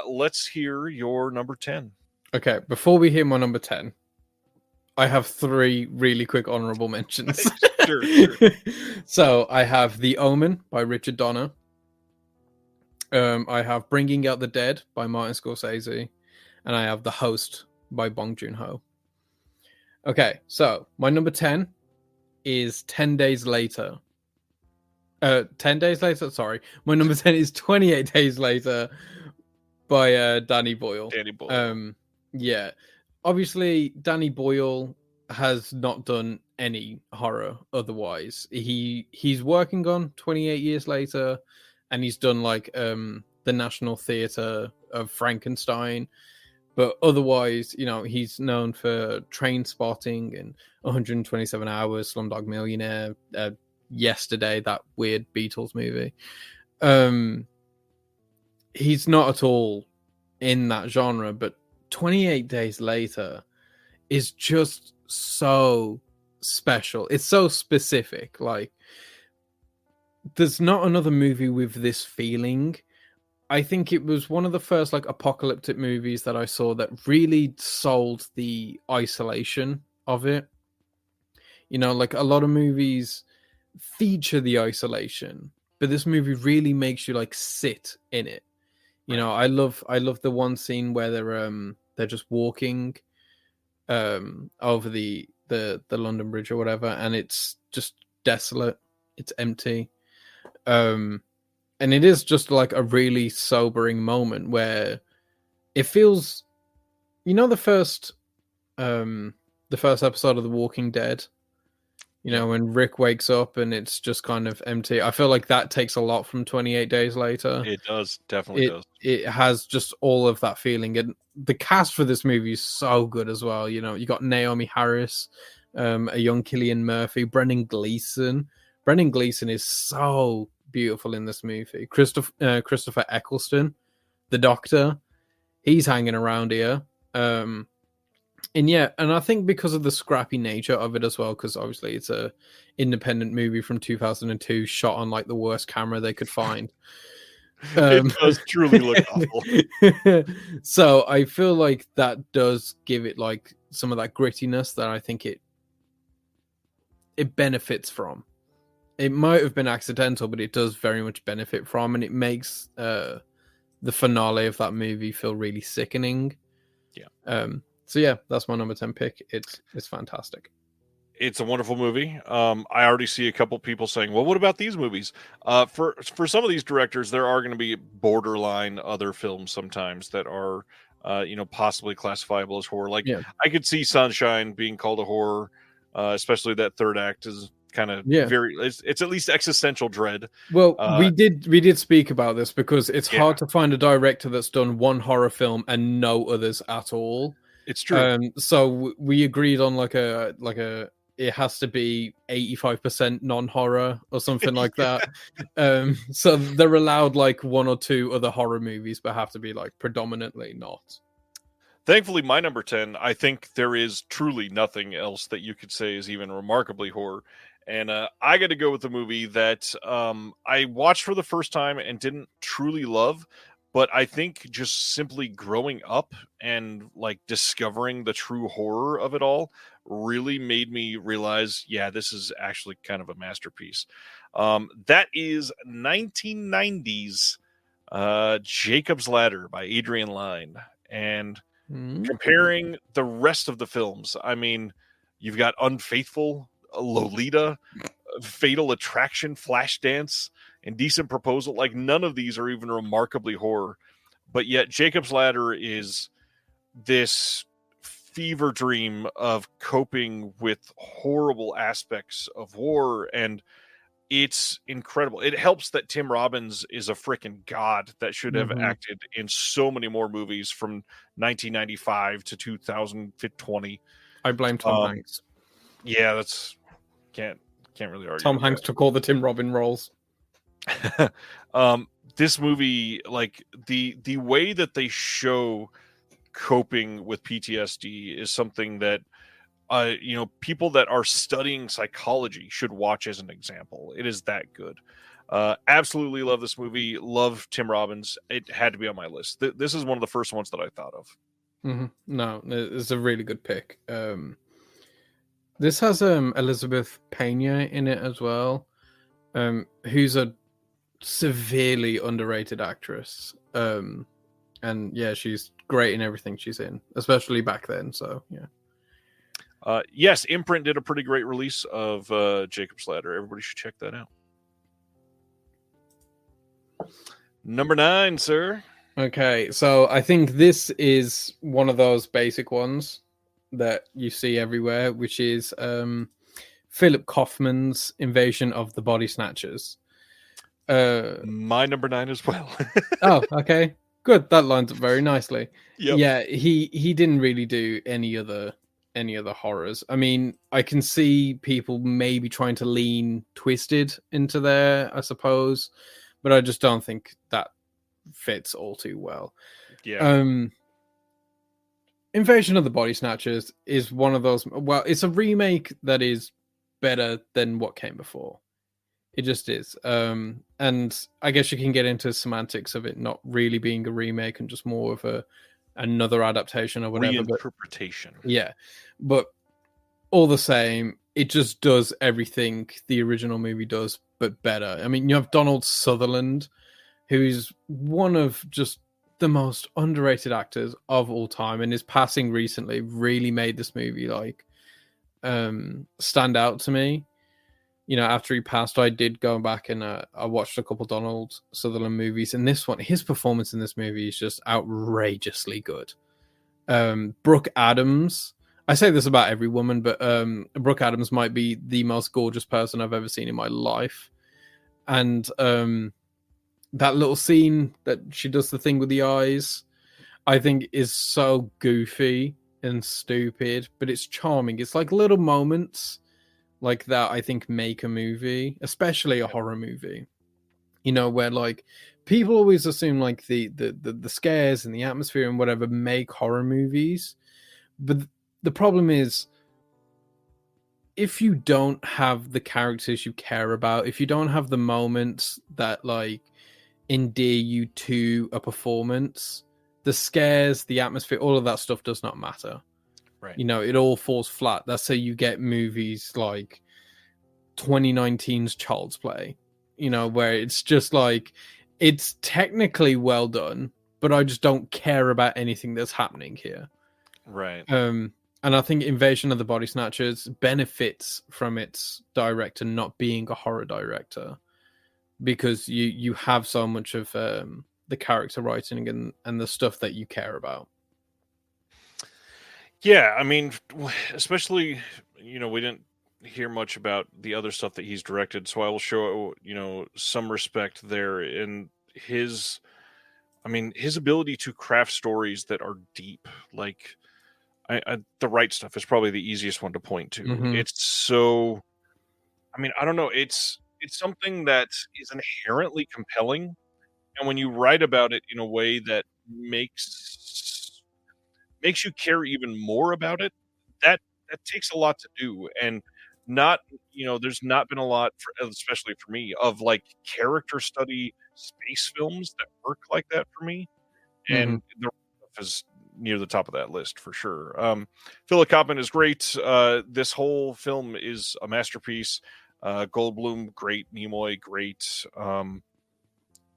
let's hear your number 10. Okay, before we hear my number 10, I have 3 really quick honorable mentions. Sure. So I have The Omen by Richard Donner. I have Bringing Out the Dead by Martin Scorsese, and I have The Host by Bong Joon-ho. Okay, so my number 10 is 10 Days Later. 10 Days Later, sorry. My number 10 is 28 Days Later by Danny Boyle. Danny Boyle. Yeah. Obviously, Danny Boyle has not done any horror otherwise. He's working on 28 Years Later, and he's done like the National Theatre of Frankenstein. But otherwise, you know, he's known for Train Spotting and 127 Hours, Slumdog Millionaire, Yesterday, that weird Beatles movie. He's not at all in that genre, but 28 Days Later is just so special. It's so specific. Like, there's not another movie with this feeling. I think it was one of the first like apocalyptic movies that I saw that really sold the isolation of it. You know, like a lot of movies feature the isolation, but this movie really makes you like sit in it. You know, I love the one scene where they're just walking over the London Bridge or whatever, and it's just desolate, it's empty. And it is just like a really sobering moment where it feels, you know, the first episode of The Walking Dead, you know, when Rick wakes up and it's just kind of empty. I feel like that takes a lot from 28 Days Later. It does, definitely does. It has just all of that feeling. And the cast for this movie is so good as well. You know, you got Naomi Harris, a young Cillian Murphy, Brendan Gleeson. Brendan Gleeson is so beautiful in this movie. Christopher Eccleston, the Doctor, he's hanging around here. And yeah, and I think because of the scrappy nature of it as well, because obviously it's a independent movie from 2002 shot on like the worst camera they could find. It does truly look awful. So I feel like that does give it like some of that grittiness that I think it benefits from. It might have been accidental, but it does very much benefit from, and it makes the finale of that movie feel really sickening. Yeah. So yeah, that's my number 10 pick. It's fantastic. It's a wonderful movie. I already see a couple people saying, "Well, what about these movies?" For some of these directors, there are going to be borderline other films sometimes that are, possibly classifiable as horror. Like I could see Sunshine being called a horror, especially that third act is kind of very. It's at least existential dread. Well, we did speak about this because it's hard to find a director that's done one horror film and no others at all. It's true. So we agreed on like a it has to be 85% non-horror or something like that. So they're allowed like one or two other horror movies, but have to be like predominantly not. Thankfully, my number 10, I think there is truly nothing else that you could say is even remarkably horror. And I got to go with the movie that I watched for the first time and didn't truly love. But I think just simply growing up and like discovering the true horror of it all really made me realize, yeah, this is actually kind of a masterpiece. That is 1990's Jacob's Ladder by Adrian Lyne. And comparing the rest of the films, I mean, you've got Unfaithful, Lolita, Fatal Attraction, Flashdance, Indecent Proposal. Like none of these are even remarkably horror, but yet Jacob's Ladder is this fever dream of coping with horrible aspects of war, and it's incredible. It helps that Tim Robbins is a freaking god that should have acted in so many more movies from 1995 to 2020. I blame Tom Hanks. Yeah, that's can't really argue. Tom Hanks took all the Tim Robbins roles. This movie, like the way that they show coping with PTSD is something that people that are studying psychology should watch as an example. It is that good. Absolutely love this movie. Love Tim Robbins. It had to be on my list. This is one of the first ones that I thought of. Mm-hmm. No, it's a really good pick. This has Elizabeth Pena in it as well, who's a severely underrated actress. And yeah, she's great in everything she's in, especially back then. So yeah. Yes, Imprint did a pretty great release of Jacob's Ladder. Everybody should check that out. Number 9, sir. Okay, so I think this is one of those basic ones that you see everywhere, which is Philip Kaufman's Invasion of the Body Snatchers. My number 9 as well. Oh, okay. Good. That lines up very nicely. Yep. Yeah, he didn't really do any other horrors. I mean, I can see people maybe trying to lean Twisted into there, I suppose, but I just don't think that fits all too well. Yeah. Invasion of the Body Snatchers is one of those. Well, it's a remake that is better than what came before. It just is. And I guess you can get into semantics of it not really being a remake and just more of another adaptation or whatever. Reinterpretation. Yeah. But all the same, it just does everything the original movie does, but better. I mean, you have Donald Sutherland, who's one of just the most underrated actors of all time, and his passing recently really made this movie stand out to me. You know, after he passed, I did go back and I watched a couple Donald Sutherland movies, and this one, his performance in this movie is just outrageously good. Brooke Adams, I say this about every woman, but Brooke Adams might be the most gorgeous person I've ever seen in my life. And that little scene that she does the thing with the eyes, I think is so goofy and stupid, but it's charming. It's like little moments like that I think make a movie, especially a horror movie. You know, where like people always assume like the scares and the atmosphere and whatever make horror movies, but the problem is if you don't have the characters you care about, if you don't have the moments that like endear you to a performance, the scares, the atmosphere, all of that stuff does not matter. Right. You know, it all falls flat. That's how you get movies like 2019's Child's Play, you know, where it's just like, it's technically well done, but I just don't care about anything that's happening here. Right. And I think Invasion of the Body Snatchers benefits from its director not being a horror director, because you have so much of the character writing and the stuff that you care about. Yeah, I mean, especially, you know, we didn't hear much about the other stuff that he's directed, so I will show, you know, some respect there in his ability to craft stories that are deep. Like, The Right Stuff is probably the easiest one to point to. Mm-hmm. It's so, I mean, I don't know, it's something that is inherently compelling, and when you write about it in a way that makes you care even more about it, that takes a lot to do. And not, you know, there's not been a lot, especially for me, of like character study space films that work like that for me. And The Stuff is near the top of that list for sure. Philip Kaufman is great. This whole film is a masterpiece. Goldblum, great. Nimoy, great.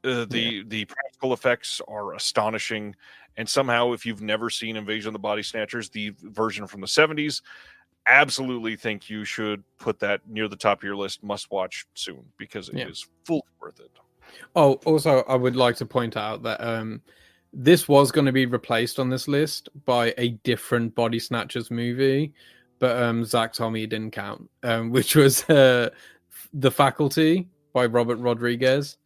The practical effects are astonishing, and somehow, if you've never seen Invasion of the Body Snatchers, the version from the 70s, absolutely think you should put that near the top of your list. Must watch soon, because it is fully worth it. Oh, also, I would like to point out that this was going to be replaced on this list by a different Body Snatchers movie, but Zach told me it didn't count, which was The Faculty by Robert Rodriguez.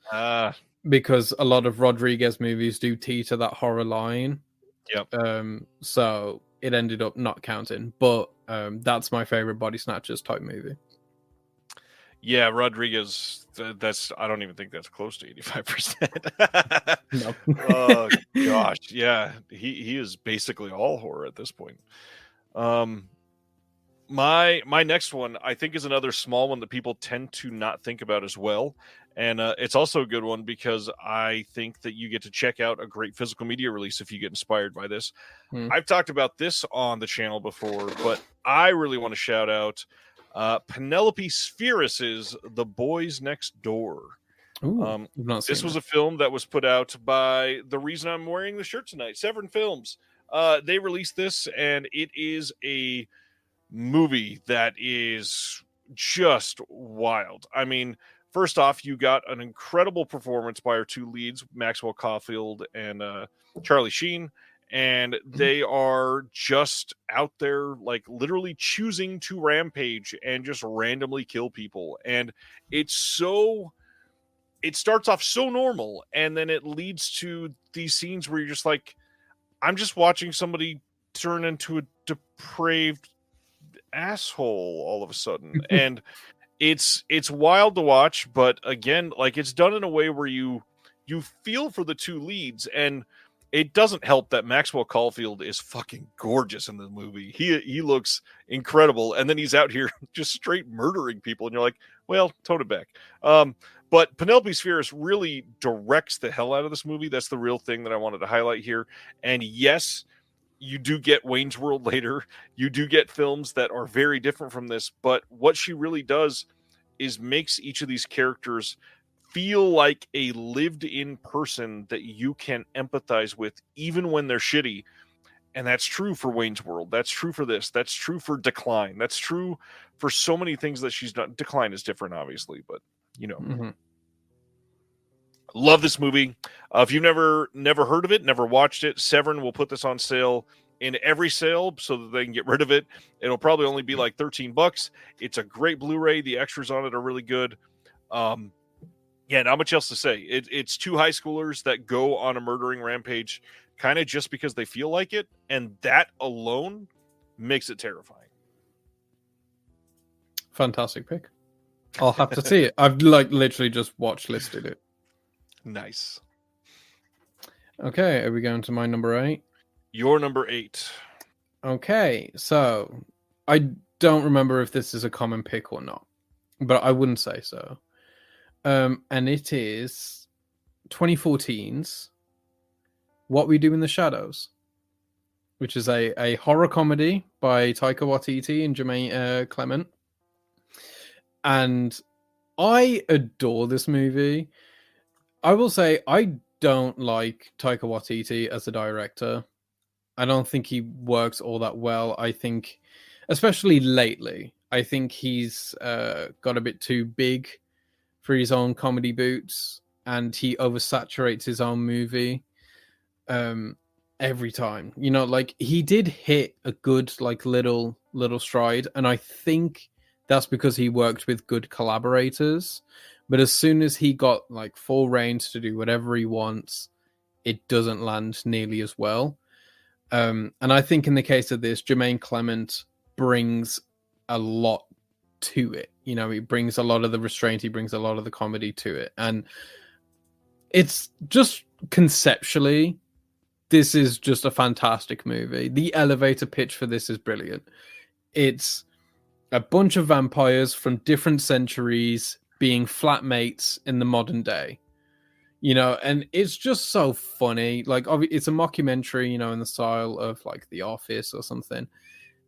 Because a lot of Rodriguez movies do teeter that horror line. Yep. So it ended up not counting. But that's my favorite Body Snatchers type movie. Yeah, Rodriguez. That's I don't even think that's close to 85%. No. Oh gosh, yeah, he is basically all horror at this point. Um, my next one I think is another small one that people tend to not think about as well, and it's also a good one because I think that you get to check out a great physical media release if you get inspired by this. Hmm. I've talked about this on the channel before, but I really want to shout out Penelope Spheris's The Boys Next Door. Ooh, I've not This seen was it. a film that was put out by the reason I'm wearing the shirt tonight, Severin Films. They released this, and it is a movie that is just wild. I mean, first off, you got an incredible performance by our two leads, Maxwell Caulfield and Charlie Sheen, and they are just out there, like literally choosing to rampage and just randomly kill people. And it starts off so normal, and then it leads to these scenes where you're just like, I'm just watching somebody turn into a depraved asshole all of a sudden. And it's wild to watch, but again, like it's done in a way where you feel for the two leads, and it doesn't help that Maxwell Caulfield is fucking gorgeous in the movie. He looks incredible, and then he's out here just straight murdering people, and you're like, well, tone it back. But Penelope Spheris really directs the hell out of this movie. That's the real thing that I wanted to highlight here. And yes, you do get Wayne's World later. You do get films that are very different from this, but what she really does is makes each of these characters feel like a lived-in person that you can empathize with, even when they're shitty. And that's true for Wayne's World. That's true for this. That's true for Decline. That's true for so many things that she's done. Decline is different, obviously, but you know. Mm-hmm. Love this movie. If you've never heard of it, never watched it, Severin will put this on sale in every sale so that they can get rid of it. It'll probably only be like $13. It's a great Blu-ray. The extras on it are really good. Yeah, not much else to say. It's two high schoolers that go on a murdering rampage kind of just because they feel like it, and that alone makes it terrifying. Fantastic pick. I'll have to see it. I've like literally just watch listed it. Nice. Okay, are we going to my number 8? Your number 8. Okay, so I don't remember if this is a common pick or not, but I wouldn't say so. And it is 2014's What We Do in the Shadows, which is a horror comedy by Taika Waititi and Jermaine Clement. And I adore this movie. I will say I don't like Taika Waititi as a director. I don't think he works all that well. I think, especially lately, I think he's got a bit too big for his own comedy boots, and he oversaturates his own movie every time. You know, like he did hit a good like little stride, and I think that's because he worked with good collaborators. But as soon as he got like full reign to do whatever he wants, it doesn't land nearly as well. And I think in the case of this, Jermaine Clement brings a lot to it. You know, he brings a lot of the restraint, he brings a lot of the comedy to it. And it's just conceptually, this is just a fantastic movie. The elevator pitch for this is brilliant. It's a bunch of vampires from different centuries being flatmates in the modern day. You know, and it's just so funny. Like, it's a mockumentary, you know, in the style of like The Office or something.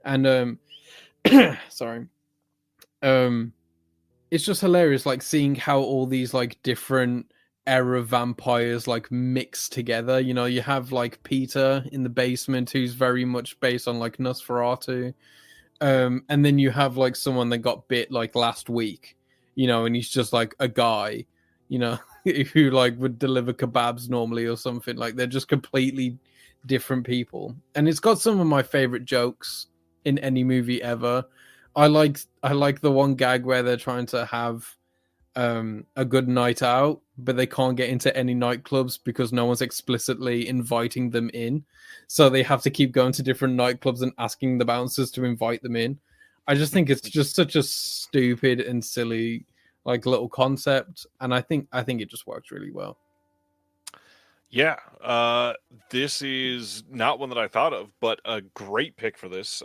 And sorry. It's just hilarious, like seeing how all these like different era vampires like mix together. You know, you have like Peter in the basement, who's very much based on like Nosferatu. And then you have like someone that got bit like last week, you know, and he's just like a guy, you know, who like would deliver kebabs normally or something. Like, they're just completely different people. And it's got some of my favorite jokes in any movie ever. I like the one gag where they're trying to have a good night out, but they can't get into any nightclubs because no one's explicitly inviting them in. So they have to keep going to different nightclubs and asking the bouncers to invite them in. I just think it's just such a stupid and silly like little concept, and I think it just works really well. Yeah, this is not one that I thought of, but a great pick for this.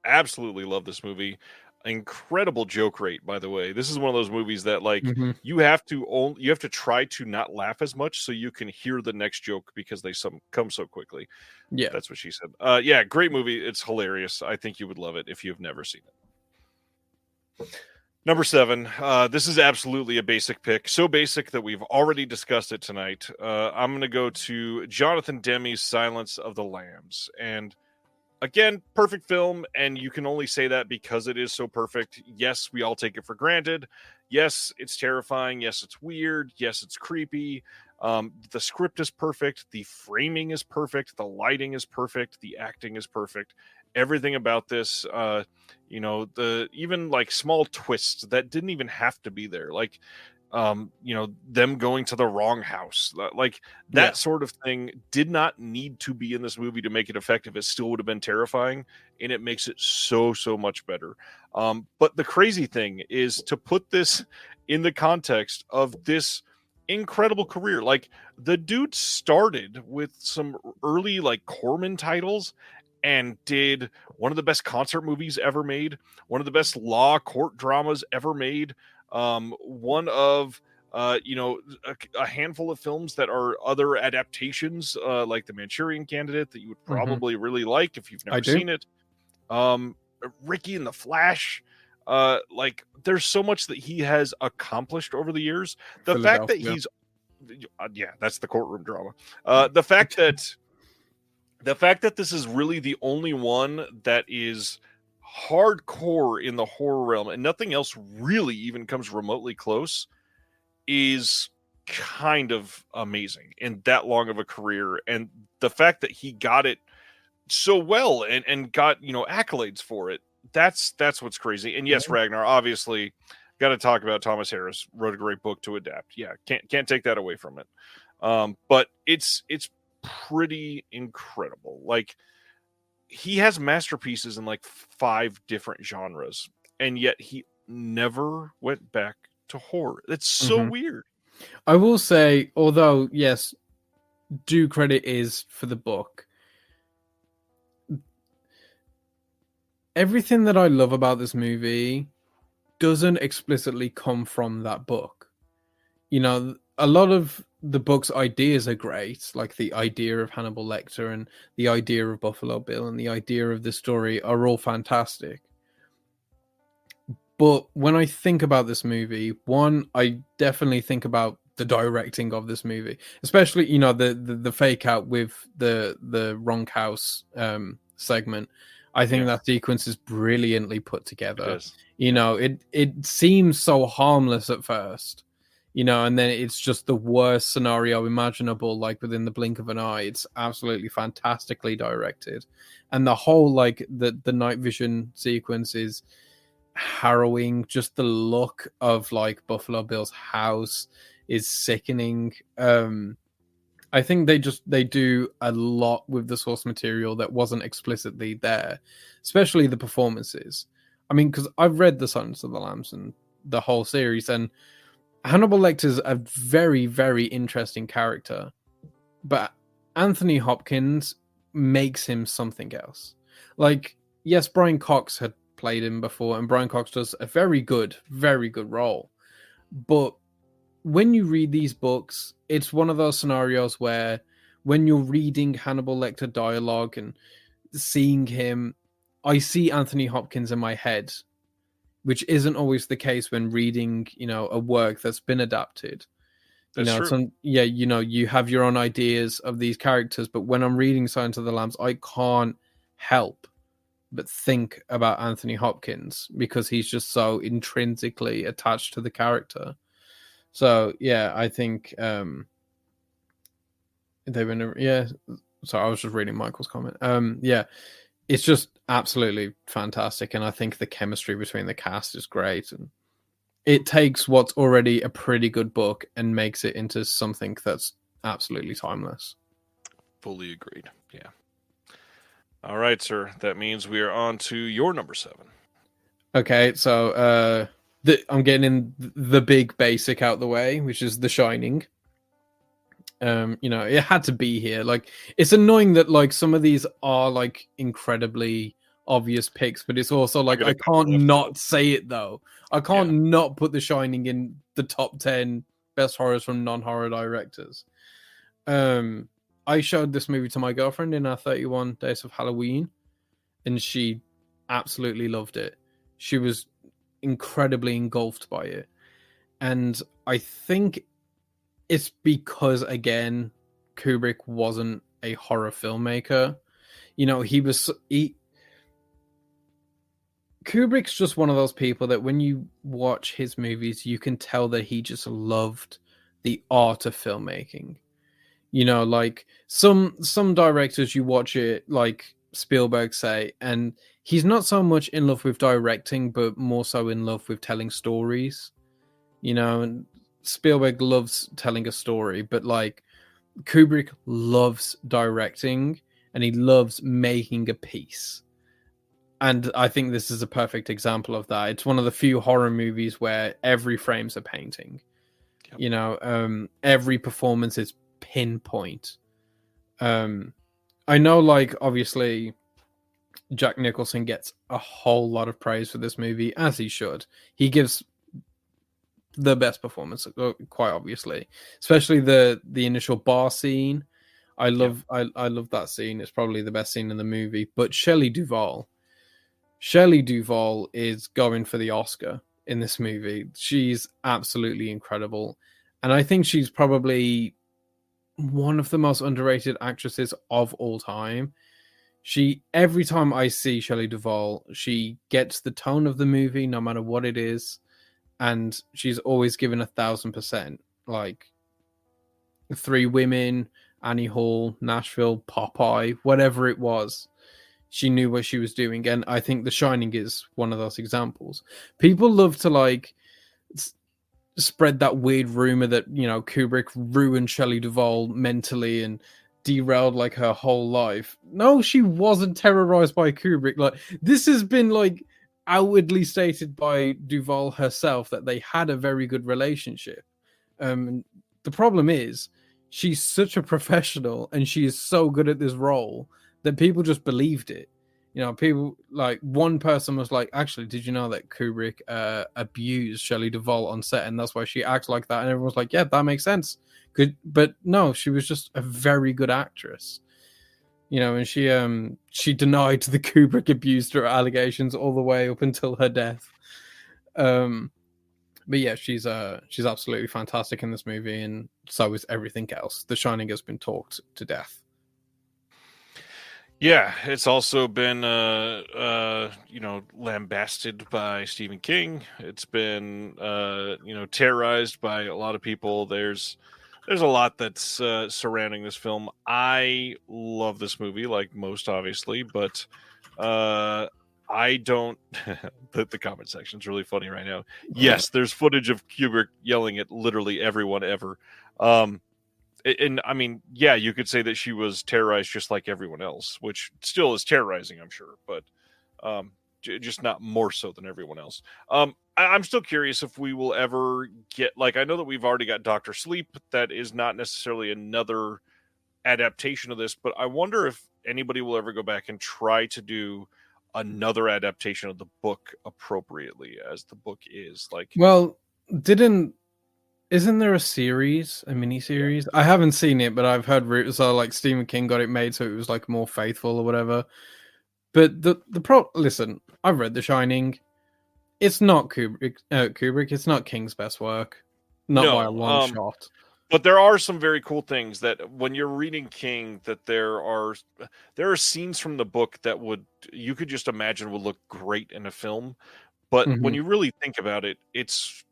Absolutely love this movie. Incredible joke rate, by the way. This is one of those movies that like Hmm. you have to try to not laugh as much so you can hear the next joke because they come so quickly. Yeah. That's what she said. Yeah, great movie. It's hilarious. I think you would love it if you've never seen it. Number 7. This is absolutely a basic pick. So basic that we've already discussed it tonight. I'm going to go to Jonathan Demme's Silence of the Lambs. And again, perfect film. And you can only say that because it is so perfect. Yes, we all take it for granted. Yes, it's terrifying. Yes, it's weird. Yes, it's creepy. The script is perfect. The framing is perfect. The lighting is perfect. The acting is perfect. Everything about this, the even like small twists that didn't even have to be there, like them going to the wrong house, like that sort of thing did not need to be in this movie to make it effective. It still would have been terrifying, and it makes it so much better. But the crazy thing is to put this in the context of this incredible career. Like, the dude started with some early like Corman titles and did one of the best concert movies ever made, one of the best law court dramas ever made, one of a handful of films that are other adaptations, like The Manchurian Candidate, that you would probably really like if you've never seen it. Ricky and the Flash. Like, there's so much that he has accomplished over the years. The fact that he's that's the courtroom drama. The fact that this is really the only one that is hardcore in the horror realm and nothing else really even comes remotely close is kind of amazing in that long of a career. And the fact that he got it so well and got, accolades for it, that's what's crazy. And yes, Ragnar, obviously got to talk about Thomas Harris. Wrote a great book to adapt. Yeah, can't take that away from it. But it's pretty incredible. Like, he has masterpieces in like 5 different genres, and yet he never went back to horror. It's so weird. I will say, although yes, due credit is for the book, everything that I love about this movie doesn't explicitly come from that book. A lot of the book's ideas are great, like the idea of Hannibal Lecter and the idea of Buffalo Bill and the idea of the story are all fantastic. But when I think about this movie, one, I definitely think about the directing of this movie, especially, the fake out with the wrong house segment. I think that sequence is brilliantly put together. It seems so harmless at first, and then it's just the worst scenario imaginable, like within the blink of an eye. It's absolutely fantastically directed. And the whole, like, the night vision sequence is harrowing. Just the look of like Buffalo Bill's house is sickening. I think they do a lot with the source material that wasn't explicitly there, especially the performances. I mean, because I've read The Silence of the Lambs and the whole series, and Hannibal Lecter's a very, very interesting character, but Anthony Hopkins makes him something else. Like, yes, Brian Cox had played him before, and Brian Cox does a very good role. But when you read these books, it's one of those scenarios where when you're reading Hannibal Lecter dialogue and seeing him, I see Anthony Hopkins in my head, which isn't always the case when reading, a work that's been adapted. That's true. You have your own ideas of these characters, but when I'm reading Silence of the Lambs, I can't help but think about Anthony Hopkins because he's just so intrinsically attached to the character. So yeah, I think they've been So I was just reading Michael's comment. It's just absolutely fantastic, and I think the chemistry between the cast is great, and it takes what's already a pretty good book and makes it into something that's absolutely timeless. Fully agreed. Yeah. All right, sir. That means we are on to your number 7. Okay, so I'm getting the big basic out the way, which is The Shining. It had to be here. Like, it's annoying that like some of these are like incredibly obvious picks, but it's also like I can't not say it though. I can't not put The Shining in the top 10 best horrors from non-horror directors. I showed this movie to my girlfriend in our 31 days of Halloween, and she absolutely loved it. She was incredibly engulfed by it. And I think it's because, again, Kubrick wasn't a horror filmmaker. Kubrick's just one of those people that when you watch his movies, you can tell that he just loved the art of filmmaking. Like some directors, you watch it, like Spielberg, say, and he's not so much in love with directing, but more so in love with telling stories. And Spielberg loves telling a story, but like Kubrick loves directing and he loves making a piece. And I think this is a perfect example of that. It's one of the few horror movies where every frame's a painting. Yep. Every performance is pinpoint. I know, like, obviously Jack Nicholson gets a whole lot of praise for this movie, as he should. He gives the best performance, quite obviously, especially the initial bar scene. I love that scene. It's probably the best scene in the movie. But Shelley Duvall is going for the Oscar in this movie. She's absolutely incredible, and I think she's probably one of the most underrated actresses of all time. Every time I see Shelley Duvall, she gets the tone of the movie, no matter what it is, and she's always given 1,000%. Like Three Women, Annie Hall, Nashville, Popeye, whatever it was, she knew what she was doing. And I think The Shining is one of those examples. People love to like spread that weird rumor that Kubrick ruined Shelley Duvall mentally and derailed like her whole life. No, she wasn't terrorized by Kubrick. Like, this has been like outwardly stated by Duvall herself that they had a very good relationship. The problem is she's such a professional and she is so good at this role that people just believed it. People, like, one person was like, actually, did you know that Kubrick abused Shelley Duvall on set and that's why she acts like that? And everyone was like, yeah, that makes sense. But no, she was just a very good actress. And she denied the Kubrick abused her allegations all the way up until her death. But yeah, she's absolutely fantastic in this movie, and so is everything else. The Shining has been talked to death. Yeah, it's also been lambasted by Stephen King. It's been terrorized by a lot of people. There's a lot that's surrounding this film. I love this movie, like most, obviously, but I don't. The comment section is really funny right now. Yes, there's footage of Kubrick yelling at literally everyone ever. And I mean, yeah, you could say that she was terrorized just like everyone else, which still is terrorizing, I'm sure, but just not more so than everyone else. I'm still curious if we will ever get, like, I know that we've already got Dr. Sleep. That is not necessarily another adaptation of this, but I wonder if anybody will ever go back and try to do another adaptation of the book appropriately, as the book is. Like, well, isn't there a mini series? Yeah. I haven't seen it, but I've heard like Stephen King got it made so it was like more faithful or whatever. But listen, I've read The Shining. It's not Kubrick. It's not King's best work, not by a long shot. But there are some very cool things that when you're reading King, that there are scenes from the book that you could just imagine would look great in a film. But when you really think about it, it's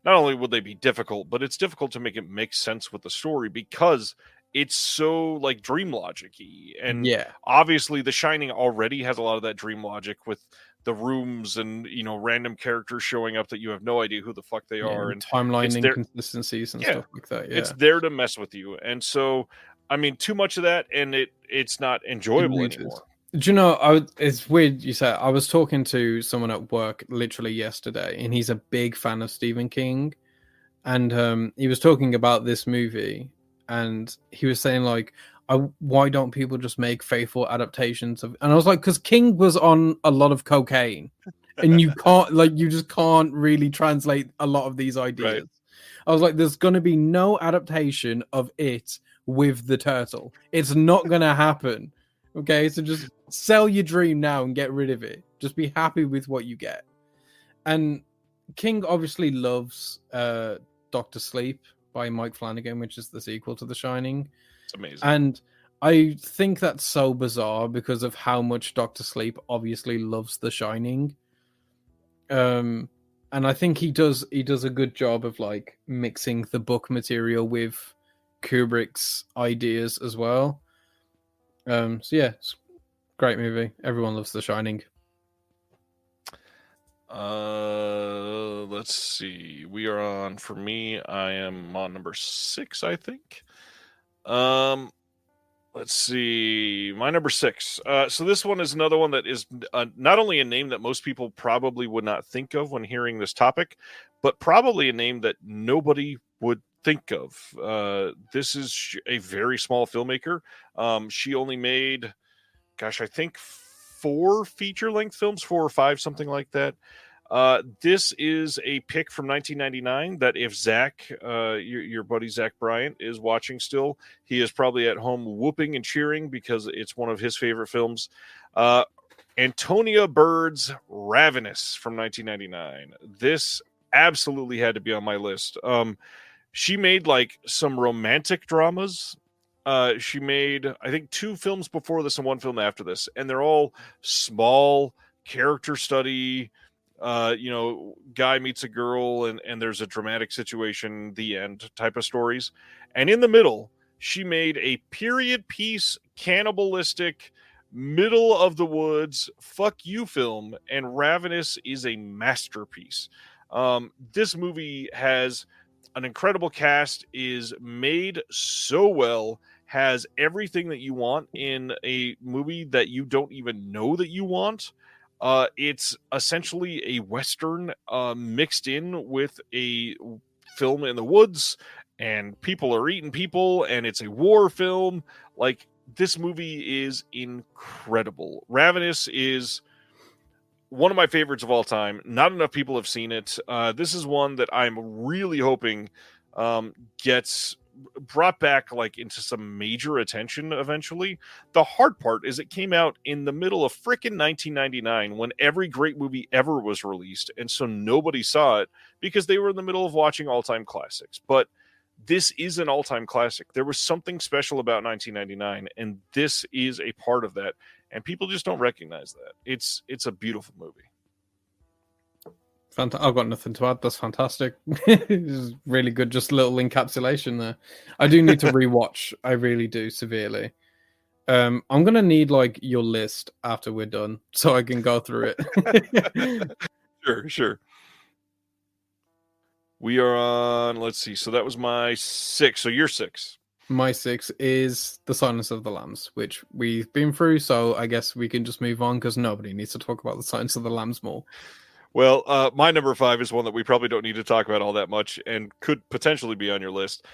not only would they be difficult, but it's difficult to make it make sense with the story because it's so like dream logic-y. And obviously The Shining already has a lot of that dream logic with the rooms and random characters showing up that you have no idea who the fuck they are, and timeline inconsistencies and stuff like that. It's there to mess with you. And so, I mean, too much of that and it's not enjoyable anymore. Do you know, it's weird you said. I was talking to someone at work literally yesterday, and he's a big fan of Stephen King. And he was talking about this movie, and he was saying, like, why don't people just make faithful adaptations of... And I was like, because King was on a lot of cocaine, and you can't, like, you just can't really translate a lot of these ideas. Right. I was like, there's going to be no adaptation of it with the turtle. It's not going to happen. Okay, so just sell your dream now and get rid of it. Just be happy with what you get. And King obviously loves Doctor Sleep by Mike Flanagan, which is the sequel to The Shining. It's amazing. And I think that's so bizarre because of how much Doctor Sleep obviously loves The Shining. And I think he does a good job of like mixing the book material with Kubrick's ideas as well. So yeah, it's a great movie. Everyone loves The Shining. Let's see. We are on, for me, I am on number 6, I think. Let's see. My number 6. So this one is another one that is not only a name that most people probably would not think of when hearing this topic, but probably a name that nobody would think of. This is a very small filmmaker. She only made, gosh, I think 4 feature-length films, 4 or 5, something like that. This is a pick from 1999 that if Zach, your buddy Zach Bryant, is watching still, he is probably at home whooping and cheering because it's one of his favorite films. Antonia Bird's Ravenous from 1999. This absolutely had to be on my list. She made like some romantic dramas. She made, I think, 2 films before this and 1 film after this, and they're all small character study. Guy meets a girl and there's a dramatic situation, the end type of stories. And in the middle, she made a period piece, cannibalistic, middle of the woods, fuck you film, and Ravenous is a masterpiece. This movie has an incredible cast, is made so well, has everything that you want in a movie that you don't even know that you want. It's essentially a Western mixed in with a film in the woods, and people are eating people, and it's a war film. Like, this movie is incredible. Ravenous is one of my favorites of all time. Not enough people have seen it. This is one that I'm really hoping gets brought back like into some major attention eventually. The hard part is it came out in the middle of frickin' 1999 when every great movie ever was released, and so nobody saw it because they were in the middle of watching all-time classics. But this is an all-time classic. There was something special about 1999, and this is a part of that, and people just don't recognize that. It's a beautiful movie. I've got nothing to add. That's fantastic. It's really good. Just a little encapsulation there. I do need to rewatch. I really do, severely. I'm gonna need like your list after we're done so I can go through it. Sure. We are on, let's see. So that was my 6. So you're 6. My 6 is The Silence of the Lambs, which we've been through. So I guess we can just move on because nobody needs to talk about The Silence of the Lambs more. Well, my number 5 is one that we probably don't need to talk about all that much and could potentially be on your list.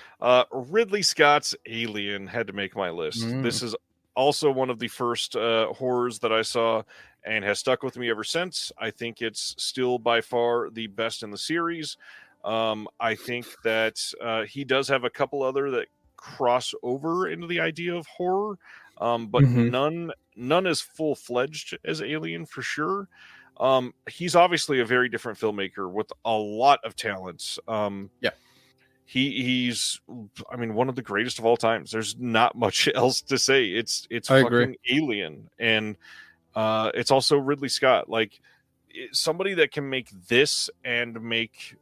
Ridley Scott's Alien had to make my list. This is also one of the first horrors that I saw and has stuck with me ever since. I think it's still by far the best in the series. I think that he does have a couple other that cross over into the idea of horror, but none as full-fledged as Alien for sure. He's obviously a very different filmmaker with a lot of talents. He's I mean, one of the greatest of all times. There's not much else to say. It's fucking agree. Alien, and it's also Ridley Scott. Like, somebody that can make this and make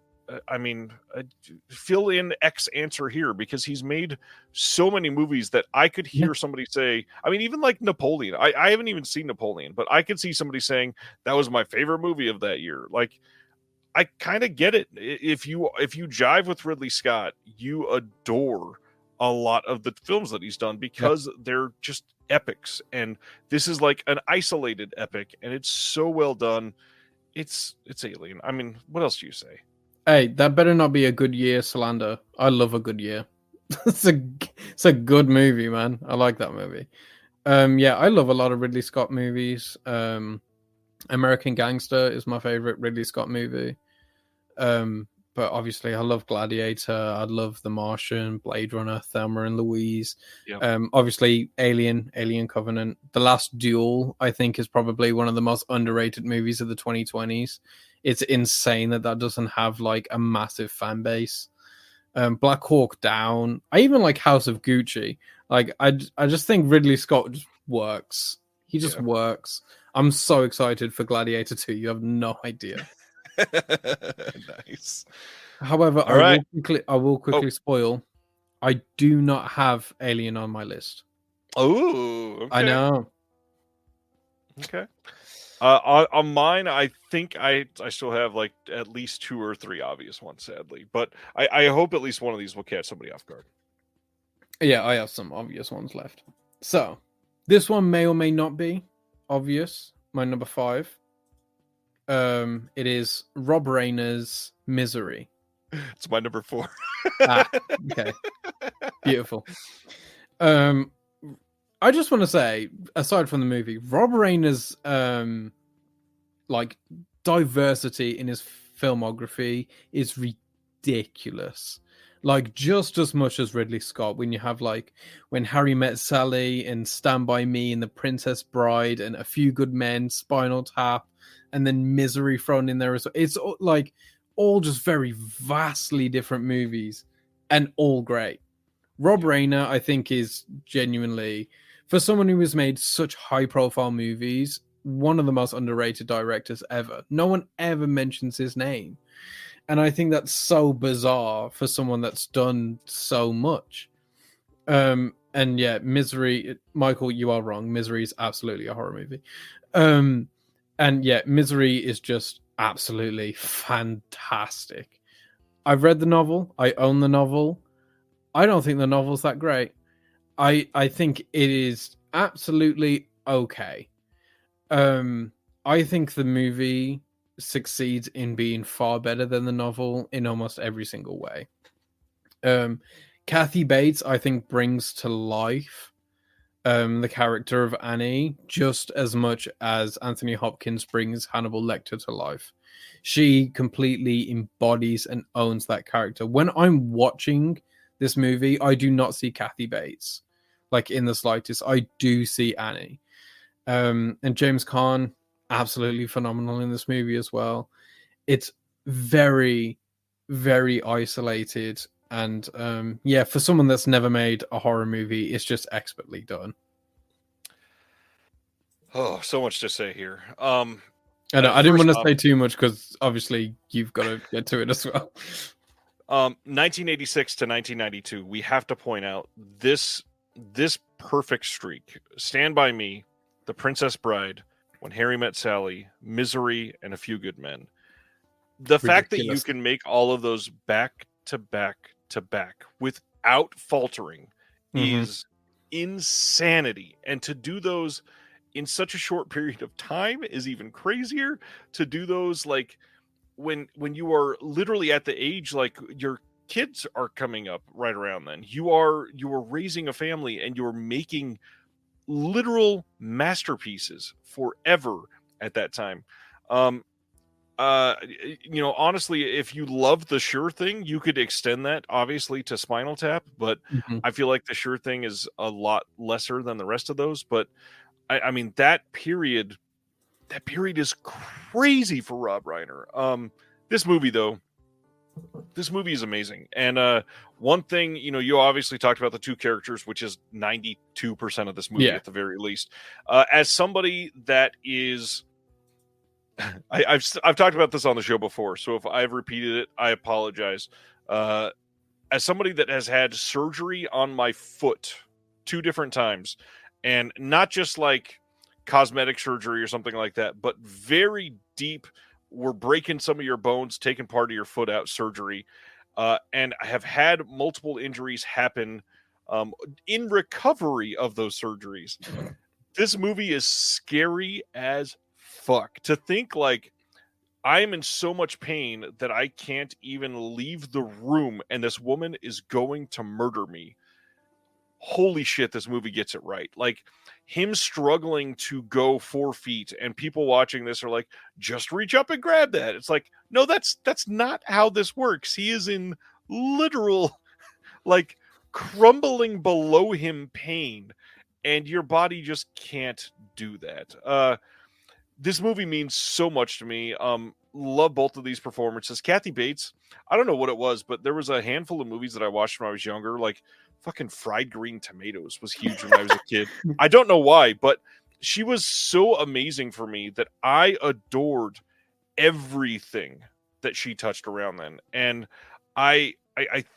fill in X answer here, because he's made so many movies that I could hear somebody say, I mean, even like Napoleon. I haven't even seen Napoleon, but I could see somebody saying that was my favorite movie of that year. Like, I kind of get it. If you jive with Ridley Scott, you adore a lot of the films that he's done because they're just epics, and this is like an isolated epic, and it's so well done. It's Alien. I mean, what else do you say? Hey, that better not be a good year slander. I love a good year. It's a good movie, man. I like that movie. Yeah, I love a lot of Ridley Scott movies. American Gangster is my favorite Ridley Scott movie. But obviously, I love Gladiator. I love The Martian, Blade Runner, Thelma and Louise. Yep. Obviously, Alien Covenant. The Last Duel, I think, is probably one of the most underrated movies of the 2020s. It's insane that doesn't have like a massive fan base. Black Hawk Down. I even like House of Gucci. Like, I just think Ridley Scott just works. He just works. I'm so excited for Gladiator 2. You have no idea. Nice. However, All right. I will quickly spoil. I do not have Alien on my list. Oh, okay. I know. Okay. On mine, I think I still have like at least 2 or 3 obvious ones, sadly. But I hope at least one of these will catch somebody off guard. Yeah, I have some obvious ones left. So, this one may or may not be obvious. My number 5. It is Rob Reiner's Misery. It's my number 4. Okay. Beautiful. I just want to say, aside from the movie, Rob Reiner's like diversity in his filmography is ridiculous. Like, just as much as Ridley Scott, when you have like When Harry Met Sally and Stand By Me and The Princess Bride and A Few Good Men, Spinal Tap, and then Misery thrown in there as well. It's like all just very vastly different movies and all great. Rob Reiner, I think, is genuinely, for someone who has made such high profile movies, one of the most underrated directors ever. No one ever mentions his name. And I think that's so bizarre for someone that's done so much. And yeah, Misery, Michael, you are wrong. Misery is absolutely a horror movie. And yeah, Misery is just absolutely fantastic. I've read the novel. I own the novel. I don't think the novel's that great. I think it is absolutely okay. I think the movie succeeds in being far better than the novel in almost every single way. Kathy Bates, I think, brings to life the character of Annie just as much as Anthony Hopkins brings Hannibal Lecter to life. She completely embodies and owns that character. When I'm watching this movie, I do not see Kathy Bates, like, in the slightest. I do see Annie. And James Caan, absolutely phenomenal in this movie as well. It's very, very isolated. And yeah, for someone that's never made a horror movie, it's just expertly done. Oh, so much to say here. I didn't want to say too much because obviously you've got to get to it as well. 1986 to 1992, we have to point out this perfect streak. Stand By Me, The Princess Bride, When Harry Met Sally, Misery, and A Few Good Men. The fact that you can make all of those back to back to back without faltering is insanity. And to do those in such a short period of time is even crazier. To do those like when you are literally at the age, like, your kids are coming up right around then. You are raising a family and you're making literal masterpieces forever at that time. Honestly, if you love The Sure Thing, you could extend that obviously to Spinal Tap, but I feel like The Sure Thing is a lot lesser than the rest of those. But I mean, that period is crazy for Rob Reiner. This movie is amazing. And one thing, you obviously talked about the two characters, which is 92% of this movie at the very least. As somebody that is, I've talked about this on the show before, so if I've repeated it, I apologize. As somebody that has had surgery on my foot 2 different times, and not just like cosmetic surgery or something like that, but very deep, we're breaking some of your bones, taking part of your foot out surgery. And I have had multiple injuries happen in recovery of those surgeries. This movie is scary as fuck. To think like I am in so much pain that I can't even leave the room and this woman is going to murder me. Holy shit, this movie gets it right. Like him struggling to go 4 feet and people watching this are like, just reach up and grab that. It's like, no, that's not how this works. He is in literal, like, crumbling below him pain, and your body just can't do that. This movie means so much to me. Love both of these performances. Kathy Bates, I don't know what it was, but there was a handful of movies that I watched when I was younger, like fucking Fried Green Tomatoes was huge when I was a kid. I don't know why, but she was so amazing for me that I adored everything that she touched around then. And I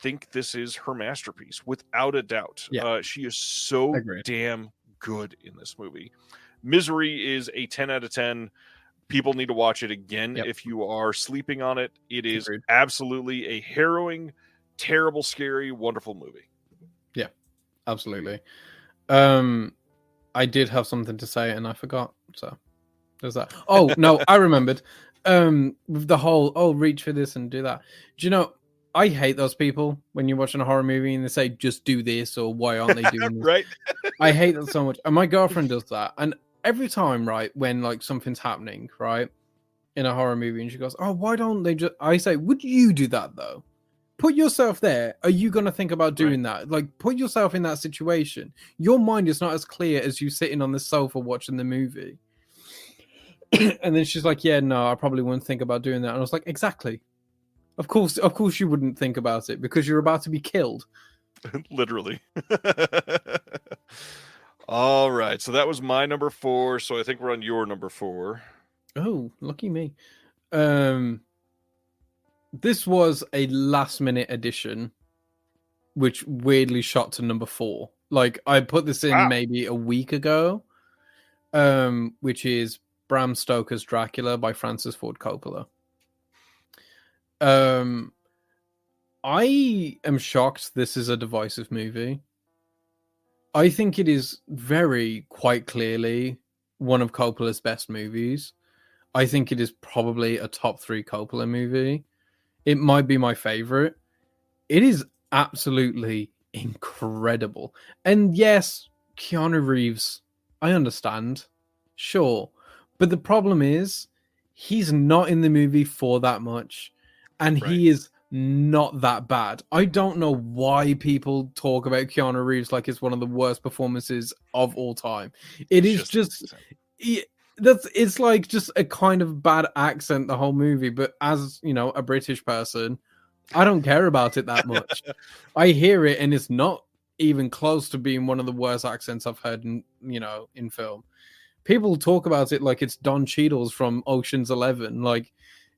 think this is her masterpiece without a doubt. Yeah. She is so Agreed. damn good in this movie. Misery is a 10 out of 10. People need to watch it again. Yep. If you are sleeping on it. It is Agreed. absolutely a harrowing, terrible, scary, wonderful movie. Yeah, absolutely. I did have something to say and I forgot. So there's that. Oh no, I remembered. With the whole reach for this and do that. Do you know? I hate those people when you're watching a horror movie and they say just do this or why aren't they doing this? Right. I hate that so much. And my girlfriend does that. And every time, right, when like something's happening, right, in a horror movie, and she goes, "Oh, why don't they just?" I say, "Would you do that though? Put yourself there. Are you going to think about doing that? Like, put yourself in that situation. Your mind is not as clear as you sitting on the sofa watching the movie." And then she's like, "Yeah, no, I probably wouldn't think about doing that." And I was like, "Exactly. Of course you wouldn't think about it because you're about to be killed." Literally. All right. So that was my number 4. So I think we're on your number 4. Oh, lucky me. This was a last minute addition, which weirdly shot to number 4. Like I put this in maybe a week ago, which is Bram Stoker's Dracula by Francis Ford Coppola. I am shocked this is a divisive movie. I think it is quite clearly one of Coppola's best movies. I think it is probably a top 3 Coppola movie. It might be my favorite. It is absolutely incredible. And yes, Keanu Reeves, I understand. Sure. But the problem is, he's not in the movie for that much. And he is not that bad. I don't know why people talk about Keanu Reeves like it's one of the worst performances of all time. It's like just a kind of bad accent the whole movie, but as you know, a British person, I don't care about it that much. I hear it and it's not even close to being one of the worst accents I've heard in film. People talk about it like it's Don Cheadle's from Ocean's 11. Like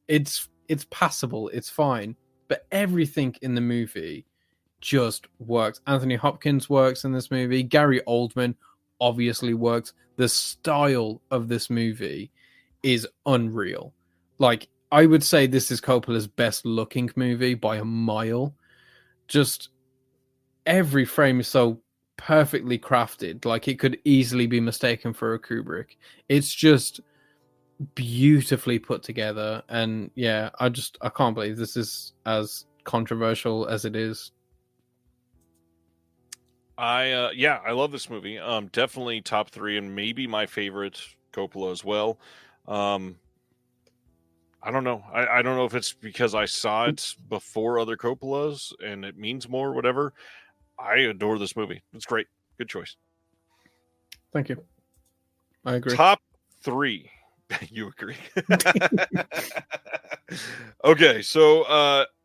it's passable, it's fine, but everything in the movie just works. Anthony Hopkins works in this movie. Gary Oldman obviously works. The style of this movie is unreal. Like, I would say this is Coppola's best looking movie by a mile. Just every frame is so perfectly crafted. Like, it could easily be mistaken for a Kubrick. It's just beautifully put together. And yeah, I can't believe this is as controversial as it is. I love this movie. Definitely top 3 and maybe my favorite Coppola as well. I don't know. I don't know if it's because I saw it before other Coppolas and it means more, whatever. I adore this movie. It's great. Good choice. Thank you. I agree. Top 3. You agree. Okay, so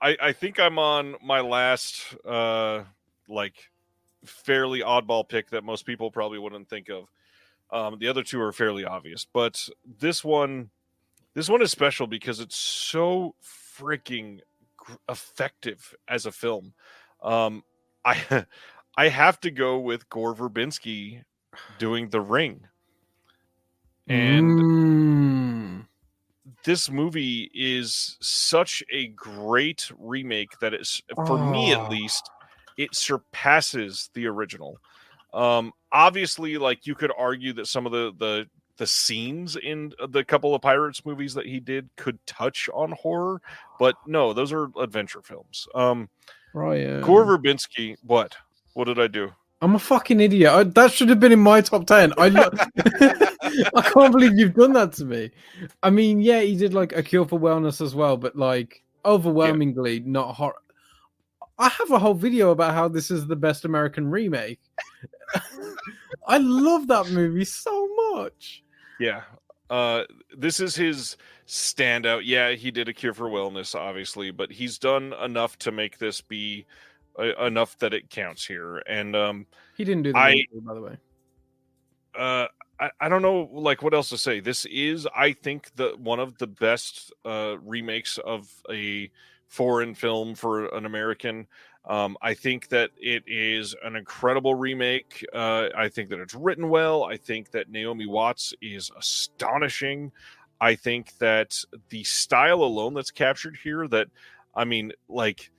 I think I'm on my last fairly oddball pick that most people probably wouldn't think of. The other 2 are fairly obvious, but this one is special because it's so freaking effective as a film. I have to go with Gore Verbinski doing The Ring. And this movie is such a great remake that it's, for me at least, it surpasses the original. Obviously, like you could argue that some of the scenes in the couple of Pirates movies that he did could touch on horror, but no, those are adventure films. Gore Ryan. Verbinski, what? What did I do? I'm a fucking idiot. That should have been in my top 10. I can't believe you've done that to me. I mean, yeah, he did like A Cure for Wellness as well, but like overwhelmingly not horror. I have a whole video about how this is the best American remake. I love that movie so much. Yeah. This is his standout. Yeah, he did A Cure for Wellness, obviously, but he's done enough to make this be enough that it counts here. And he didn't do the movie, by the way. I don't know, like, what else to say. This is, I think, one of the best remakes of a foreign film for an American. I think that it is an incredible remake. I think that it's written well. I think that Naomi Watts is astonishing. I think that the style alone that's captured here, that, I mean, like,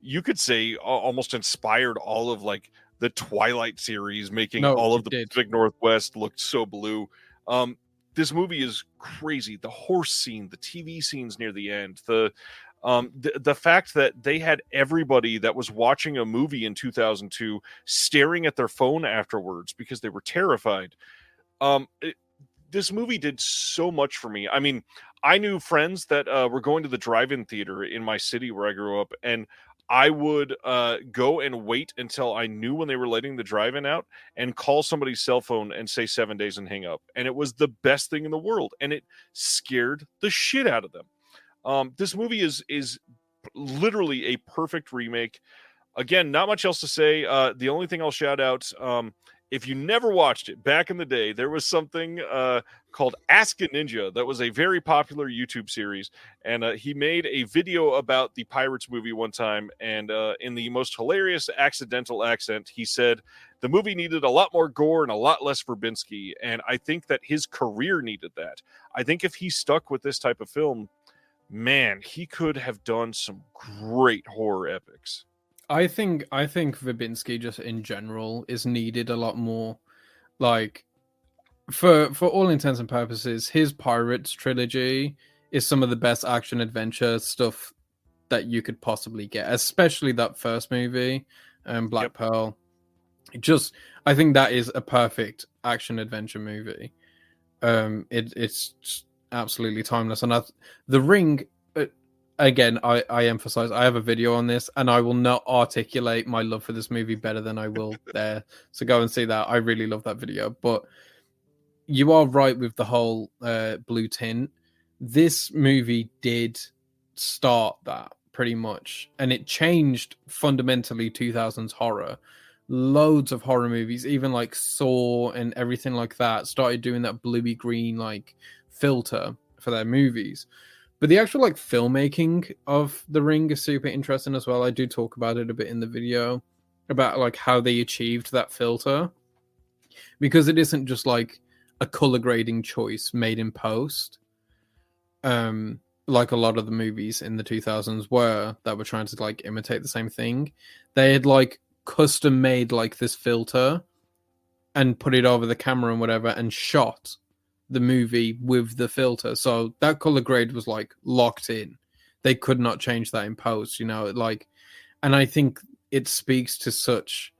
you could say almost inspired all of, like, the Twilight series, making all of the Pacific Northwest look so blue. This movie is crazy. The horse scene, the TV scenes near the end, the fact that they had everybody that was watching a movie in 2002 staring at their phone afterwards because they were terrified. This movie did so much for me. I mean, I knew friends that were going to the drive-in theater in my city where I grew up, and I would go and wait until I knew when they were letting the drive-in out and call somebody's cell phone and say 7 days and hang up. And it was the best thing in the world. And it scared the shit out of them. This movie is literally a perfect remake. Again, not much else to say. The only thing I'll shout out, if you never watched it, back in the day, there was something called Ask a Ninja that was a very popular YouTube series. And he made a video about the Pirates movie one time. And in the most hilarious accidental accent, he said the movie needed a lot more gore and a lot less Verbinski. And I think that his career needed that. I think if he stuck with this type of film, man, he could have done some great horror epics. I think Verbinski just in general is needed a lot more. Like, for all intents and purposes, his Pirates trilogy is some of the best action adventure stuff that you could possibly get, especially that first movie, Black Pearl. I think that is a perfect action adventure movie. It's absolutely timeless, and The Ring. Again, I emphasize, I have a video on this, and I will not articulate my love for this movie better than I will there. So go and see that. I really love that video. But you are right with the whole blue tint. This movie did start that pretty much, and it changed fundamentally 2000s horror. Loads of horror movies, even like Saw and everything like that, started doing that bluey green like filter for their movies. But the actual like filmmaking of The Ring is super interesting as well. I do talk about it a bit in the video about like how they achieved that filter, because it isn't just like a color grading choice made in post, like a lot of the movies in the 2000s were that were trying to like imitate the same thing. They had like custom made like this filter and put it over the camera and whatever and shot the movie with the filter, so that color grade was like locked in. They could not change that in post, you know, like. And I think it speaks to such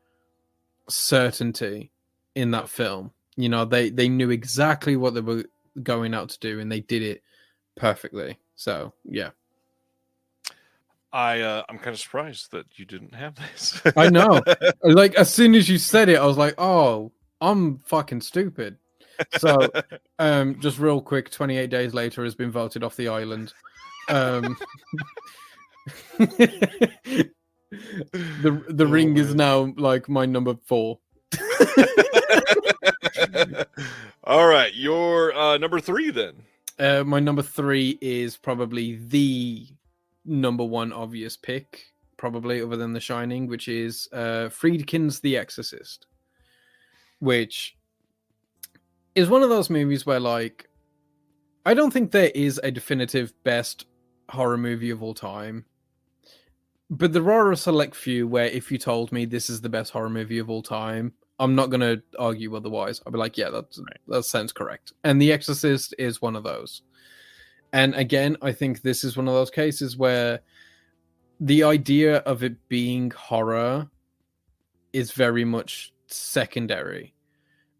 certainty in that film. You know, they knew exactly what they were going out to do, and they did it perfectly. So yeah, I'm kind of surprised that you didn't have this. I know. Like as soon as you said it, I was like, oh, I'm fucking stupid. So, just real quick, 28 Days Later has been voted off the island. The Ring is now like my number 4. All right, your number 3 then. My number 3 is probably the number 1 obvious pick, probably other than The Shining, which is Friedkin's The Exorcist, which is one of those movies where, like, I don't think there is a definitive best horror movie of all time. But there are a select few where if you told me this is the best horror movie of all time, I'm not going to argue otherwise. I'll be like, yeah, that sounds correct. And The Exorcist is one of those. And again, I think this is one of those cases where the idea of it being horror is very much secondary,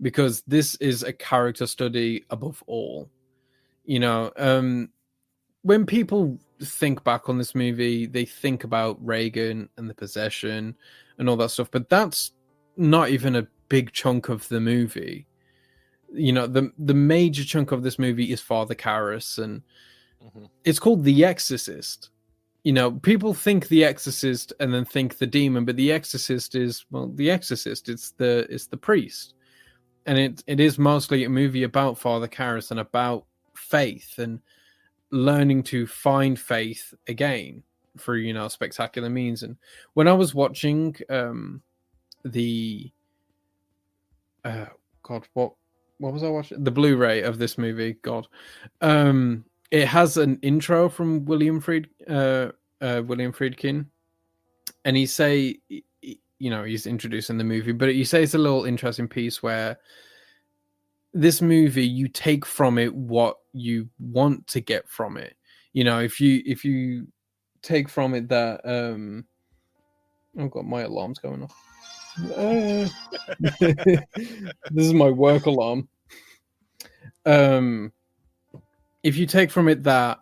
because this is a character study above all. You know, when people think back on this movie, they think about Reagan and the possession and all that stuff, but that's not even a big chunk of the movie. You know, the major chunk of this movie is Father Karras, and it's called The Exorcist. You know, people think The Exorcist and then think the demon, but The Exorcist is, well, The Exorcist. It's the priest, and it is mostly a movie about Father Karras and about faith and learning to find faith again through, you know, spectacular means. And when I was watching the God, what was I watching? The Blu-ray of this movie. God, it has an intro from William Friedkin, and he say, you know, he's introducing the movie, but he says a little interesting piece where this movie, you take from it what you want to get from it. You know, if you take from it that oh god, my alarm's going off. This is my work alarm. If you take from it that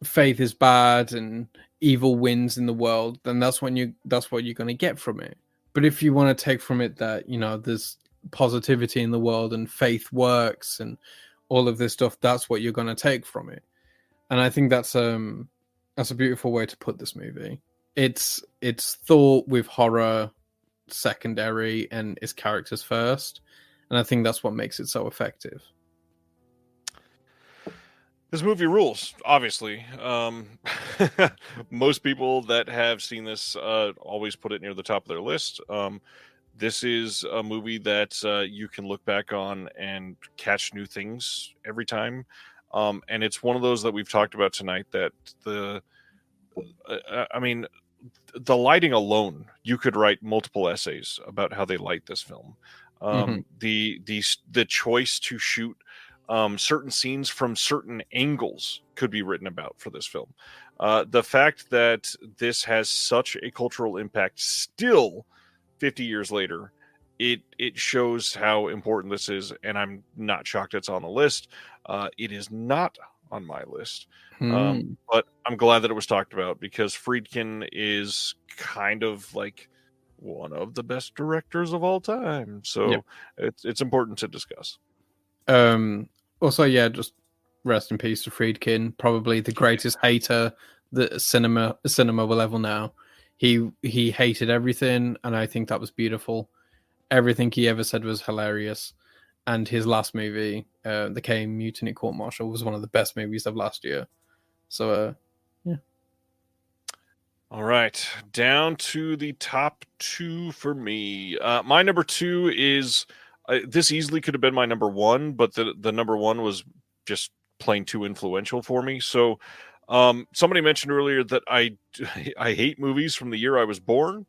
faith is bad and evil wins in the world, then that's what you're going to get from it. But if you want to take from it that, you know, there's positivity in the world and faith works and all of this stuff, that's what you're going to take from it. And I think that's a beautiful way to put this movie. It's thought with horror secondary and its characters first, and I think that's what makes it so effective. This movie rules, obviously. Most people that have seen this always put it near the top of their list. This is a movie that you can look back on and catch new things every time. And it's one of those that we've talked about tonight that the lighting alone, you could write multiple essays about how they light this film. The choice to shoot certain scenes from certain angles could be written about for this film. The fact that this has such a cultural impact still 50 years later, it shows how important this is, and I'm not shocked it's on the list. It is not on my list, but I'm glad that it was talked about, because Friedkin is kind of like one of the best directors of all time, so it's important to discuss. Also, yeah, just rest in peace to Friedkin, probably the greatest hater that cinema will ever know. He hated everything, and I think that was beautiful. Everything he ever said was hilarious, and his last movie, The K Mutiny Court Martial, was one of the best movies of last year. So, yeah. All right, down to the top two for me. My number two is this easily could have been my number one, but the number one was just plain too influential for me. So, somebody mentioned earlier that I hate movies from the year I was born.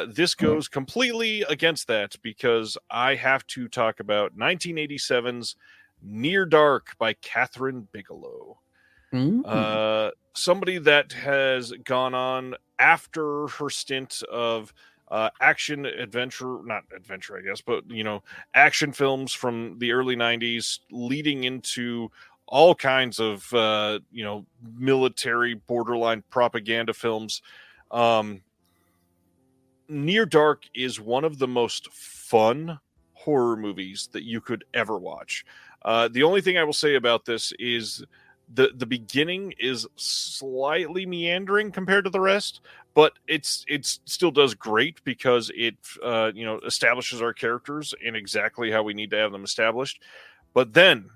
This goes completely against that, because I have to talk about 1987's Near Dark by Catherine Bigelow. Somebody that has gone on after her stint of action adventure, not adventure, I guess, but, you know, action films from the early 90s leading into all kinds of, you know, military borderline propaganda films. Near Dark is one of the most fun horror movies that you could ever watch. The only thing I will say about this is the beginning is slightly meandering compared to the rest, but it still does great, because it you know, establishes our characters in exactly how we need to have them established. But then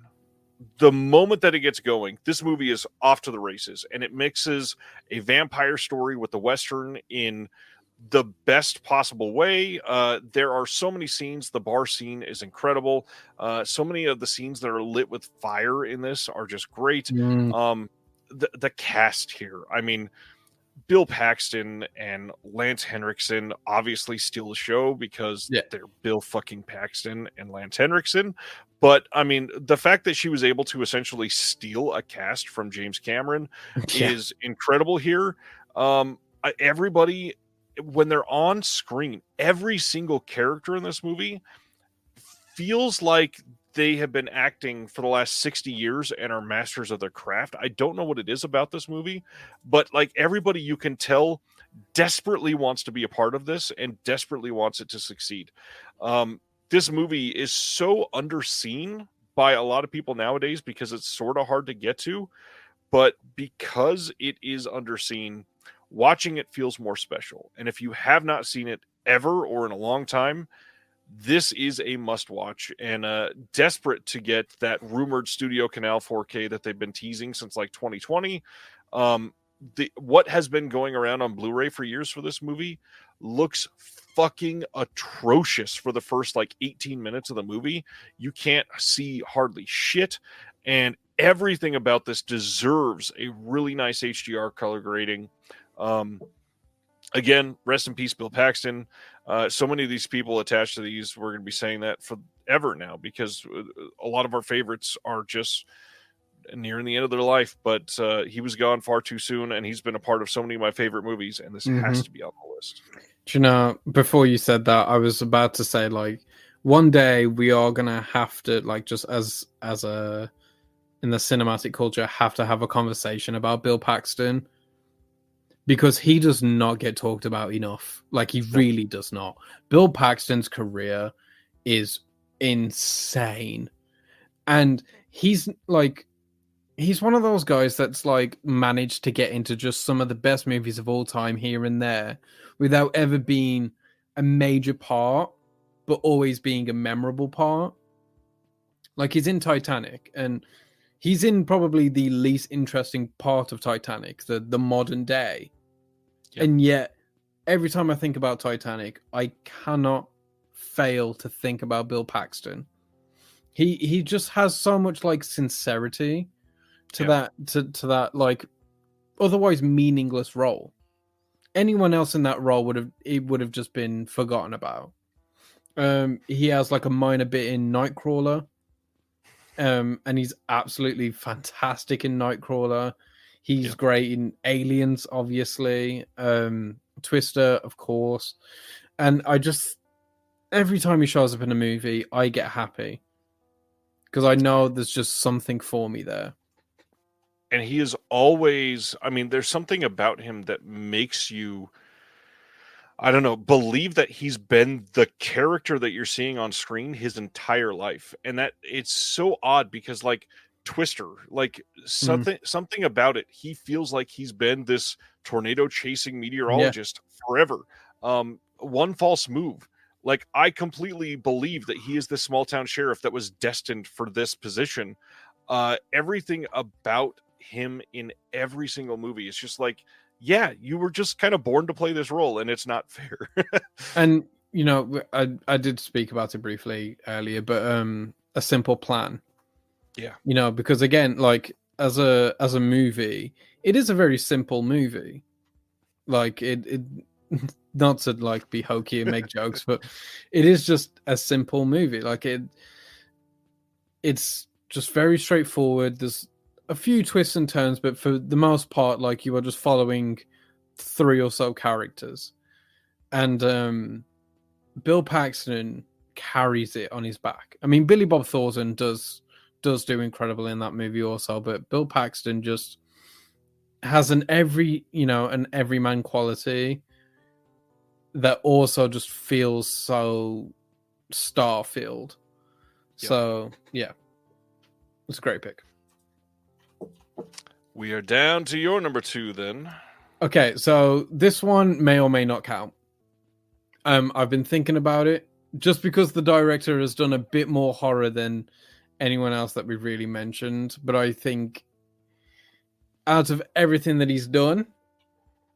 the moment that it gets going, this movie is off to the races, and it mixes a vampire story with the Western in the best possible way. There are so many scenes. The bar scene is incredible. So many of the scenes that are lit with fire in this are just great. The cast here, I mean, Bill Paxton and Lance Henriksen obviously steal the show because Yeah. they're Bill fucking Paxton and Lance Henriksen. But I mean, the fact that she was able to essentially steal a cast from James Cameron Yeah. is incredible here. Everybody, when they're on screen, every single character in this movie feels like they have been acting for the last 60 years and are masters of their craft. I don't know what it is about this movie, but like everybody you can tell desperately wants to be a part of this and desperately wants it to succeed. This movie is so underseen by a lot of people nowadays because it's sort of hard to get to, but because it is underseen, watching it feels more special. And if you have not seen it ever or in a long time, this is a must watch, and desperate to get that rumored Studio Canal 4K that they've been teasing since like 2020. What has been going around on Blu-ray for years for this movie looks fucking atrocious for the first like 18 minutes of the movie. You can't see hardly shit, and everything about this deserves a really nice HDR color grading. Again, rest in peace, Bill Paxton. So many of these people attached to these, we're going to be saying that forever now because a lot of our favorites are just nearing the end of their life. But he was gone far too soon, and he's been a part of so many of my favorite movies, and this has to be on the list. Do you know, before you said that, I was about to say, like, one day we are going to have to, like, just as a, in the cinematic culture, have to have a conversation about Bill Paxton. Because he does not get talked about enough. Like, he really does not. Bill Paxton's career is insane. And he's one of those guys that's like managed to get into just some of the best movies of all time here and there without ever being a major part, but always being a memorable part. Like, he's in Titanic, and he's in probably the least interesting part of Titanic, the modern day. Yep. And yet, every time I think about Titanic, I cannot fail to think about Bill Paxton. He just has so much like sincerity to that like otherwise meaningless role. Anyone else in that role would have just been forgotten about. He has like a minor bit in Nightcrawler. And he's absolutely fantastic in Nightcrawler. He's great in Aliens, obviously. Twister, of course. And I just, every time he shows up in a movie, I get happy. Because I know there's just something for me there. And he is always, I mean, there's something about him that makes you, I don't know, believe that he's been the character that you're seeing on screen his entire life. And that it's so odd because like Twister, like something about it, he feels like he's been this tornado chasing meteorologist forever. One false move, like I completely believe that he is the small town sheriff that was destined for this position. Everything about him in every single movie is just like, yeah, you were just kind of born to play this role, and it's not fair. And you know, I did speak about it briefly earlier, but A Simple Plan. Yeah. You know, because again, like as a movie, it is a very simple movie. Like it not to like be hokey and make jokes, but it is just a simple movie. Like it's just very straightforward. There's a few twists and turns, but for the most part, like you are just following 3 or so characters. And Bill Paxton carries it on his back. I mean, Billy Bob Thornton does do incredible in that movie also, but Bill Paxton just has an everyman quality that also just feels so star-filled. Yep. So yeah, it's a great pick. We are down to your number 2 then. Okay, so this one may or may not count. I've been thinking about it just because the director has done a bit more horror than anyone else that we've really mentioned, but I think out of everything that he's done,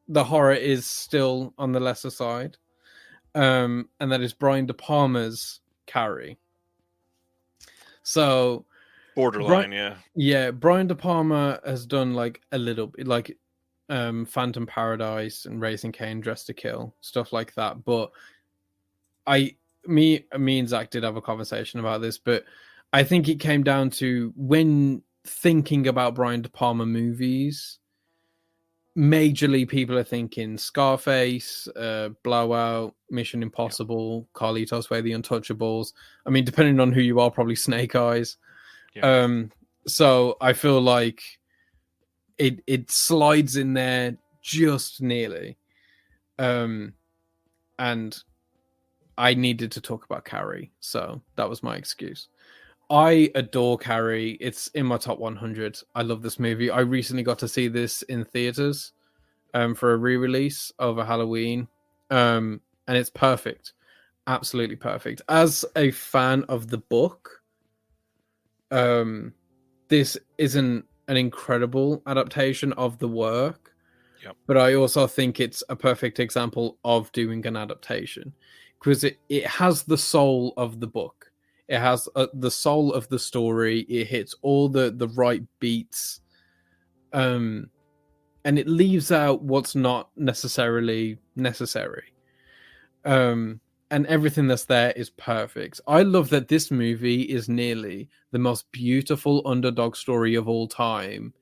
the horror is still on the lesser side. And that is Brian De Palma's Carrie. So borderline, yeah. Yeah, Brian De Palma has done like a little bit, like Phantom Paradise and Raising Cain, Dressed to Kill, stuff like that. But me and Zach did have a conversation about this, but I think it came down to when thinking about Brian De Palma movies, majorly people are thinking Scarface, Blowout, Mission Impossible, Carlitos Way, The Untouchables. I mean, depending on who you are, probably Snake Eyes. So I feel like it slides in there just nearly. And I needed to talk about Carrie, so that was my excuse. I adore Carrie. It's in my top 100. I love this movie. I recently got to see this in theaters for a re-release over Halloween. And it's perfect. Absolutely perfect. As a fan of the book, this isn't an incredible adaptation of the work, but I also think it's a perfect example of doing an adaptation because it has the soul of the book. It has the soul of the story. It hits all the right beats. And it leaves out what's not necessarily necessary. And everything that's there is perfect. I love that this movie is nearly the most beautiful underdog story of all time,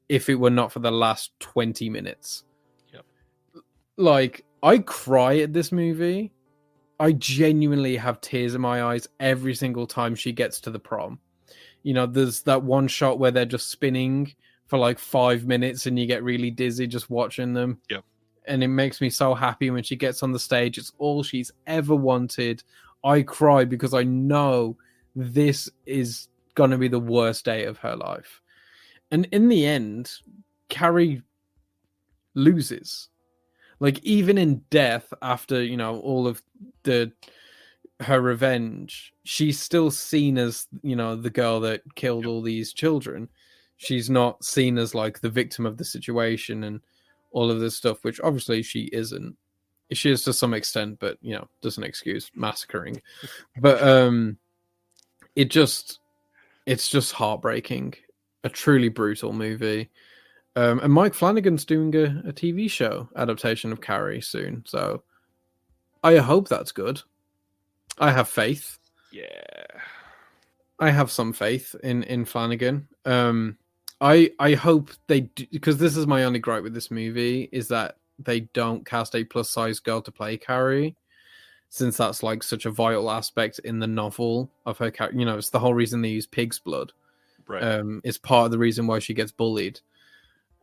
if it were not for the last 20 minutes. Like, I cry at this movie. I genuinely have tears in my eyes every single time she gets to the prom. You know, there's that one shot where they're just spinning for like 5 minutes and you get really dizzy just watching them. And it makes me so happy when she gets on the stage. It's all she's ever wanted. I cry because I know this is going to be the worst day of her life. And in the end, Carrie loses. Like, even in death, after, you know, all of her revenge, she's still seen as, you know, the girl that killed all these children. She's not seen as like the victim of the situation and all of this stuff, which obviously she isn't. She is to some extent, but, you know, doesn't excuse massacring. But it's just heartbreaking. A truly brutal movie. And Mike Flanagan's doing a TV show adaptation of Carrie soon, so I hope that's good. I have faith. I have some faith in Flanagan. I hope they do, because this is my only gripe with this movie, is that they don't cast a plus size girl to play Carrie, since that's like such a vital aspect in the novel of her character. You know, it's the whole reason they use pig's blood. It's part of the reason why she gets bullied.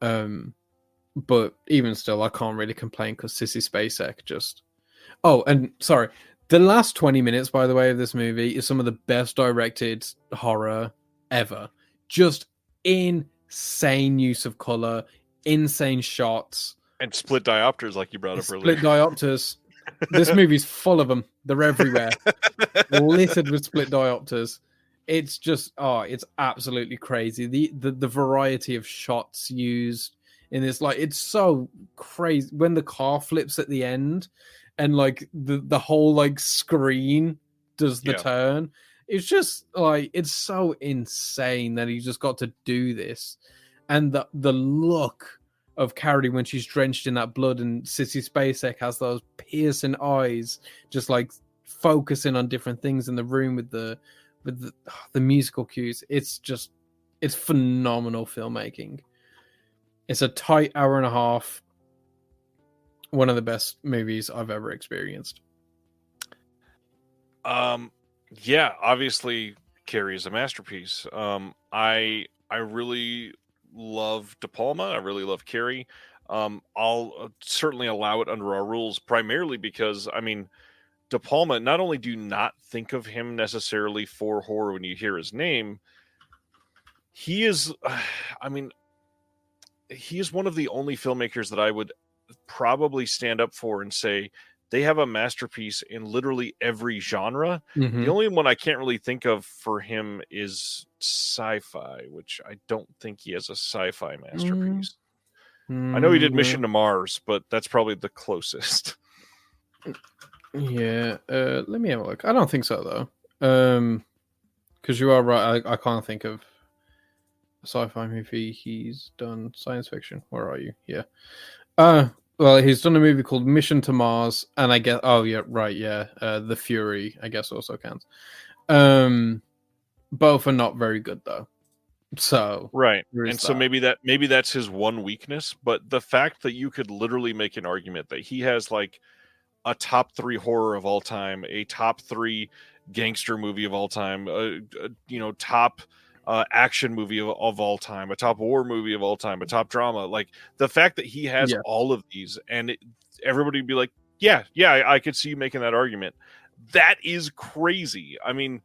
But even still, I can't really complain because Sissy Spacek just... Oh, and sorry, the last 20 minutes, by the way, of this movie is some of the best directed horror ever. Just insane use of color, insane shots, and split diopters, like you brought up earlier. Split diopters. This movie's full of them. They're everywhere, littered with split diopters. It's just, it's absolutely crazy. The variety of shots used in this, like, it's so crazy when the car flips at the end and like the whole like screen does the turn. It's just like, it's so insane that he just got to do this. And the look of Carrie when she's drenched in that blood, and Sissy Spacek has those piercing eyes, just like focusing on different things in the room with the musical cues. It's phenomenal filmmaking. It's a tight hour and a half. One of the best movies I've ever experienced. Yeah, obviously Carrie is a masterpiece. I really love De Palma. I really love Carrie. I'll certainly allow it under our rules, primarily because, I mean, De Palma, not only do you not think of him necessarily for horror when you hear his name, he is, I mean, he is one of the only filmmakers that I would probably stand up for and say they have a masterpiece in literally every genre. Mm-hmm. The only one I can't really think of for him is sci-fi, which I don't think he has a sci-fi masterpiece. Mm-hmm. I know he did Mission to Mars, but that's probably the closest. Yeah, let me have a look. I don't think so, though. Because you are right. I can't think of sci-fi movie he's done. Science fiction. Where are you? Yeah. Well, he's done a movie called Mission to Mars, and I guess. Oh yeah, right. Yeah. The Fury, I guess, also counts. Both are not very good though. So Right. there is And so that. maybe that's his one weakness, but the fact that you could literally make an argument that he has like a top 3 horror of all time, a top 3 gangster movie of all time, top action movie of all time, a top war movie of all time, a top drama. Like the fact that he has Yeah. all of these, and everybody would be like, yeah, I could see you making that argument. That is crazy. I mean,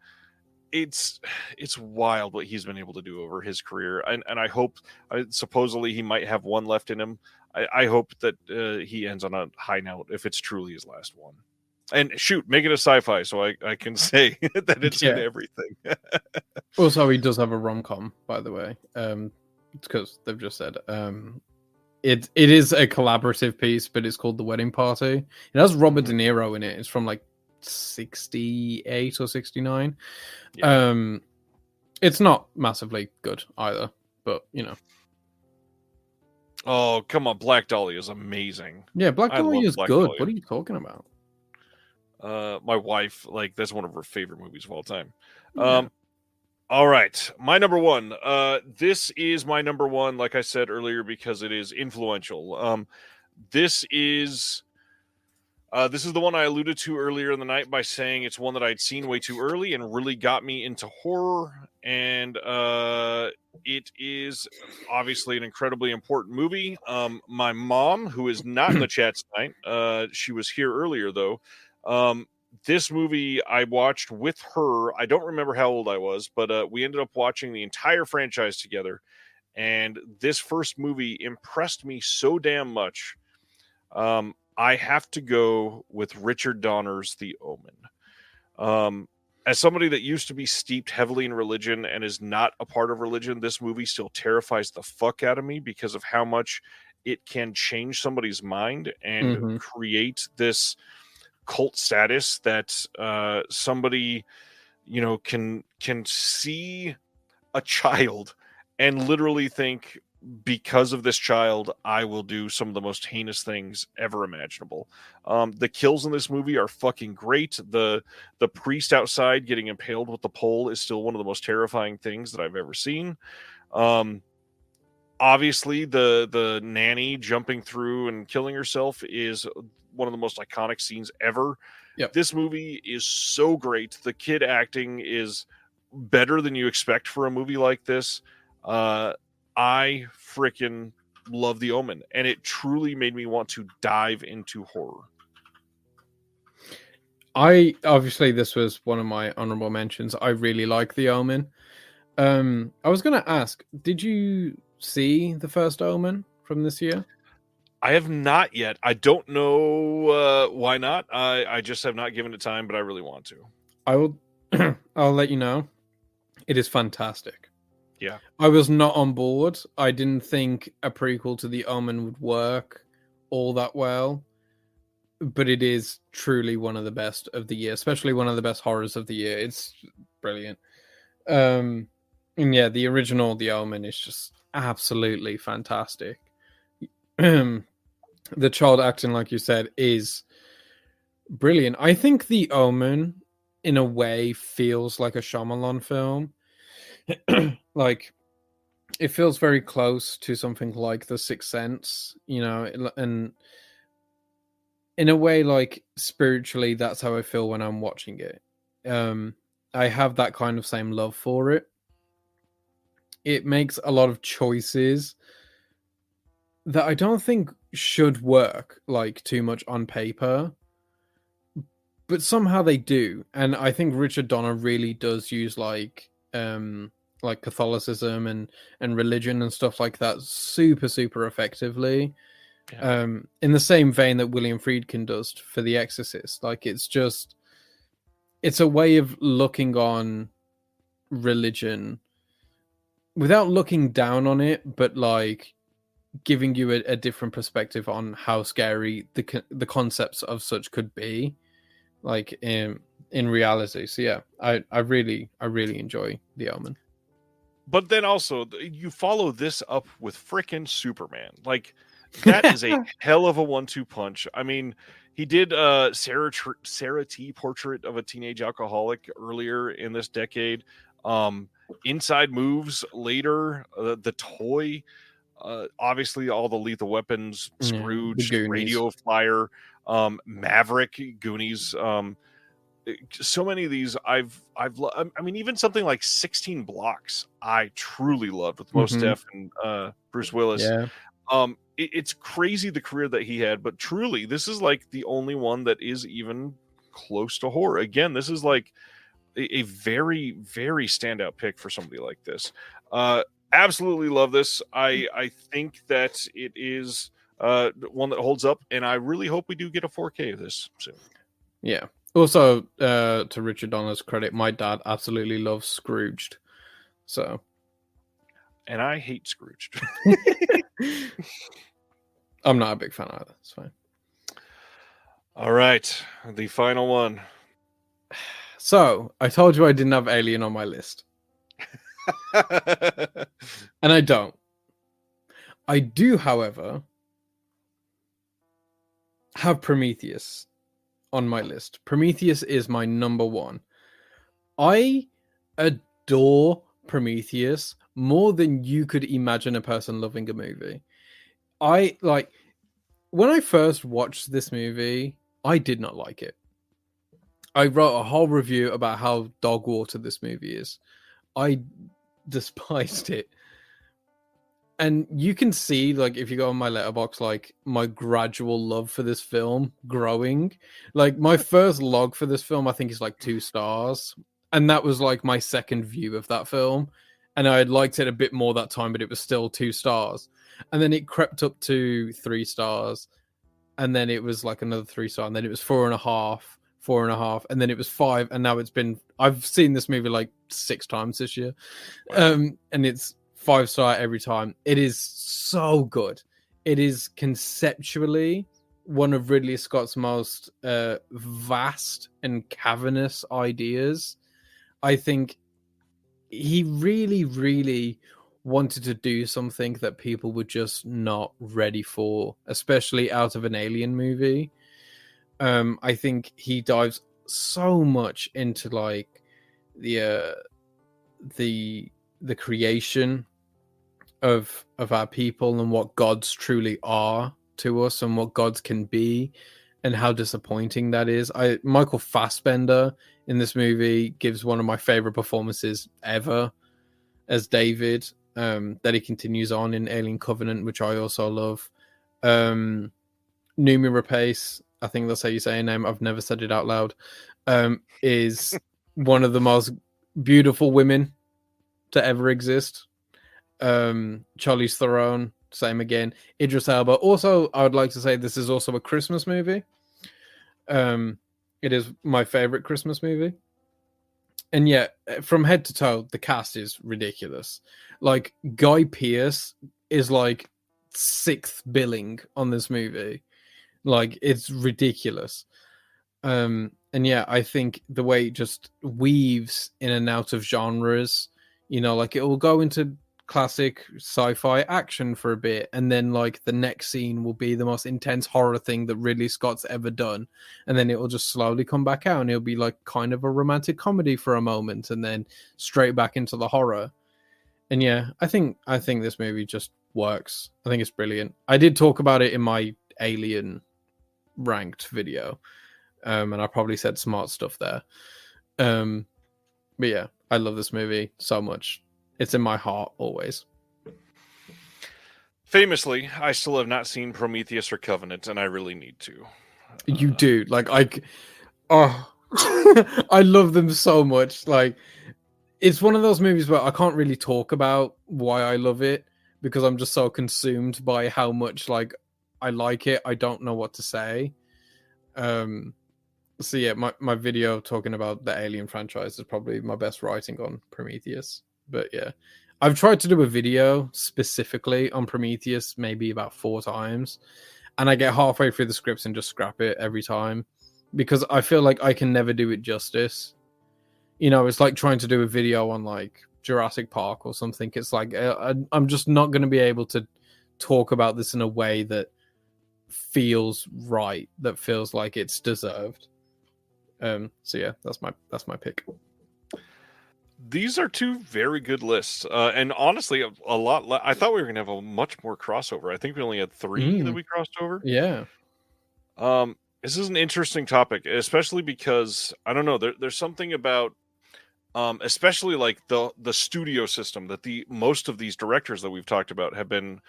it's wild what he's been able to do over his career, and I hope, supposedly he might have one left in him. I hope that he ends on a high note if it's truly his last one. And shoot, make it a sci-fi so I can say that it's in Yeah. everything. Also, he does have a rom-com, by the way. It's because they've just said it is a collaborative piece, but it's called The Wedding Party. It has Robert De Niro in it. It's from like 68 or 69. Yeah. It's not massively good either, but you know. Oh, come on, Black Dahlia is amazing. Yeah, Black I Dahlia love is Black good. Dahlia. What are you talking about? My wife, like, that's one of her favorite movies of all time. Yeah. All right, my number one. This is my number one, like I said earlier, because it is influential. This is the one I alluded to earlier in the night by saying it's one that I'd seen way too early and really got me into horror. And it is obviously an incredibly important movie. My mom, who is not in the chat tonight, she was here earlier though. This movie I watched with her. I don't remember how old I was, but we ended up watching the entire franchise together. And this first movie impressed me so damn much. I have to go with Richard Donner's The Omen. As somebody that used to be steeped heavily in religion and is not a part of religion, this movie still terrifies the fuck out of me because of how much it can change somebody's mind and create this cult status that somebody, can see a child and literally think, because of this child, I will do some of the most heinous things ever imaginable. The kills in this movie are fucking great. The priest outside getting impaled with the pole is still one of the most terrifying things that I've ever seen. Obviously, the nanny jumping through and killing herself is one of the most iconic scenes ever. Yep. This movie is so great. The kid acting is better than you expect for a movie like this. I freaking love The Omen, and it truly made me want to dive into horror. Obviously this was one of my honorable mentions. I really like The Omen. I was going to ask, did you see the first Omen from this year? I have not yet. I don't know why not. I just have not given it time, but I really want to. I will. I'll let you know. It is fantastic. Yeah. I was not on board. I didn't think a prequel to The Omen would work all that well, but it is truly one of the best of the year, especially one of the best horrors of the year. It's brilliant. And yeah, the original The Omen is just absolutely fantastic. The child acting, like you said, is brilliant. I think The Omen, in a way, feels like a Shyamalan film. Like, it feels very close to something like The Sixth Sense, and in a way, like, spiritually, that's how I feel when I'm watching it. I have that kind of same love for it. It makes a lot of choices that I don't think should work, like, too much on paper, but somehow they do. And I think Richard Donner really does use like Catholicism and religion and stuff like that super, super effectively. Yeah. In the same vein that William Friedkin does for The Exorcist. Like, it's a way of looking on religion without looking down on it, but like giving you a different perspective on how scary the concepts of such could be, like in reality. So yeah, I really enjoy The Omen. But then also, you follow this up with frickin' Superman. Like, that is a hell of a 1-2 punch. I mean, he did Sarah T. Portrait of a Teenage Alcoholic earlier in this decade. Inside Moves later, the toy, obviously all the Lethal Weapons, Scrooge, Radio Flyer, Maverick, Goonies. So many of these I mean, even something like 16 Blocks I truly loved with Mos Def and Bruce Willis. It's crazy the career that he had, but truly this is like the only one that is even close to horror. Again, this is like a very, very standout pick for somebody like this. Absolutely love this. I think that it is one that holds up, and I really hope we do get a 4K of this soon. Yeah. Also, to Richard Donner's credit, my dad absolutely loves Scrooged. So, and I hate Scrooged. I'm not a big fan either. It's fine. All right, the final one. So, I told you I didn't have Alien on my list. And I don't. I do, however, have Prometheus on my list. Prometheus is my number one. I adore Prometheus more than you could imagine a person loving a movie. When I first watched this movie, I did not like it. I wrote a whole review about how dog water this movie is. I despised it. And you can see, like, if you go on my letterbox, like, my gradual love for this film growing. Like, my first log for this film, I think, is like 2 stars. And that was like my second view of that film. And I had liked it a bit more that time, but it was still 2 stars. And then it crept up to 3 stars. And then it was like another 3 star. And then it was 4.5, 4.5. And then it was 5. And now I've seen this movie like 6 times this year. Wow. And it's 5-star every time. It is so good. It is conceptually one of Ridley Scott's most vast and cavernous ideas. I think he really, really wanted to do something that people were just not ready for, especially out of an Alien movie. I think he dives so much into like the creation of our people and what gods truly are to us and what gods can be and how disappointing that is. Michael Fassbender in this movie gives one of my favorite performances ever as David, that he continues on in Alien Covenant, which I also love. Noomi Rapace, I think that's how you say her name, I've never said it out loud, is one of the most beautiful women to ever exist. Charlize Theron, same again. Idris Elba. Also, I would like to say this is also a Christmas movie. It is my favorite Christmas movie. And yet, from head to toe, the cast is ridiculous. Like, Guy Pearce is like 6th billing on this movie. Like, it's ridiculous. And yeah, I think the way it just weaves in and out of genres, you know, like it will go into classic sci-fi action for a bit, and then like the next scene will be the most intense horror thing that Ridley Scott's ever done, and then it will just slowly come back out and it'll be like kind of a romantic comedy for a moment and then straight back into the horror. And yeah, I think this movie just works. I think it's brilliant. I did talk about it in my Alien ranked video, and I probably said smart stuff there, but yeah, I love this movie so much. It's in my heart always. Famously, I still have not seen Prometheus or Covenant, and I really need to. You do. Like, I love them so much. Like, it's one of those movies where I can't really talk about why I love it because I'm just so consumed by how much, like, I like it. I don't know what to say. So yeah, my video talking about the Alien franchise is probably my best writing on Prometheus. But yeah, I've tried to do a video specifically on Prometheus maybe about 4 times, and I get halfway through the scripts and just scrap it every time because I feel like I can never do it justice. You know, it's like trying to do a video on like Jurassic Park or something. It's like I'm just not going to be able to talk about this in a way that feels right, that feels like it's deserved. So yeah, that's my pick. These are two very good lists, and honestly, a lot. I thought we were going to have a much more crossover. I think we only had 3 that we crossed over. Yeah. This is an interesting topic, especially because I don't know. There's something about, especially like the studio system that most of these directors that we've talked about have been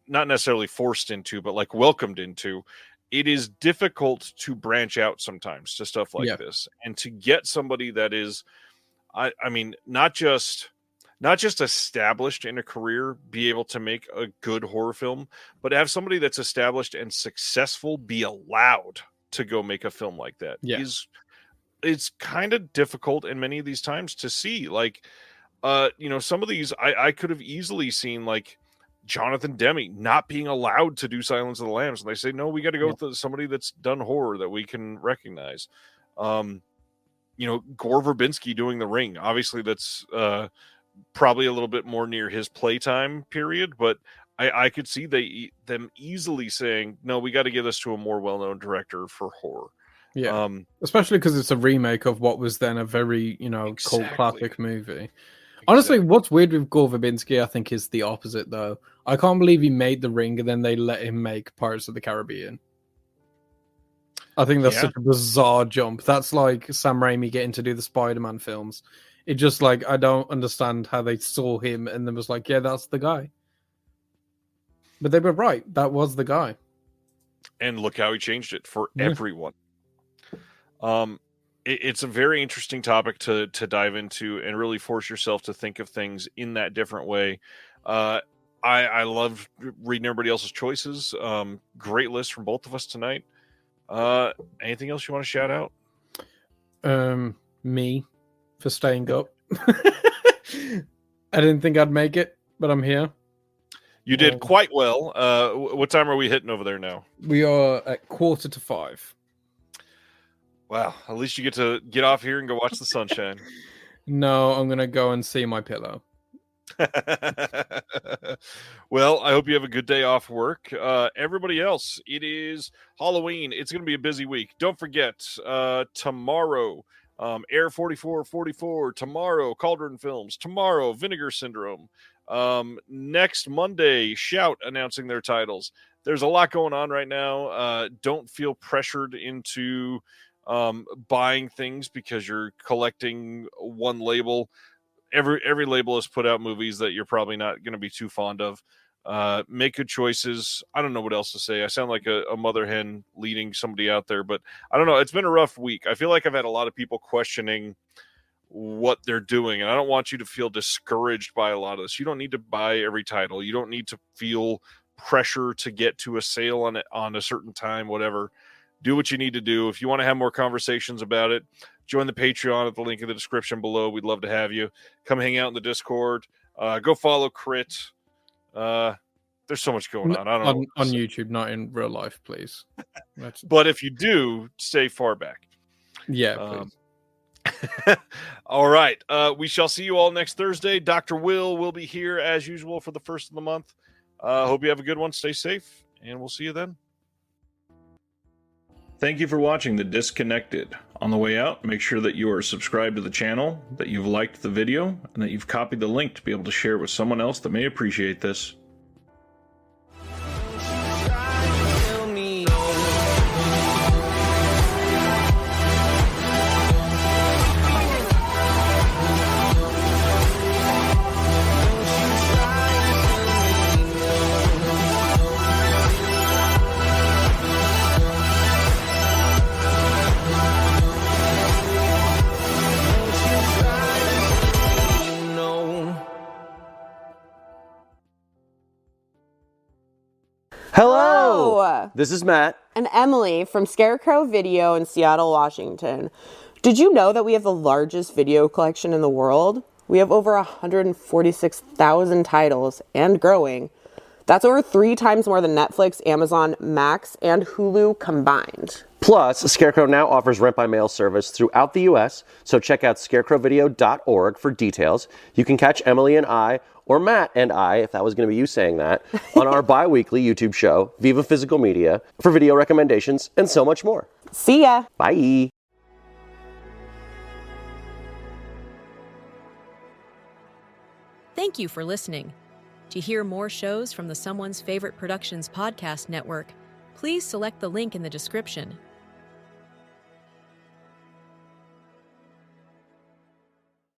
not necessarily forced into, but like welcomed into. It is difficult to branch out sometimes to stuff like this, and to get somebody that is, I mean, not just established in a career be able to make a good horror film, but have somebody that's established and successful be allowed to go make a film like that is kind of difficult in many of these times to see. Like, some of these I could have easily seen, like Jonathan Demme not being allowed to do Silence of the Lambs, and they say, no, we got to go with somebody that's done horror that we can recognize. Gore Verbinski doing The Ring, obviously that's probably a little bit more near his playtime period, but I could see them easily saying, no, we got to give this to a more well-known director for horror. Yeah, especially because it's a remake of what was then a very, cult classic movie. Honestly, what's weird with Gore Verbinski, I think, is the opposite, though. I can't believe he made The Ring and then they let him make Pirates of the Caribbean. I think that's such a bizarre jump. That's like Sam Raimi getting to do the Spider-Man films. It just, like, I don't understand how they saw him and then was like, yeah, that's the guy. But they were right. That was the guy. And look how he changed it for everyone. It's a very interesting topic to dive into and really force yourself to think of things in that different way. I love reading everybody else's choices. Great list from both of us tonight. Anything else you want to shout out? Me for staying up. I didn't think I'd make it, but I'm here. You did quite well. What time are we hitting over there now? We are at 4:45. Wow, at least you get to get off here and go watch the sunshine. No, I'm going to go and see my pillow. Well, I hope you have a good day off work. Everybody else, it is Halloween. It's going to be a busy week. Don't forget, tomorrow, Air 4444, tomorrow, Cauldron Films, tomorrow, Vinegar Syndrome. Next Monday, Shout announcing their titles. There's a lot going on right now. Don't feel pressured into buying things because you're collecting one label. Every label has put out movies that you're probably not going to be too fond of. Make good choices. I don't know what else to say. I sound like a mother hen leading somebody out there, but I don't know. It's been a rough week. I feel like I've had a lot of people questioning what they're doing, and I don't want you to feel discouraged by a lot of this. You don't need to buy every title. You don't need to feel pressure to get to a sale on a certain time, whatever. Do what you need to do. If you want to have more conversations about it, join the Patreon at the link in the description below. We'd love to have you. Come hang out in the Discord. Go follow Crit. There's so much going on. I don't know. On YouTube, not in real life, please. But if you do, stay far back. Yeah, please. All right. We shall see you all next Thursday. Dr. Will be here as usual for the first of the month. Hope you have a good one. Stay safe, and we'll see you then. Thank you for watching The Disconnected. On the way out, make sure that you are subscribed to the channel, that you've liked the video, and that you've copied the link to be able to share it with someone else that may appreciate this. Hello! This is Matt. And Emily from Scarecrow Video in Seattle, Washington. Did you know that we have the largest video collection in the world? We have over 146,000 titles and growing. That's over 3 times more than Netflix, Amazon, Max, and Hulu combined. Plus, Scarecrow now offers rent-by-mail service throughout the U.S., so check out scarecrowvideo.org for details. You can catch Emily and I, or Matt and I, if that was going to be you saying that, on our bi-weekly YouTube show, Viva Physical Media, for video recommendations and so much more. See ya! Bye! Thank you for listening. To hear more shows from the Someone's Favorite Productions podcast network, please select the link in the description